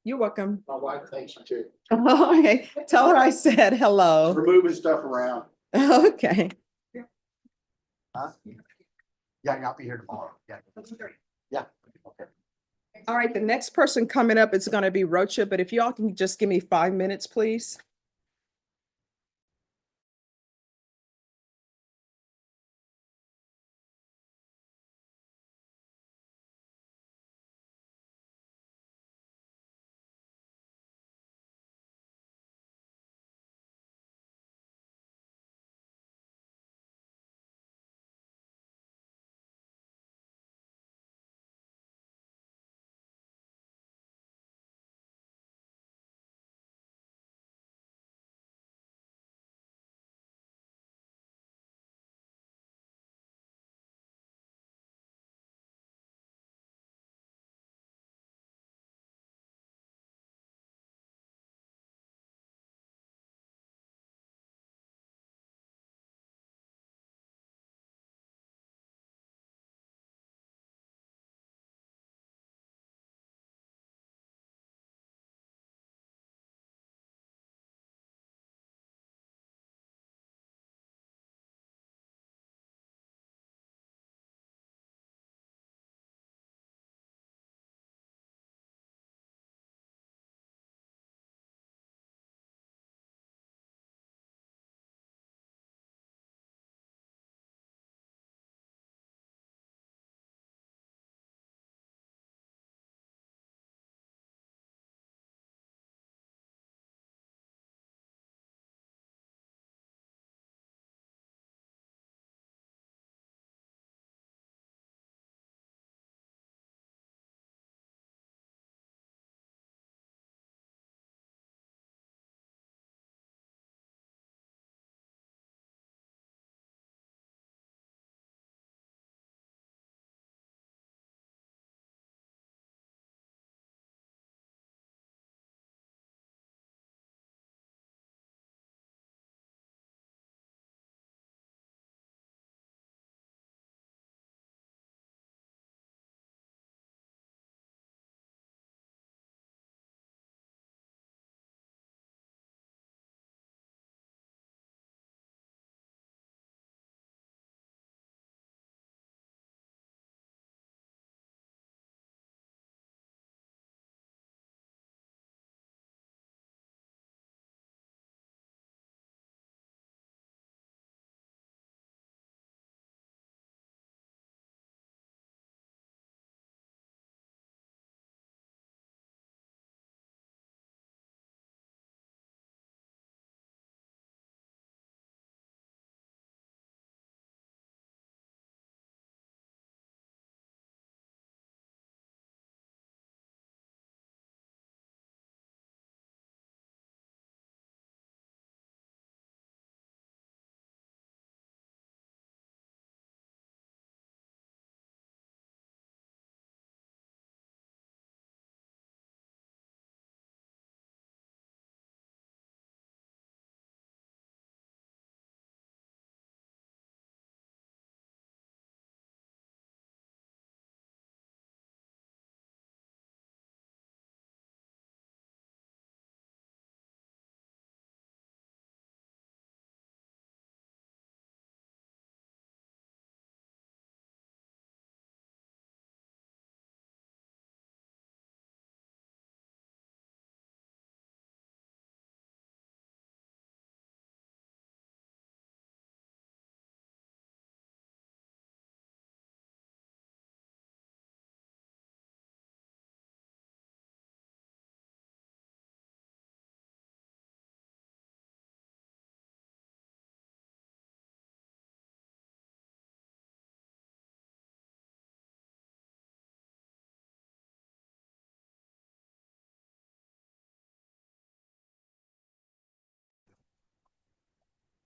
You're welcome. My wife thanks you too. Okay, tell her I said hello. We're moving stuff around. Okay. Huh? Yeah, I'll be here tomorrow. Yeah. Yeah. Okay. All right, the next person coming up is going to be Rocha, but if y'all can just give me 5 minutes, please.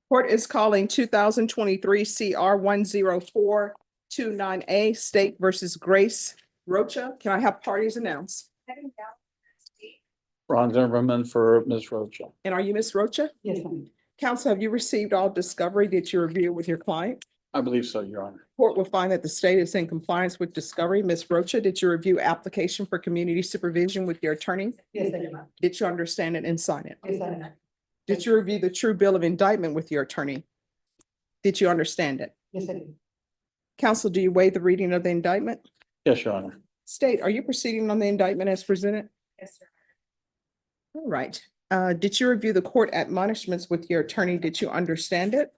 Court is calling 2023 CR 10429A State versus Grace Rocha. Can I have parties announced? Ron Zimmerman for Ms. Rocha. And are you Ms. Rocha? Yes, ma'am. Counsel, have you received all discovery that you review with your client? I believe so, Your Honor. Court will find that the state is in compliance with discovery. Ms. Rocha, did you review application for community supervision with your attorney? Yes, I did. Did you understand it and sign it? Yes, I did. Did you review the true bill of indictment with your attorney? Did you understand it? Yes, I did. Counsel, do you waive the reading of the indictment? Yes, Your Honor. State, are you proceeding on the indictment as presented? Yes, sir. All right. Did you review the court admonishments with your attorney? Did you understand it?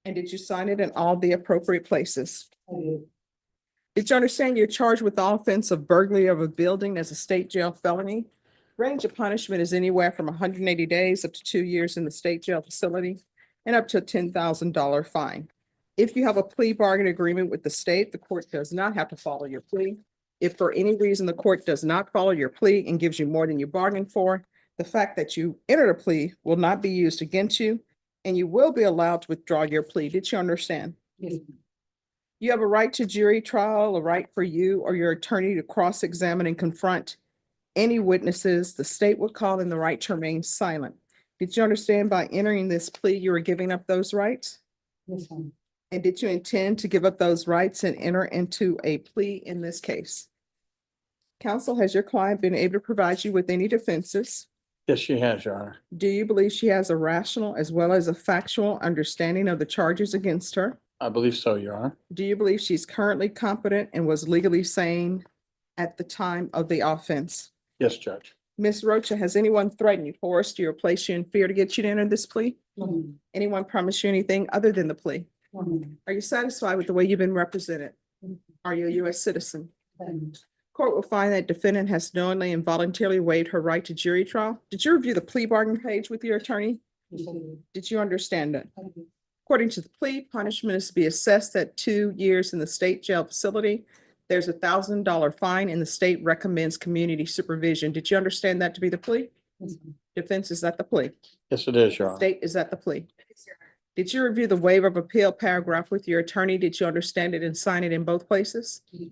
And did you sign it in all the appropriate places? I did. Did you understand you're charged with the offense of burglary of a building as a state jail felony? Range of punishment is anywhere from 180 days up to 2 years in the state jail facility and up to a $10,000 fine. If you have a plea bargain agreement with the state, the court does not have to follow your plea. If for any reason the court does not follow your plea and gives you more than you bargained for, the fact that you entered a plea will not be used against you, and you will be allowed to withdraw your plea. Did you understand? Yes, ma'am. You have a right to jury trial, a right for you or your attorney to cross-examine and confront any witnesses. The state would call in the right to remain silent. Did you understand by entering this plea, you were giving up those rights? Yes, ma'am. And did you intend to give up those rights and enter into a plea in this case? Counsel, has your client been able to provide you with any defenses? Yes, she has, Your Honor. Do you believe she has a rational as well as a factual understanding of the charges against her? I believe so, Your Honor. Do you believe she's currently competent and was legally sane at the time of the offense? Yes, Judge. Ms. Rocha, has anyone threatened you, coerced you, or placed you in fear to get you to enter this plea? No, ma'am. Anyone promise you anything other than the plea? No, ma'am. Are you satisfied with the way you've been represented? Are you a U.S. citizen? Thank Court will find that defendant has knowingly and voluntarily waived her right to jury trial. Did you review the plea bargain page with your attorney? you. Yes, I did. Did you understand it? I did. According to the plea, punishment is to be assessed at 2 years in the state jail facility. There's a $1,000 fine and the state recommends community supervision. Did you understand that to be the plea? Yes, ma'am. Defense, is that the plea? Yes, it is, Your Honor. State, is that the plea? Did you review the waiver of appeal paragraph with your attorney? Did you understand it and sign it in both places? Yes.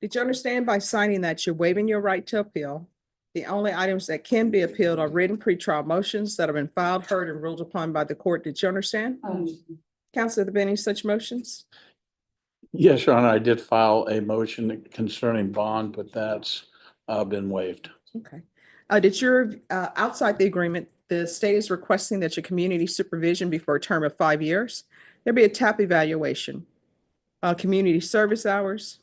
Did you understand by signing that you're waiving your right to appeal? The only items that can be appealed are written pretrial motions that have been filed, heard, and ruled upon by the court. Did you understand? I understand. Counsel, have there been any such motions? Yes, Your Honor, I did file a motion concerning bond, but that's been waived. Okay. Did your, outside the agreement, the state is requesting that your community supervision be for a term of 5 years. There'll be a TAP evaluation, community service hours,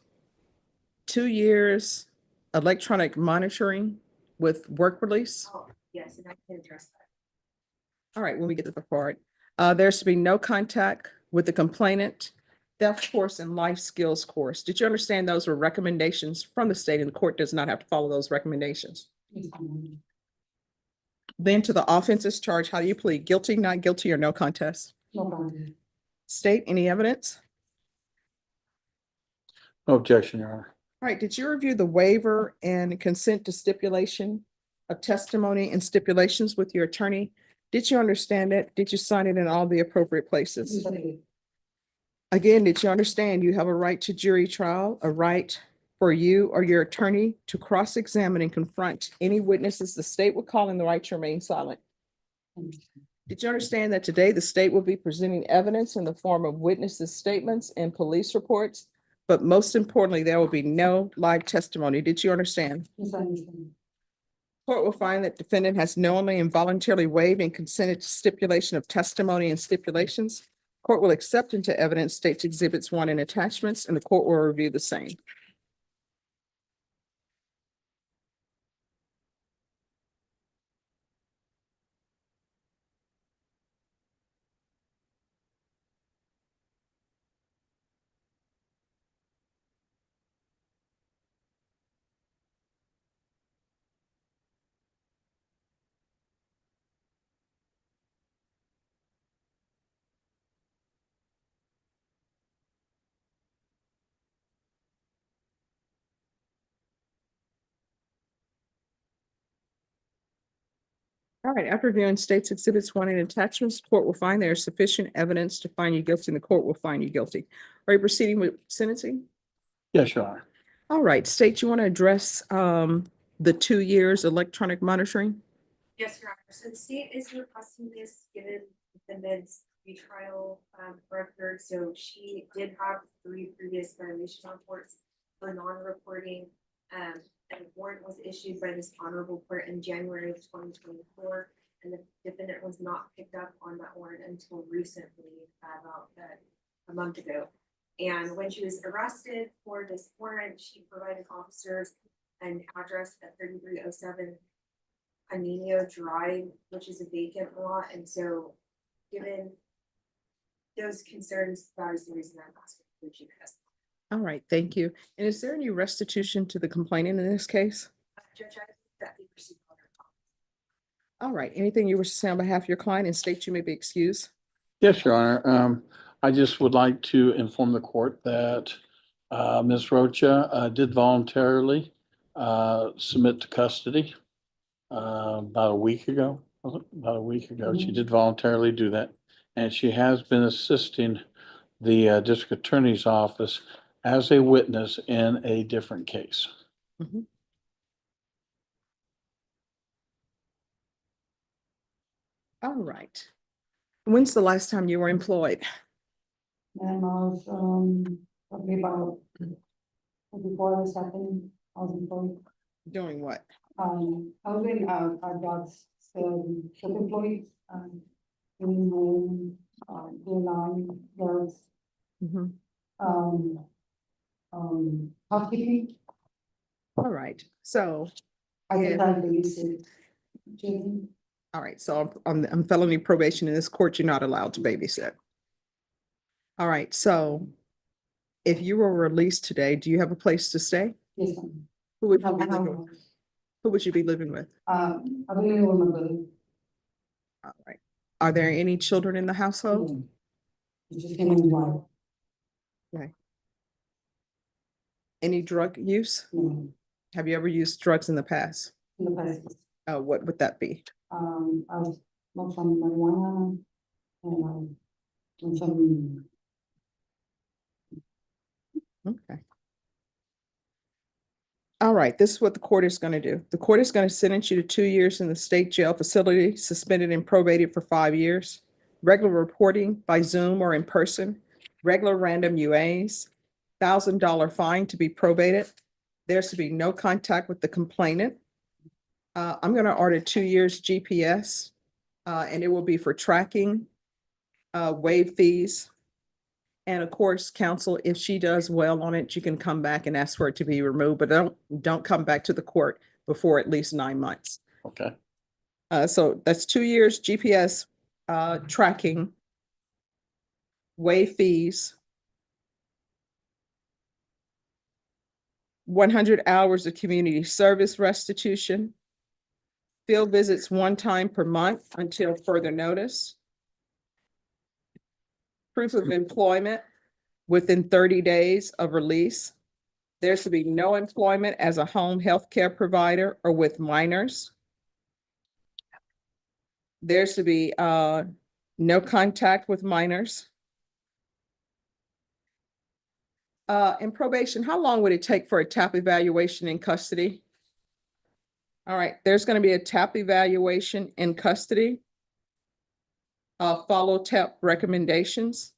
2 years, electronic monitoring with work release. Oh, yes, and I can address that. All right, when we get to the part, there should be no contact with the complainant, theft course, and life skills course. Did you understand those were recommendations from the state and the court does not have to follow those recommendations? Yes, ma'am. Then to the offenses charge, how do you plead? Guilty, not guilty, or no contest? No problem. State, any evidence? No objection, Your Honor. All right, did you review the waiver and consent to stipulation of testimony and stipulations with your attorney? Did you understand it? Did you sign it in all the appropriate places? Yes, I did. Again, did you understand you have a right to jury trial, a right for you or your attorney to cross-examine and confront any witnesses the state will call in the right to remain silent? Did you understand that today the state will be presenting evidence in the form of witnesses' statements and police reports? But most importantly, there will be no live testimony. Did you understand? Yes, I understand. Court will find that defendant has knowingly and voluntarily waived and consented to stipulation of testimony and stipulations. Court will accept into evidence states exhibits 1 and attachments, and the court will review the same. All right, after reviewing states exhibits one and attachments, the court will find there is sufficient evidence to find you guilty and the court will find you guilty. Are you proceeding with sentencing? Yes, Your Honor. All right, state, you want to address the 2 years electronic monitoring? Yes, Your Honor. So the state is requesting this given defendant's retrial record. So she did have 3 previous violation reports for non-reporting. And a warrant was issued by this honorable court in January of 2024. And the defendant was not picked up on that warrant until recently, about a month ago. And when she was arrested for this warrant, she provided officers an address at 3307 Anino Drive, which is a vacant lot. And so given those concerns, that is the reason I'm asking for you guys. All right, thank you. And is there any restitution to the complainant in this case? Judge, I think that we proceed on our All right, anything you wish to say on behalf of your client, and state you may be excused? Yes, Your Honor. I just would like to inform the court that Ms. Rocha did voluntarily submit to custody about a week ago. About a week ago, she did voluntarily do that. And she has been assisting the district attorney's office as a witness in a different case. Mhm. All right. When's the last time you were employed? And I was, probably about, before this happened, I was employed. Doing what? I was in, our jobs, self-employed, doing home, doing line, girls, Mhm. housekeeping. All right, so, I Yeah. can try to use it. Children. all right, so I'm felony probation in this court, you're not allowed to babysit. All right, so if you were released today, do you have a place to stay? Yes, ma'am. Who would you I be have, living with? Who would you be living with? I believe with my brother. All right. Are there any children in the household? It's just him and his wife. Okay. Any drug use? No, Have you ever used drugs in the past? in the past. What would that be? I was smoked some marijuana and some. Okay. All right, this is what the court is going to do. The court is going to sentence you to 2 years in the state jail facility, suspended and probated for 5 years. Regular reporting by Zoom or in person, regular random UAs, $1,000 fine to be probated. There's to be no contact with the complainant. I'm going to order 2 years GPS, and it will be for tracking, waive fees. And of course, counsel, if she does well on it, you can come back and ask for it to be removed, but don't come back to the court before at least 9 months. Okay. So that's 2 years GPS, tracking, waive fees, 100 hours of community service restitution, field visits 1 time per month until further notice, proof of employment within 30 days of release. There should be no employment as a home health care provider or with minors. There should be no contact with minors. In probation, how long would it take for a TAP evaluation in custody? All right, there's going to be a TAP evaluation in custody. Follow TAP recommendations.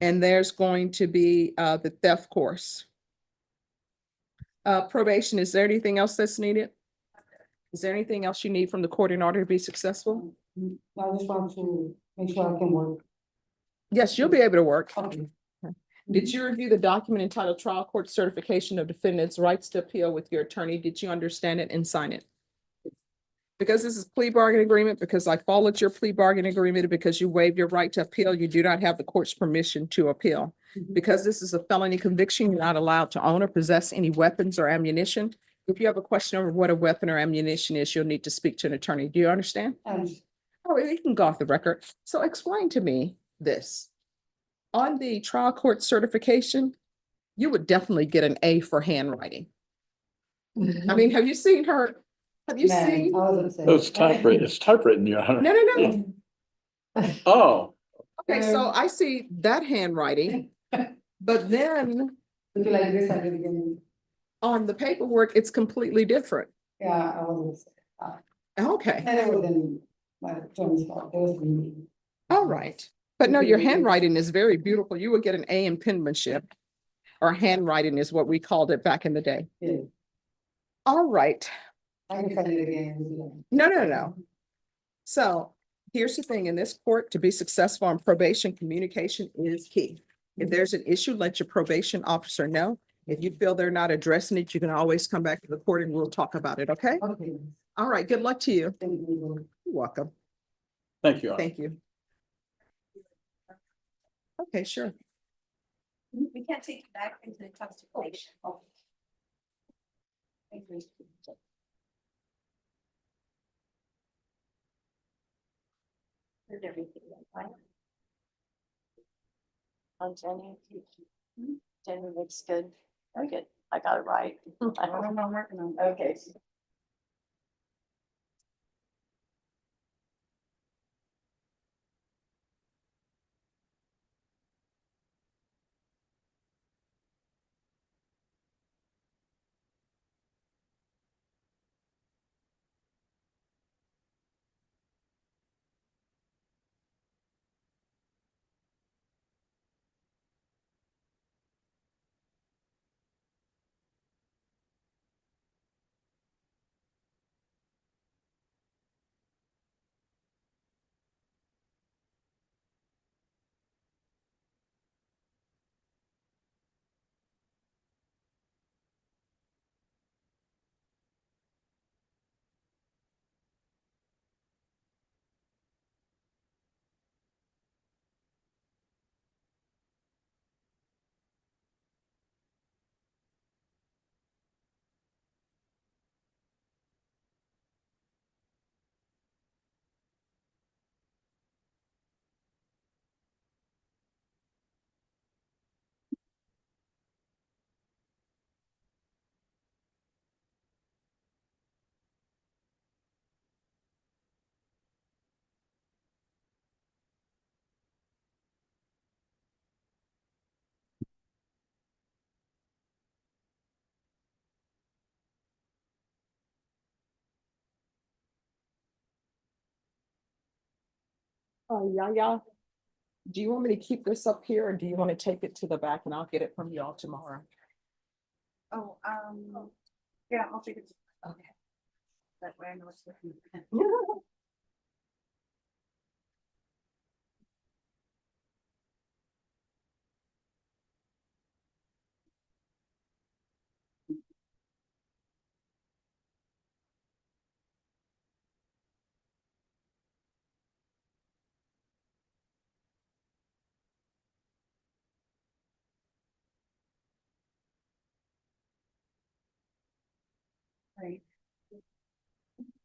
And there's going to be the theft course. Probation, is there anything else that's needed? Is there anything else you need from the court in order to be successful? I just want to make sure I can work. Yes, you'll be able to work. Okay. Did you review the document entitled Trial Court Certification of Defendant's Rights to Appeal with your attorney? Did you understand it and sign it? Because this is plea bargain agreement, because I followed your plea bargain agreement, because you waived your right to appeal, you do not have the court's permission to appeal. Because this is a felony conviction, you're not allowed to own or possess any weapons or ammunition. If you have a question over what a weapon or ammunition is, you'll need to speak to an attorney. Do you understand? Oh, you can go off the record. So explain to me this. On the trial court certification, you would definitely get an A for handwriting. I mean, have you seen her? Have you seen? It's typewritten, Your Honor. No, no, no. Oh, Okay, so I see that handwriting, but then on the paperwork, it's completely different. Yeah, I was. Okay, And it was in my attorney's fault, it was me. all right. But no, your handwriting is very beautiful. You would get an A in penmanship. Or handwriting is what we called it back in the day. Yeah. All right. I can send it again. No, no, no. So here's the thing, in this court, to be successful on probation, communication is key. If there's an issue, let your probation officer know. If you feel they're not addressing it, you can always come back to the court and we'll talk about it, okay? Okay. All right, good luck to you. Thank you. You're welcome. thank you. Your Honor. Thank you. Okay, sure. We can't take it back into the constipation. Heard everything. On Jenny. Jenny looks good. Very good. I got it right. I'm working on. Okay. Oh, yeah. Do you want me to keep this up here or do you want to take it to the back and I'll get it from y'all tomorrow? Oh, yeah, I'll take it. Okay. That way I know it's with you. Right.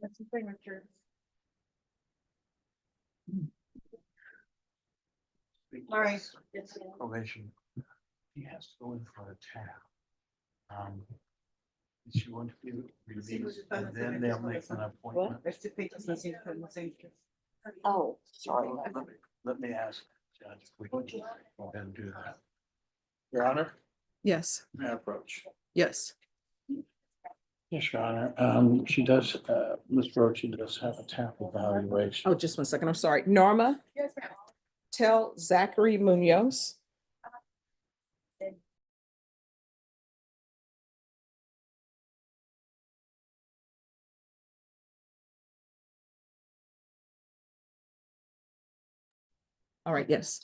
That's the thing with your. All right. Probation. He has to go in for a tab. Is she going to be released and then they'll make an appointment? Oh, sorry. Let me ask, Judge, if we can go ahead and do that. Your Honor, Yes, may I approach? yes. Yes, Your Honor. She does, Ms. Roach, she does have a TAP evaluation. Oh, just one second. I'm sorry. Norma, Yes, ma'am. tell Zachary Munoz. All right, yes.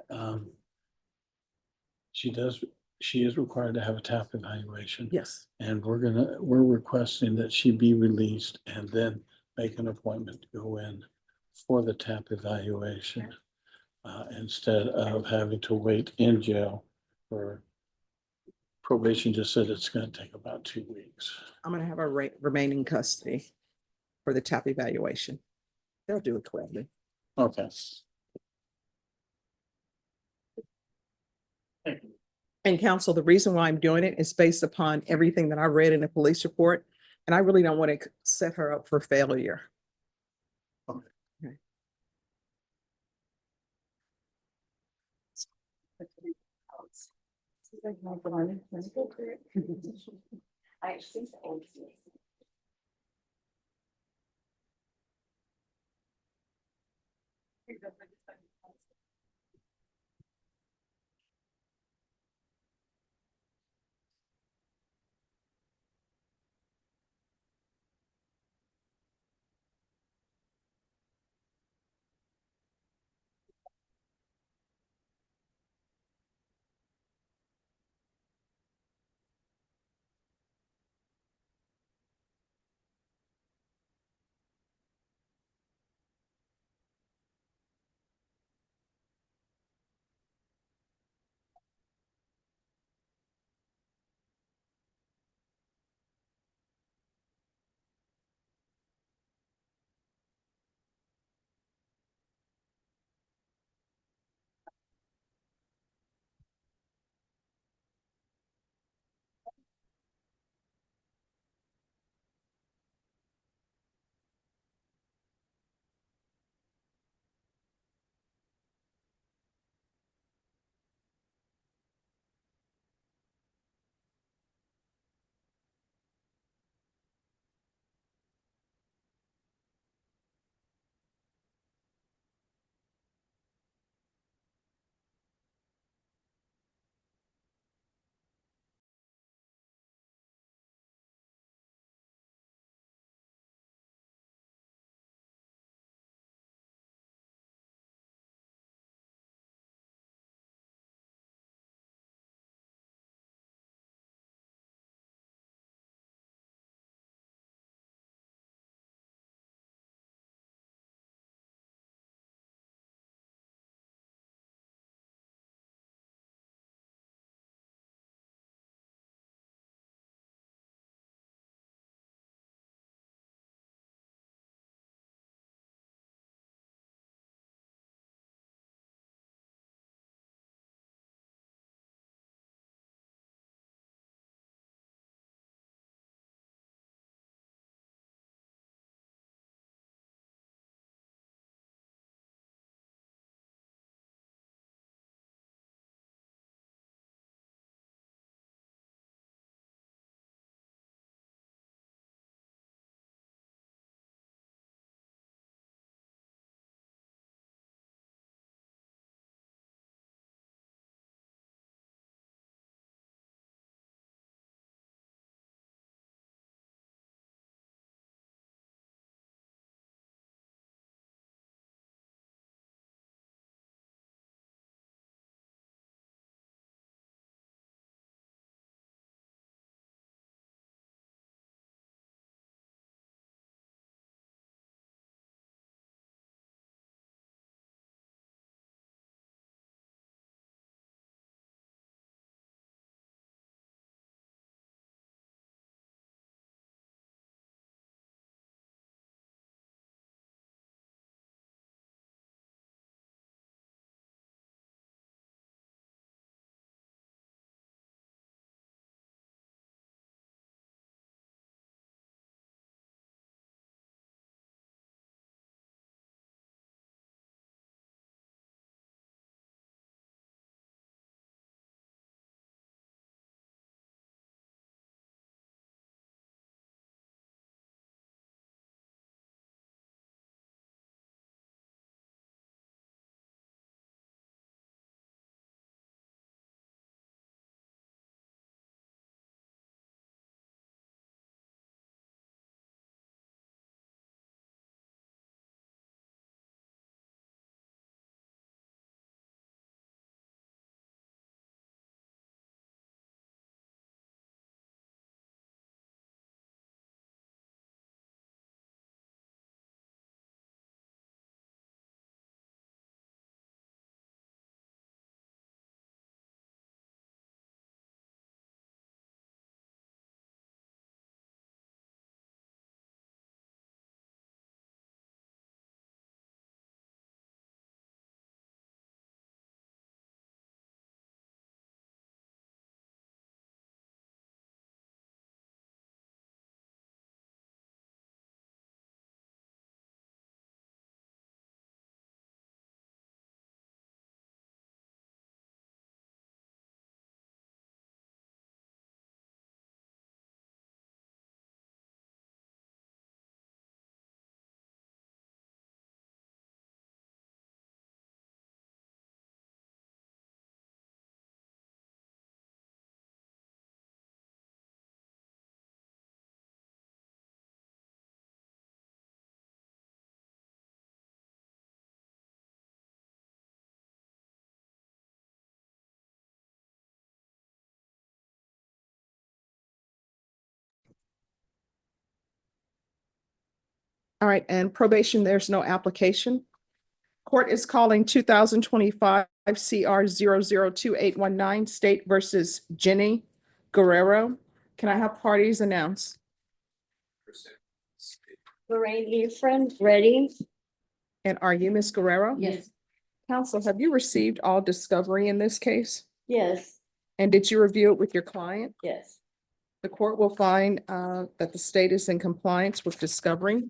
Um, she is required to have a TAP evaluation. Yes. And we're requesting that she be released and then make an appointment to go in for the TAP evaluation. Instead of having to wait in jail for probation just said it's gonna take about 2 weeks. I'm gonna have her remain in custody for the TAP evaluation. They'll do it quickly. Okay. Thank you. And counsel, the reason why I'm doing it is based upon everything that I read in the police report. And I really don't want to set her up for failure. I think so. All right, and probation, there's no application. Court is calling 2025 CR 002819 State versus Jenny Guerrero. Can I have parties announced? Lorraine, your friend, ready? And are you Ms. Guerrero? Yes. Counsel, have you received all discovery in this case? Yes, And did you review it with your client? yes. The court will find that the state is in compliance with discovery.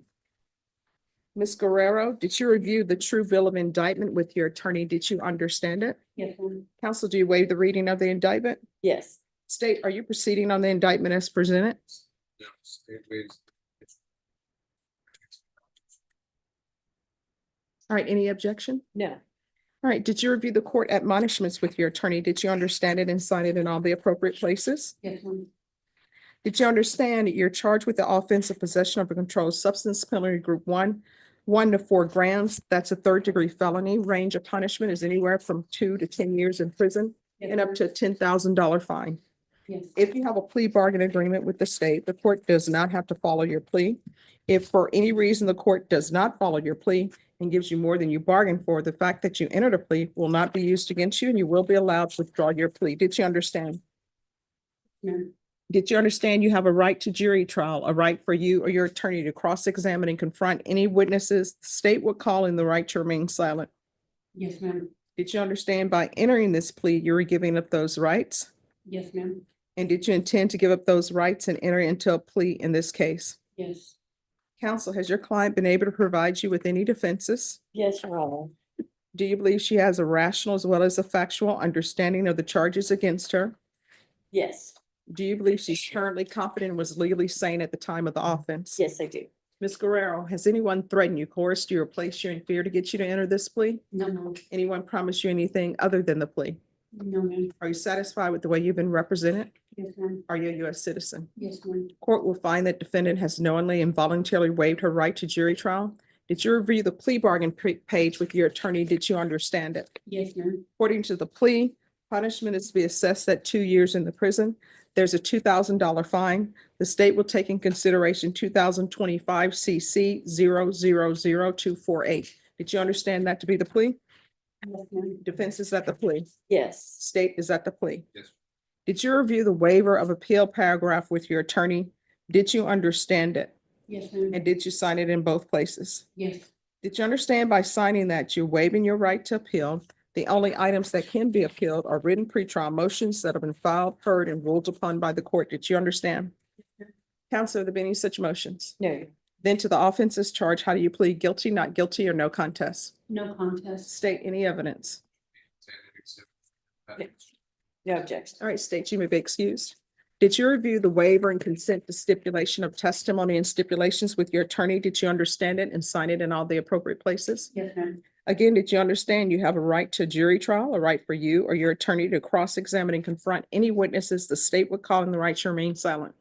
Ms. Guerrero, did you review the true bill of indictment with your attorney? Did you understand it? Yes, ma'am. Counsel, do you waive the reading of the indictment? Yes. State, are you proceeding on the indictment as presented? No, state waives. All right, any objection? No. All right, did you review the court admonishments with your attorney? Did you understand it and sign it in all the appropriate places? Yes, ma'am. Did you understand that you're charged with the offense of possession of a controlled substance, penalty group 1 to 4 grams? That's a third-degree felony. Range of punishment is anywhere from 2 to 10 years in prison Yes, and up ma'am. to a $10,000 fine. Yes. If you have a plea bargain agreement with the state, the court does not have to follow your plea. If for any reason the court does not follow your plea and gives you more than you bargained for, the fact that you entered a plea will not be used against you and you will be allowed to withdraw your plea. Did you understand? Ma'am. Did you understand you have a right to jury trial, a right for you or your attorney to cross-examine and confront any witnesses the state would call in the right to remain silent? Yes, ma'am. Did you understand by entering this plea, you were giving up those rights? Yes, ma'am. And did you intend to give up those rights and enter into a plea in this case? Yes. Counsel, has your client been able to provide you with any defenses? Yes, Your Honor. Do you believe she has a rational as well as a factual understanding of the charges against her? Yes. Do you believe she's currently competent and was legally sane at the time of the offense? Yes, I do. Ms. Guerrero, has anyone threatened you, coerced you, or placed you in fear to get you to enter this plea? No, ma'am. Anyone promised you anything other than the plea? No, ma'am. Are you satisfied with the way you've been represented? Yes, ma'am. Are you a U.S. citizen? Yes, ma'am. Court will find that defendant has knowingly and voluntarily waived her right to jury trial. Did you review the plea bargain page with your attorney? Did you understand it? Yes, ma'am. According to the plea, punishment is to be assessed at 2 years in the prison. There's a $2,000 fine. The state will take in consideration 2025 CC 000248. Did you understand that to be the plea? Yes, ma'am. Defense is at the plea. Yes. State is at the plea. Yes. Did you review the waiver of appeal paragraph with your attorney? Did you understand it? Yes, ma'am. And did you sign it in both places? Yes. Did you understand by signing that you're waiving your right to appeal? The only items that can be appealed are written pretrial motions that have been filed, heard, and ruled upon by the court. Did you understand? Counsel, have there been any such motions? No. Then to the offenses charged, how do you plead guilty, not guilty, or no contest? No contest. State any evidence. No objection. All right, state, you may be excused. Did you review the waiver and consent to stipulation of testimony and stipulations with your attorney? Did you understand it and sign it in all the appropriate places? Yes, ma'am. Again, did you understand you have a right to jury trial, a right for you or your attorney to cross-examine and confront any witnesses the state would call in the right to remain silent?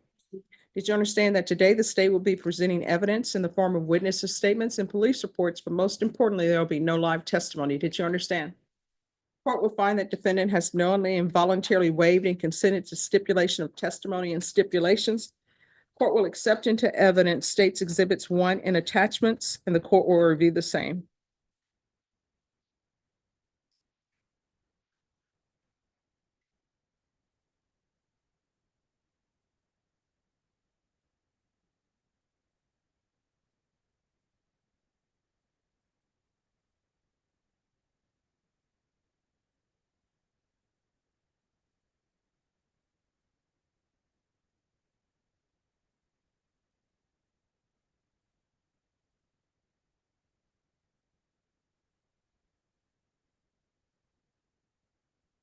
Did you understand that today the state will be presenting evidence in the form of witnesses' statements and police reports, but most importantly, there will be no live testimony? Did you understand? Court will find that defendant has knowingly and voluntarily waived and consented to stipulation of testimony and stipulations. Court will accept into evidence states exhibits 1 and attachments, and the court will review the same.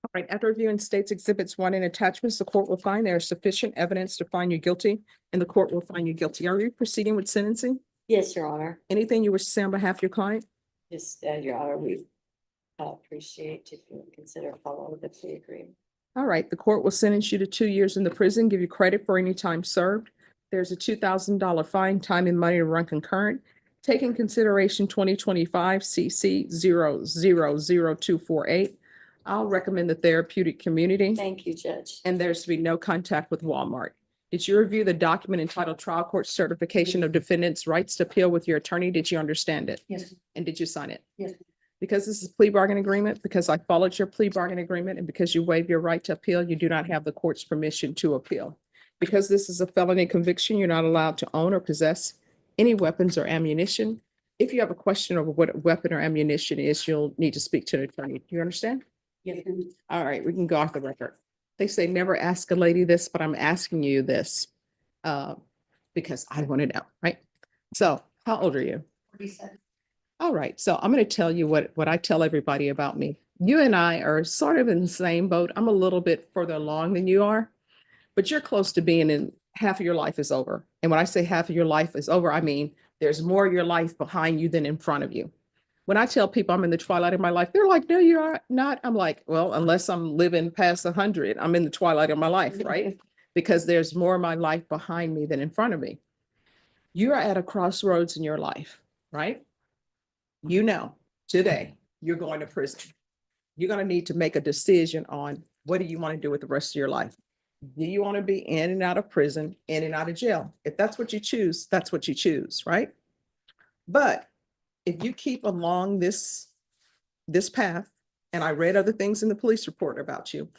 All right, after reviewing states exhibits 1 and attachments, the court will find there is sufficient evidence to find you guilty, and the court will find you guilty. Are you proceeding with sentencing? Yes, Your Honor. Anything you wish to say on behalf of your client? Just, Your Honor, we appreciate if you would consider following the plea agreement. All right, the court will sentence you to 2 years in the prison, give you credit for any time served. There's a $2,000 fine, time and money to run concurrent. Take in consideration 2025 CC 000248. I'll recommend the therapeutic community, Thank you, Judge. and there's to be no contact with Walmart. Did you review the document entitled Trial Court Certification of Defendant's Rights to Appeal with your attorney? Did you understand it? Yes, And did you sign it? yes. Because this is a plea bargain agreement, because I followed your plea bargain agreement, and because you waive your right to appeal, you do not have the court's permission to appeal. Because this is a felony conviction, you're not allowed to own or possess any weapons or ammunition. If you have a question over what a weapon or ammunition is, you'll need to speak to an attorney. Do you understand? Yes. All right, we can go off the record. They say never ask a lady this, but I'm asking you this because I want to know, right? So how old are you? 47. All right, so I'm going to tell you what I tell everybody about me. You and I are sort of in the same boat. I'm a little bit further along than you are, but you're close to being in half of your life is over. And when I say half of your life is over, I mean there's more of your life behind you than in front of you. When I tell people I'm in the twilight of my life, they're like, no, you are not. I'm like, well, unless I'm living past 100, I'm in the twilight of my life, right? Because there's more of my life behind me than in front of me. You are at a crossroads in your life, right? You know, today you're going to prison. You're going to need to make a decision on what do you want to do with the rest of your life? Do you want to be in and out of prison, in and out of jail? If that's what you choose, that's what you choose, right? But if you keep along this path, and I read other things in the police report about you,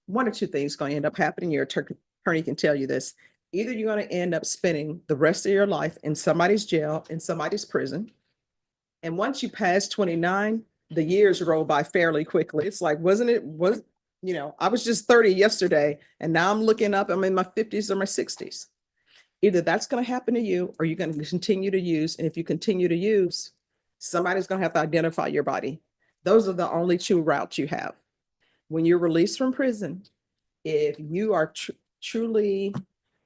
one or two things going to end up happening. Your attorney can tell you this. Either you're going to end up spending the rest of your life in somebody's jail, in somebody's prison. And once you pass 29, the years roll by fairly quickly. It's like, I was just 30 yesterday, and now I'm looking up, I'm in my 50s or my 60s. Either that's going to happen to you, or you're going to continue to use. And if you continue to use, somebody's going to have to identify your body. Those are the only two routes you have. When you're released from prison, if you are truly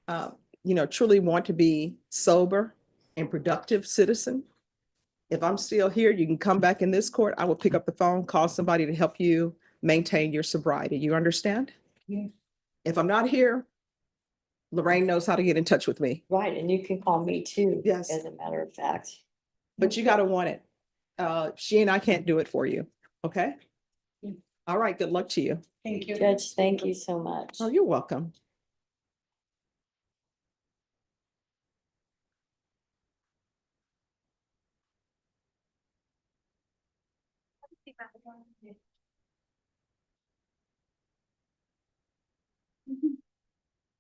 want to be sober and productive citizen, if I'm still here, you can come back in this court. I will pick up the phone, call somebody to help you maintain your sobriety. You understand? Yeah. If I'm not here, Lorraine knows how to get in touch with me. Right, and you can call me too. Yes. As a matter of fact. But you got to want it. She and I can't do it for you. Okay? Yeah. All right. Good luck to you. Thank you. Judge, thank you so much. Oh, you're welcome.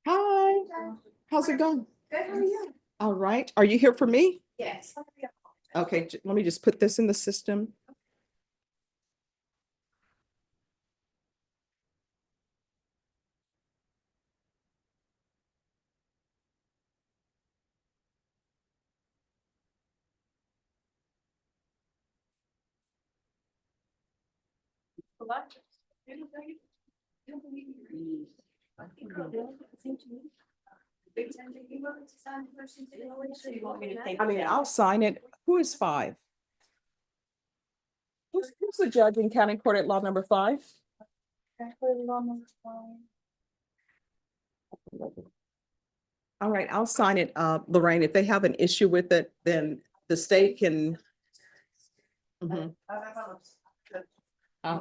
Hi. How's it going? Good, how are you? All right. Are you here for me? Yes. Okay, let me just put this in the system. I mean, I'll sign it. Who is 5? Who's the judge in county court at law number 5? All right, I'll sign it. Lorraine, if they have an issue with it, then the state can. Mhm.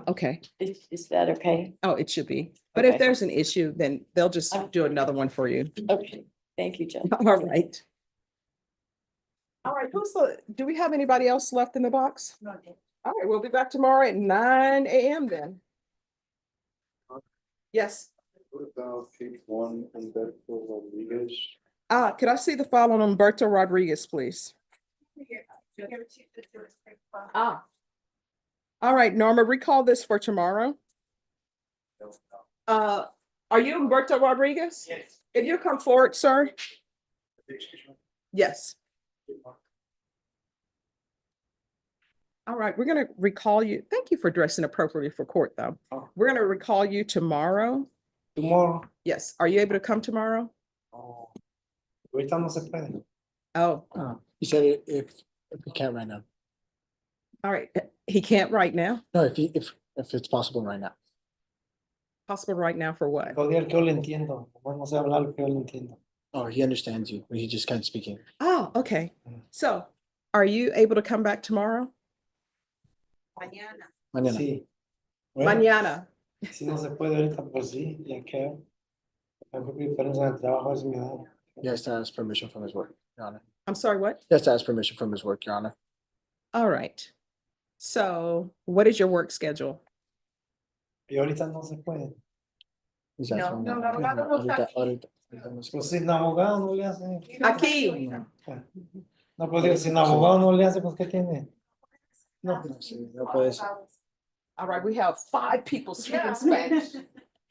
Okay. Is that okay? Oh, it should be. But if Okay. there's an issue, then they'll just do another one for you. Okay, thank you, Judge. All right. All right, do we have anybody else left in the box? All right, we'll be back tomorrow at 9 a.m. then. Yes. What about case 1 Humberto Rodriguez? Could I see the file on Humberto Rodriguez, please? All right, Norma, recall this for tomorrow. Are you Humberto Rodriguez? Yes. If you come forward, sir. Yes. All right, we're gonna recall you. Thank you for dressing appropriately for court, though. We're gonna recall you tomorrow. Tomorrow. Yes. Are you able to come tomorrow? Ahorita no se puede. Oh, You said if we can't right now. all right. He can't right now. No, if it's possible right now. Possible right now for what? Oh, he understands you, but he just can't speak English. Oh, okay. So are you able to come back tomorrow? Mañana. Sí. Mañana. Si no se puede ahorita, pues sí, ya que. Permiso de trabajo es mi edad. He has to ask permission from his work, Your Honor. I'm sorry, what? He has to ask permission from his work, Your Honor. All right. So what is your work schedule? Y ahorita no se puede. He's No, asking no, now. no, no, no, Ahorita- no. ahorita no se Pues puede. sin abogado no le hace. Aquí. No, pues digo, sin abogado no le hace, pues ¿qué tiene? No, sí, no puede ser. All right, we have 5 people speaking Spanish.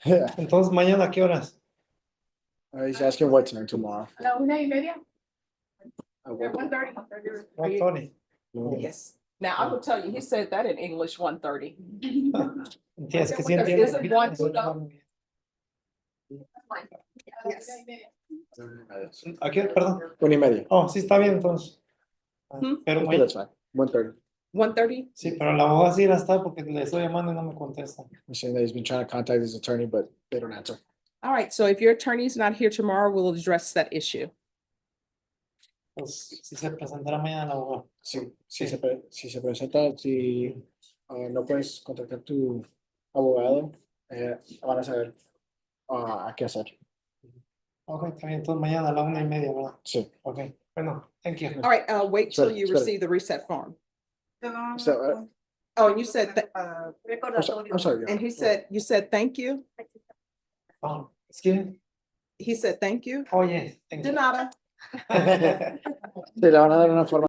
Yeah. Entonces, ¿mañana a qué horas? He's asking what time tomorrow. La 1:30. Uh, what- 1:30. No, Tony. Yes. Now, I will tell you, he said that in English 1:30. Entiendes que sí Is entiende. it one to go? Yes. ¿A qué? Perdón. 1:30. Oh, sí, está bien, entonces. Pero Okay, that's fine. 1:30. 1:30? sí, pero la abogada sí la está porque le estoy llamando y no me contesta. He's saying that he's been trying to contact his attorney, but they don't answer. All right, so if your attorney's not here tomorrow, we'll address that issue. Pues si se presentará mañana la abogada. Sí, si se presenta, si no puedes contactar a tu abogado, van a saber a qué hacer. Ok, está bien, entonces mañana a la 1:30, ¿verdad? Sí. Ok, bueno, thank you. All right, wait till Sorry, you sorry. receive the reset form. So, Oh, and you said, I'm sorry. and he said, you said, thank you? Oh, excuse me. He said, thank you? Oh, yes, thank De you. nada. Te le van a dar una forma.